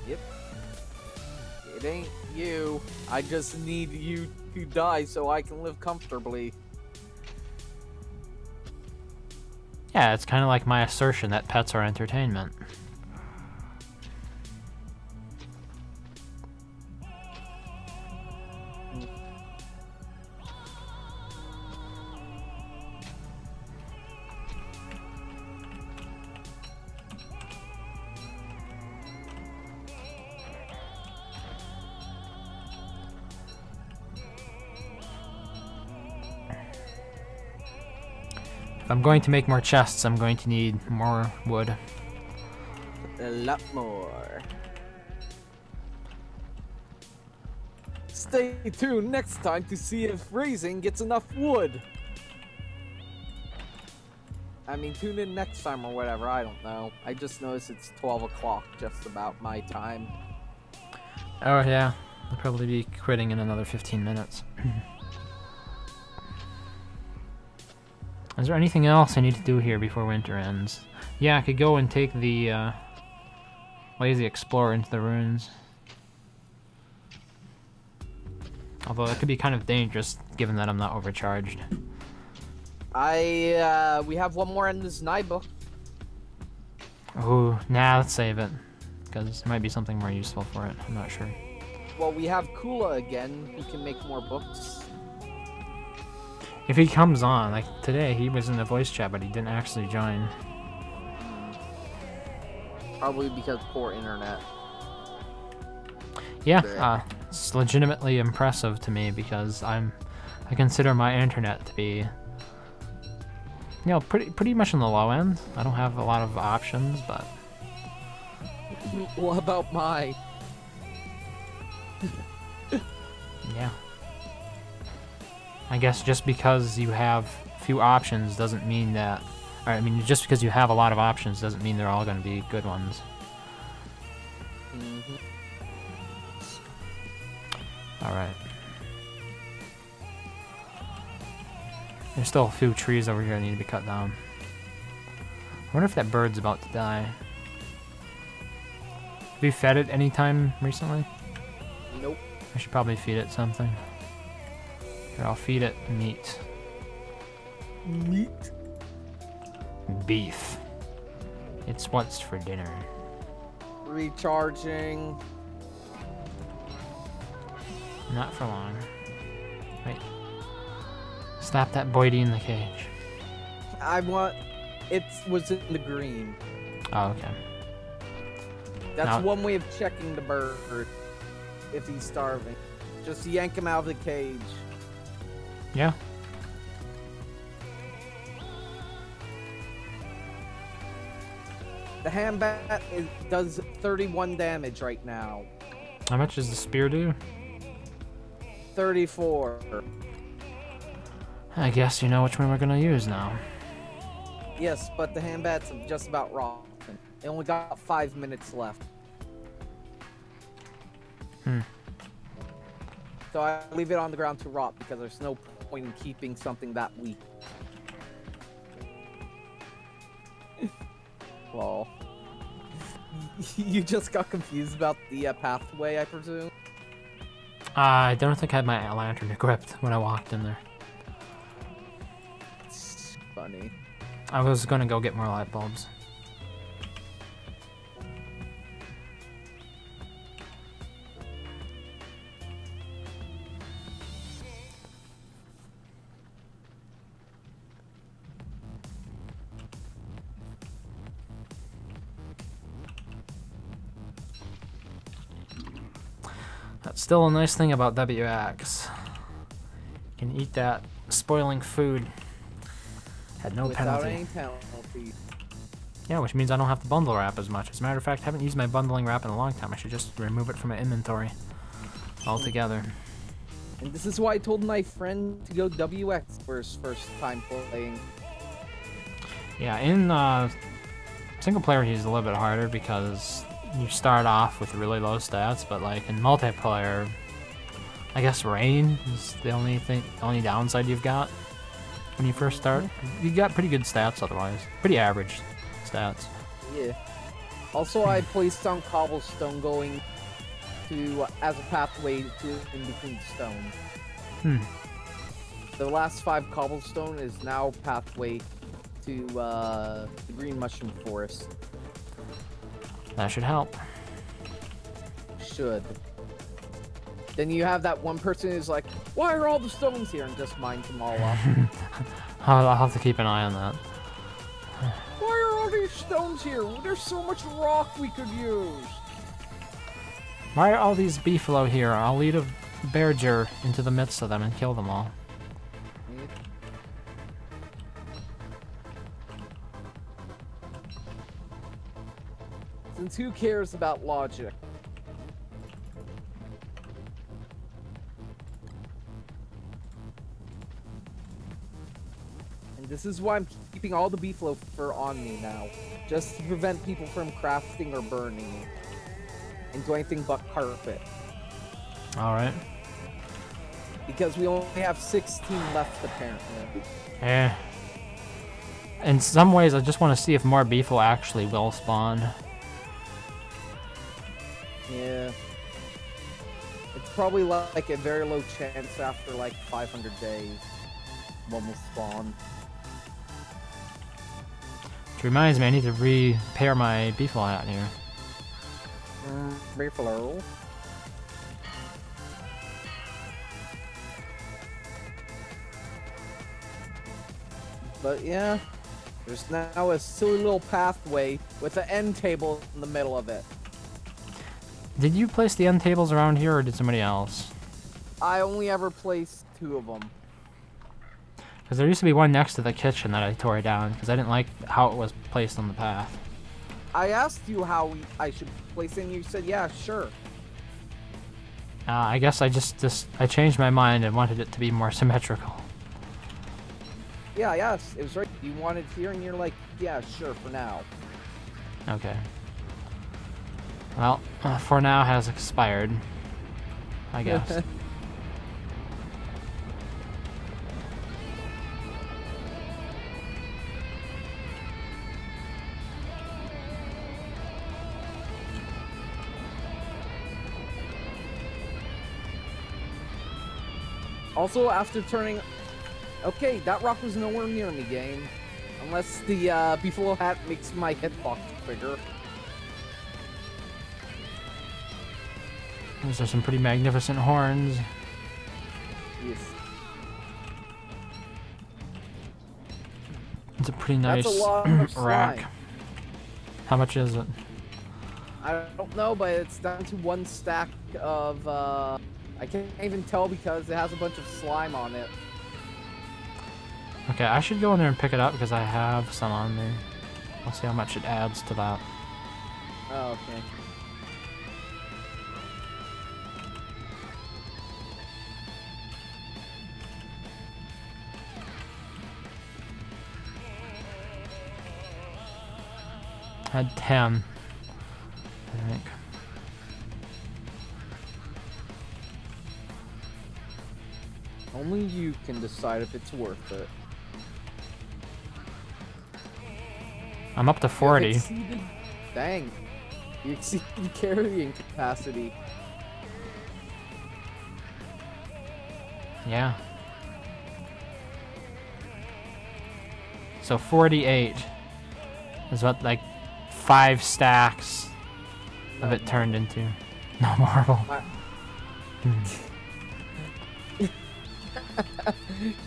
Yep. It ain't you. I just need you to die so I can live comfortably. Yeah, it's kind of like my assertion that pets are entertainment. If I'm going to make more chests, I'm going to need more wood. A lot more. Stay tuned next time to see if Raising gets enough wood. I mean, tune in next time or whatever, I don't know. I just noticed it's 12 o'clock, just about my time. Oh yeah, I'll probably be quitting in another 15 minutes. Is there anything else I need to do here before winter ends? Yeah, I could go and take the Lazy Explorer into the ruins. Although that could be kind of dangerous, given that I'm not overcharged. We have one more in this Nye book. Ooh, nah, let's save it. Because there might be something more useful for it, I'm not sure. Well, we have Kula again, who can make more books. If he comes on, like today, he was in the voice chat, but he didn't actually join. Probably because poor internet. Yeah, it's legitimately impressive to me because I consider my internet to be, you know, pretty much on the low end. I don't have a lot of options, but What about my? yeah. I guess just because you have few options doesn't mean that, or I mean, just because you have a lot of options doesn't mean they're all going to be good ones. Mm-hmm. Alright. There's still a few trees over here that need to be cut down. I wonder if that bird's about to die. Have you fed it any time recently? Nope. I should probably feed it something. Here, I'll feed it meat. Meat. Beef. It's what's for dinner. Recharging. Not for long. Wait. Stop that Boydie in the cage. It was in the green. Oh, okay. That's Now- one way of checking the bird. If he's starving. Just yank him out of the cage. Yeah. The handbat does 31 damage right now. How much does the spear do? 34. I guess you know which one we're gonna use now. Yes, but the handbat's just about rotten. It only got 5 minutes left. So I leave it on the ground to rot because there's no point in keeping something that weak. Well, you just got confused about the pathway, I presume? I don't think I had my lantern equipped when I walked in there. It's funny. I was gonna go get more light bulbs. That's still a nice thing about WX. You can eat that spoiling food at no Without penalty. any penalty. Yeah, which means I don't have to bundle wrap as much. As a matter of fact, I haven't used my bundling wrap in a long time. I should just remove it from my inventory altogether. And this is why I told my friend to go WX for his first time playing. Yeah, in single player he's a little bit harder because you start off with really low stats, but like in multiplayer, I guess rain is the only downside you've got when you first start. You got pretty good stats otherwise, pretty average stats. Yeah. Also, I placed on cobblestone going to as a pathway to in between stone. The last 5 cobblestone is now pathway to the green mushroom forest. That should help. Should. Then you have that one person who's like, why are all the stones here? And just mines them all up. I'll have to keep an eye on that. Why are all these stones here? There's so much rock we could use. Why are all these beefalo here? I'll lead a bearger into the midst of them and kill them all. Since who cares about logic? And this is why I'm keeping all the beefalo fur on me now. Just to prevent people from crafting or burning into anything but carpet. Alright. Because we only have 16 left apparently. Eh. In some ways, I just want to see if more beefalo actually will spawn. Yeah. It's probably like a very low chance after like 500 days. One will spawn. Which reminds me, I need to repair my beefalo hat here. Beefalo. But yeah, there's now a silly little pathway with an end table in the middle of it. Did you place the end tables around here, or did somebody else? I only ever placed 2 of them. Because there used to be one next to the kitchen that I tore down, because I didn't like how it was placed on the path. I asked you how I should place it, and you said, yeah, sure. I guess I I changed my mind and wanted it to be more symmetrical. Yeah, yes, it was right. You wanted here, and you're like, yeah, sure, for now. Okay. Well, for now has expired, I guess. Also, after turning... Okay, that rock was nowhere near me, game. Unless the beefalo hat makes my hitbox bigger. Those are some pretty magnificent horns. Yes. It's a pretty nice That's a lot of rack. slime. How much is it? I don't know, but it's down to 1 stack of, I can't even tell because it has a bunch of slime on it. Okay, I should go in there and pick it up because I have some on me. I'll see how much it adds to that. Oh, okay. I had 10, I think. Only you can decide if it's worth it. I'm up to 40. Dang. You exceeded carrying capacity. Yeah. So 48 is what, like, 5 stacks of it turned into. No marble.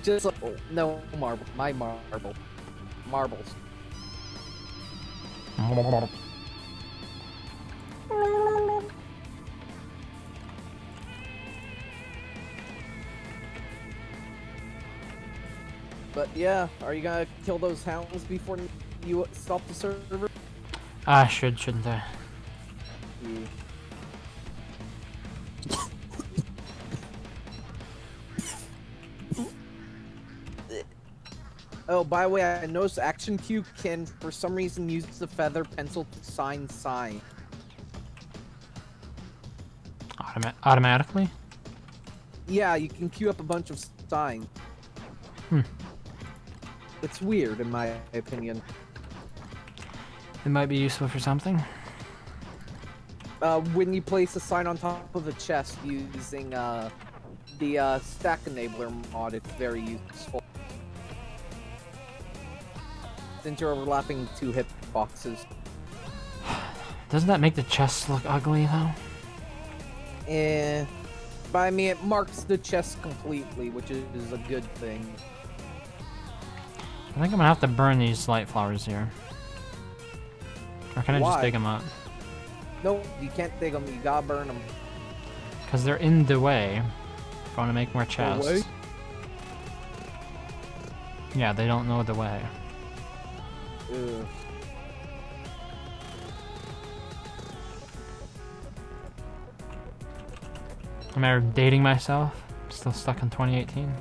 Just like, oh, no marble. My marble. Marbles. But yeah, are you gonna kill those hounds before you stop the server? I shouldn't I? Yeah. Oh, by the way, I noticed Action Q can, for some reason, use the feather pencil to sign. Automatically? Yeah, you can queue up a bunch of signs. It's weird, in my opinion. It might be useful for something. When you place a sign on top of a chest using the stack enabler mod, it's very useful. Since you're overlapping 2 hitboxes. Doesn't that make the chests look ugly though? But I mean, it marks the chest completely, which is a good thing. I think I'm gonna have to burn these light flowers here. Or can I just dig them up? Nope, you can't dig them, you gotta burn them. Because they're in the way. If I want to make more chests. Yeah, they don't know the way. Ugh. Am I dating myself? Still stuck in 2018?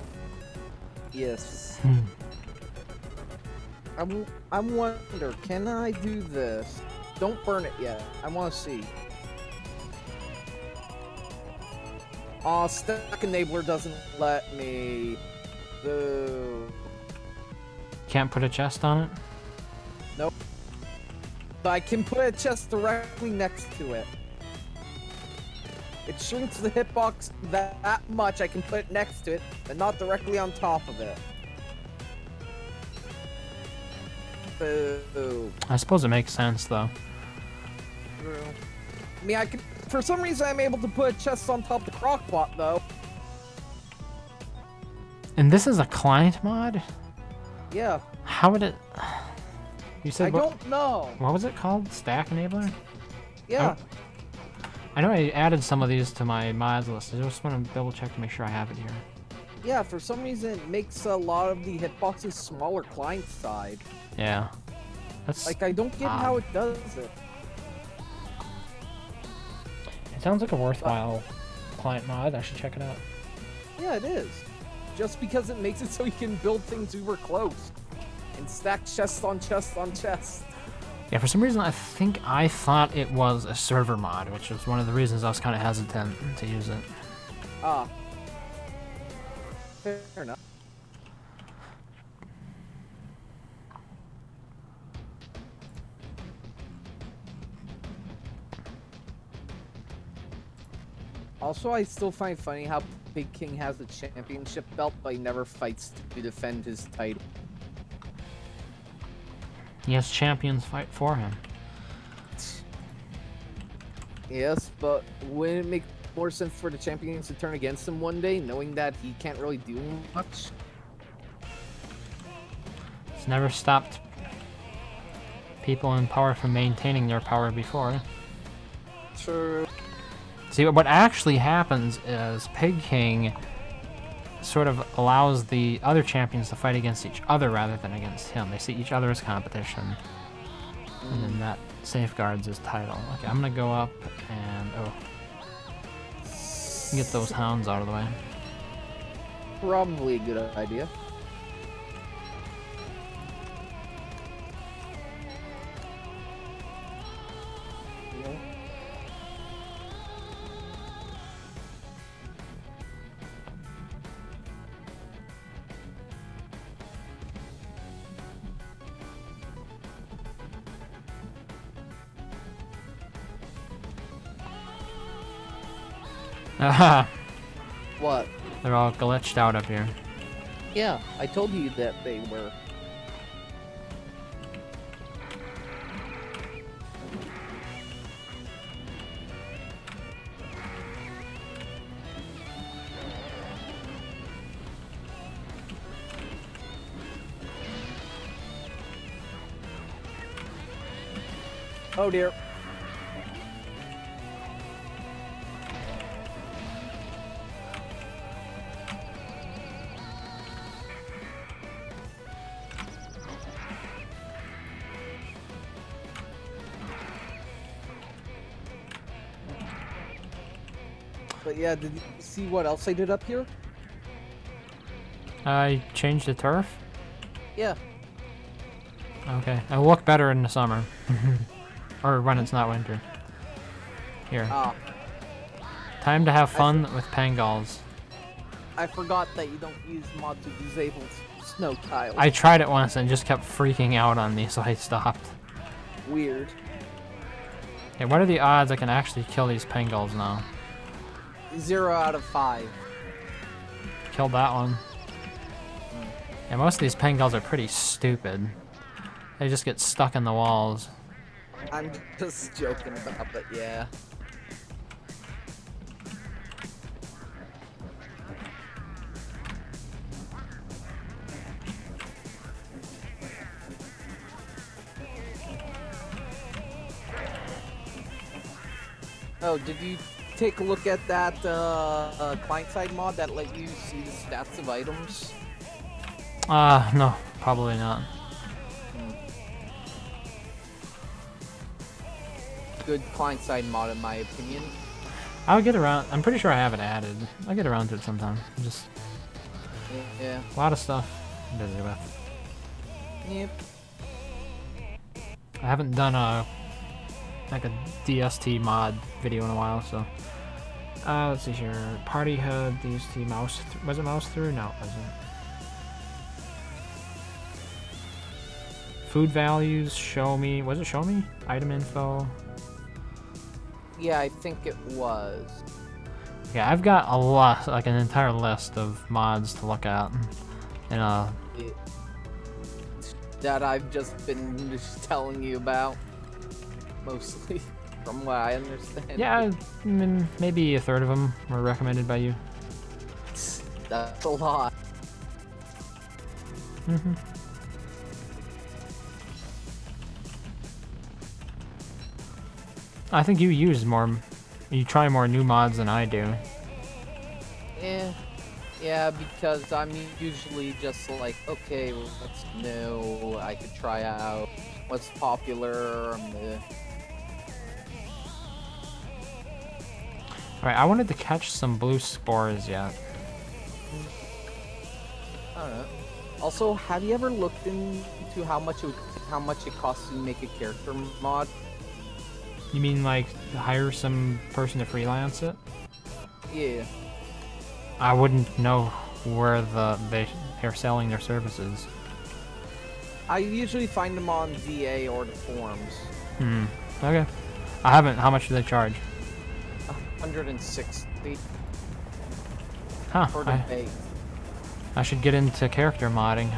Yes. I wonder, can I do this? Don't burn it yet. I want to see. Aw, stack enabler doesn't let me. Boo. Can't put a chest on it? Nope. But I can put a chest directly next to it. It shrinks the hitbox that much, I can put it next to it, but not directly on top of it. Boo. I suppose it makes sense though. I mean, for some reason I'm able to put a chest on top of the crockpot though. And this is a client mod? Yeah. How would it... You said I don't know. What was it called? Stack enabler? Yeah. Oh. I know I added some of these to my mods list. I just want to double check to make sure I have it here. Yeah, for some reason it makes a lot of the hitboxes smaller client side. Yeah. That's Like, I don't get how it does it. It sounds like a worthwhile client mod. I should check it out. Yeah, it is. Just because it makes it so you can build things uber close. And stack chest on chest on chest. Yeah, for some reason I thought it was a server mod, which was one of the reasons I was kind of hesitant to use it. Ah. Fair enough. Also, I still find funny how Big King has the championship belt, but he never fights to defend his title. He has champions fight for him. Yes, but wouldn't it make more sense for the champions to turn against him one day, knowing that he can't really do much? It's never stopped people in power from maintaining their power before. True. See, what actually happens is Pig King sort of allows the other champions to fight against each other rather than against him. They see each other as competition. And then that safeguards his title. Okay, I'm gonna go up and get those hounds out of the way. Probably a good idea. Aha! What? They're all glitched out up here. Yeah, I told you that they were. Oh dear. But yeah, did you see what else I did up here? I changed the turf? Yeah. Okay. It'll look better in the summer. Or when it's not winter. Here. Ah. Time to have fun with Pangolls. I forgot that you don't use mod to disable snow tiles. I tried it once and just kept freaking out on me, so I stopped. Weird. Okay, what are the odds I can actually kill these Pangolls now? 0 out of 5. Killed that one. Yeah, most of these Pangolls are pretty stupid. They just get stuck in the walls. I'm just joking about that, yeah. Oh, did you take a look at that client-side mod that let you see the stats of items? No, probably not. Good client-side mod in my opinion. I'll get around. I'm pretty sure I have it added. I'll get around to it sometime. Just Yeah. a lot of stuff I'm busy with. Yep. I haven't done a DST mod video in a while, so let's see here. Party HUD, DST mouse. Was it mouse through? No, it wasn't. Food values. Show me. Was it show me? Item info. Yeah, I think it was. Yeah, I've got a lot, like an entire list of mods to look at. And That I've just been telling you about, mostly, from what I understand. yeah, I mean, maybe a third of them were recommended by you. That's a lot. Mm-hmm. I think you use more, you try more new mods than I do. Yeah, because I'm usually just like, okay, what's new? I could try out what's popular. Alright, I wanted to catch some blue spores yet. I don't know. Also, have you ever looked into how much it costs to make a character mod? You mean like hire some person to freelance it? Yeah. I wouldn't know where they're selling their services. I usually find them on VA or the forums. Okay. I haven't. How much do they charge? 160 Huh. for the base. I should get into character modding.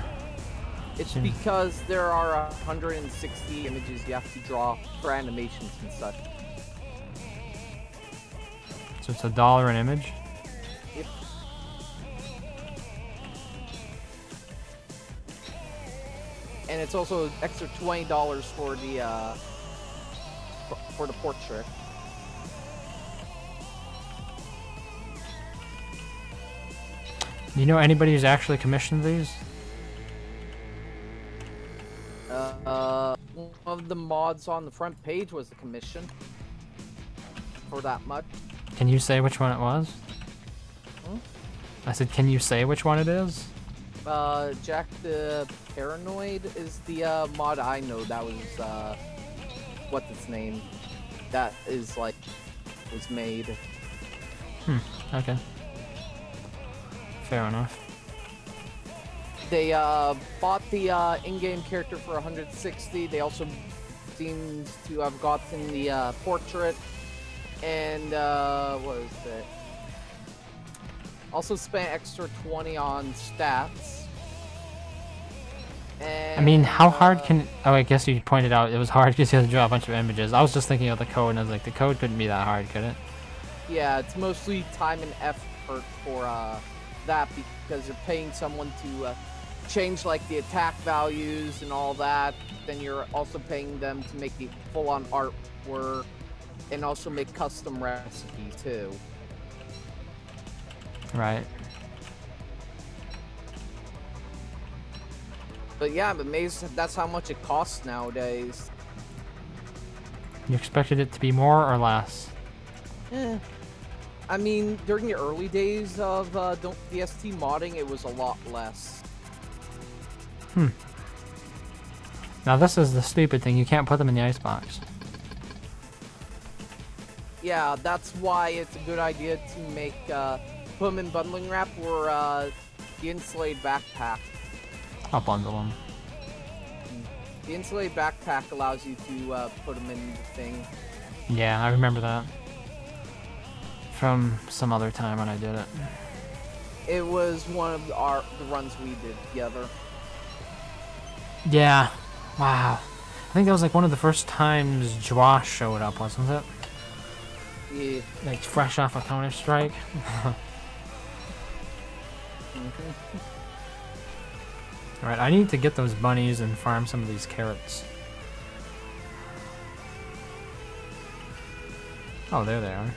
It's because there are 160 images you have to draw for animations and such. So it's $1 an image? Yep. And it's also extra $20 for the portrait. Do you know anybody who's actually commissioned these? One of the mods on the front page was the commission for that much. Can you say which one it was? I said, can you say which one it is? Jack the Paranoid is the mod I know that was what's its name? That is like was made. Okay. Fair enough. They bought the in-game character for 160. They also seems to have gotten the portrait and what is it? Also spent extra 20 on stats. And, I mean, how hard can... Oh, I guess you pointed out it was hard because you had to draw a bunch of images. I was just thinking of the code, and I was like, the code couldn't be that hard, could it? Yeah, it's mostly time and effort for that because you're paying someone to change like the attack values and all that. Then you're also paying them to make the full-on artwork and also make custom recipes too. Right. But yeah, I'm amazed that's how much it costs nowadays. You expected it to be more or less? I mean, during the early days of DST modding, it was a lot less. Now this is the stupid thing. You can't put them in the icebox. Yeah, that's why it's a good idea to make put them in bundling wrap or the insulated backpack. I'll bundle them. The insulated backpack allows you to put them in the thing. Yeah, I remember that. From some other time when I did it. It was one of the runs we did together. Yeah. Wow. I think that was like one of the first times Josh showed up, wasn't it? Yeah. Like fresh off a Counter-Strike. Alright, I need to get those bunnies and farm some of these carrots. Oh, there they are.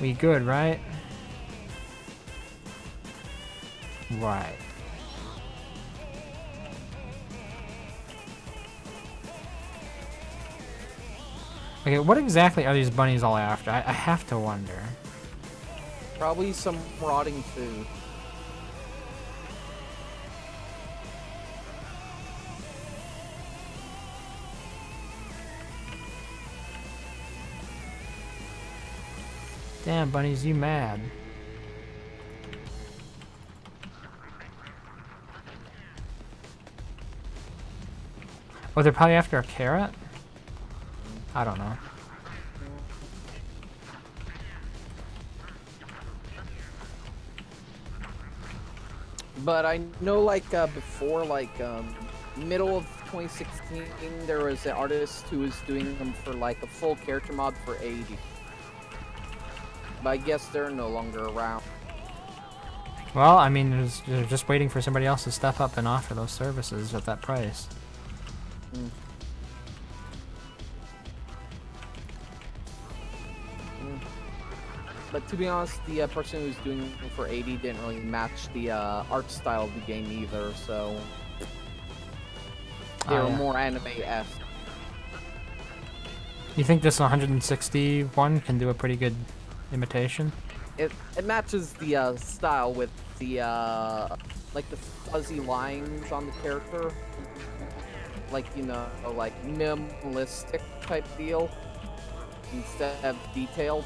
We good, right? Right. Okay, what exactly are these bunnies all after? I have to wonder. Probably some rotting food. Damn, bunnies, you mad. Oh, they're probably after a carrot? I don't know. But I know, like, before, like, middle of 2016, there was an artist who was doing them for, like, a full character mod for 80. But I guess they're no longer around. Well, I mean, they're just waiting for somebody else to step up and offer those services at that price. But to be honest, the person who's doing it for 80 didn't really match the art style of the game either, so they were more anime-esque. You think this 161 can do a pretty good imitation? It matches the style with the like the fuzzy lines on the character, like, you know, like minimalistic type deal instead of detailed.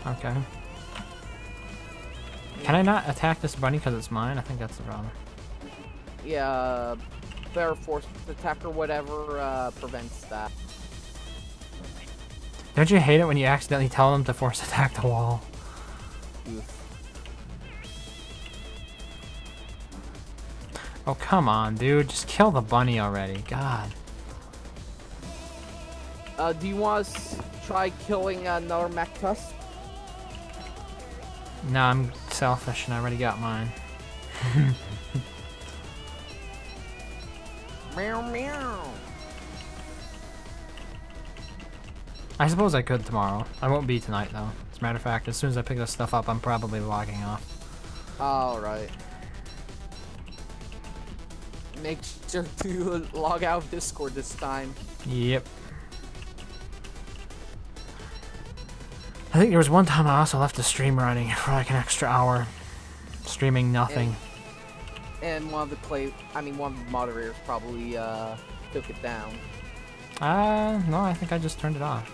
Okay. Can I not attack this bunny because it's mine? I think that's the problem. Yeah, better force attack or whatever prevents that. Don't you hate it when you accidentally tell them to force attack the wall? Oof. Oh, come on, dude. Just kill the bunny already. God. Do you want to try killing another mech tusk? No, I'm selfish and I already got mine. Meow meow. I suppose I could tomorrow. I won't be tonight, though. As a matter of fact, as soon as I pick this stuff up, I'm probably logging off. Alright. Make sure to log out of Discord this time. Yep. I think there was one time I also left the stream running for like an extra hour. Streaming nothing. And one of the moderators probably took it down. No, I think I just turned it off.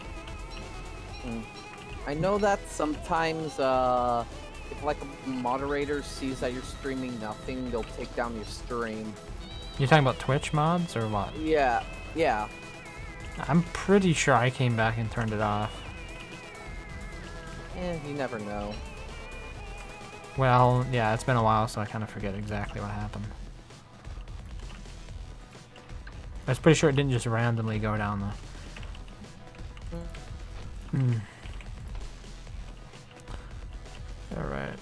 I know that sometimes if like a moderator sees that you're streaming nothing, they'll take down your stream. You're talking about Twitch mods or what? Yeah, yeah. I'm pretty sure I came back and turned it off. You never know. Well, yeah, it's been a while, so I kind of forget exactly what happened. I was pretty sure it didn't just randomly go down though. Alright.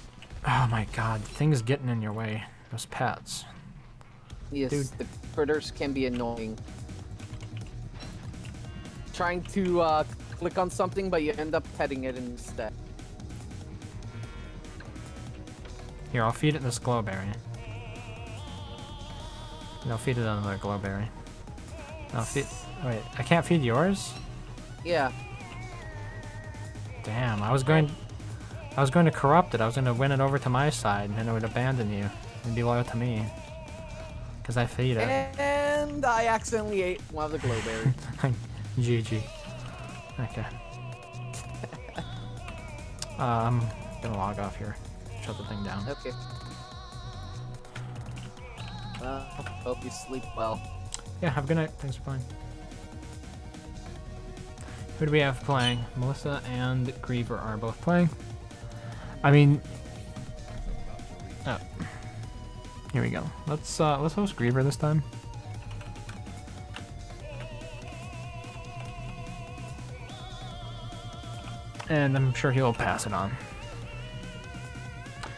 Oh my god, things getting in your way. Those pets. Yes, Dude. the critters can be annoying. Trying to click on something, but you end up petting it instead. Here, I'll feed it this glow berry. No, feed it on the glowberry. No, feed. Wait, I can't feed yours? Yeah. Damn, I was going to corrupt it. I was going to win it over to my side, and it would abandon you and be loyal to me. Because I feed it. And I accidentally ate one of the glowberries. GG. Okay. I'm gonna log off here. Shut the thing down. Okay. Hope you sleep well. Yeah, have a good night. Thanks for playing. Who do we have playing? Melissa and Griever are both playing. I mean, oh, here we go. Let's host Griever this time. And I'm sure he'll pass it on.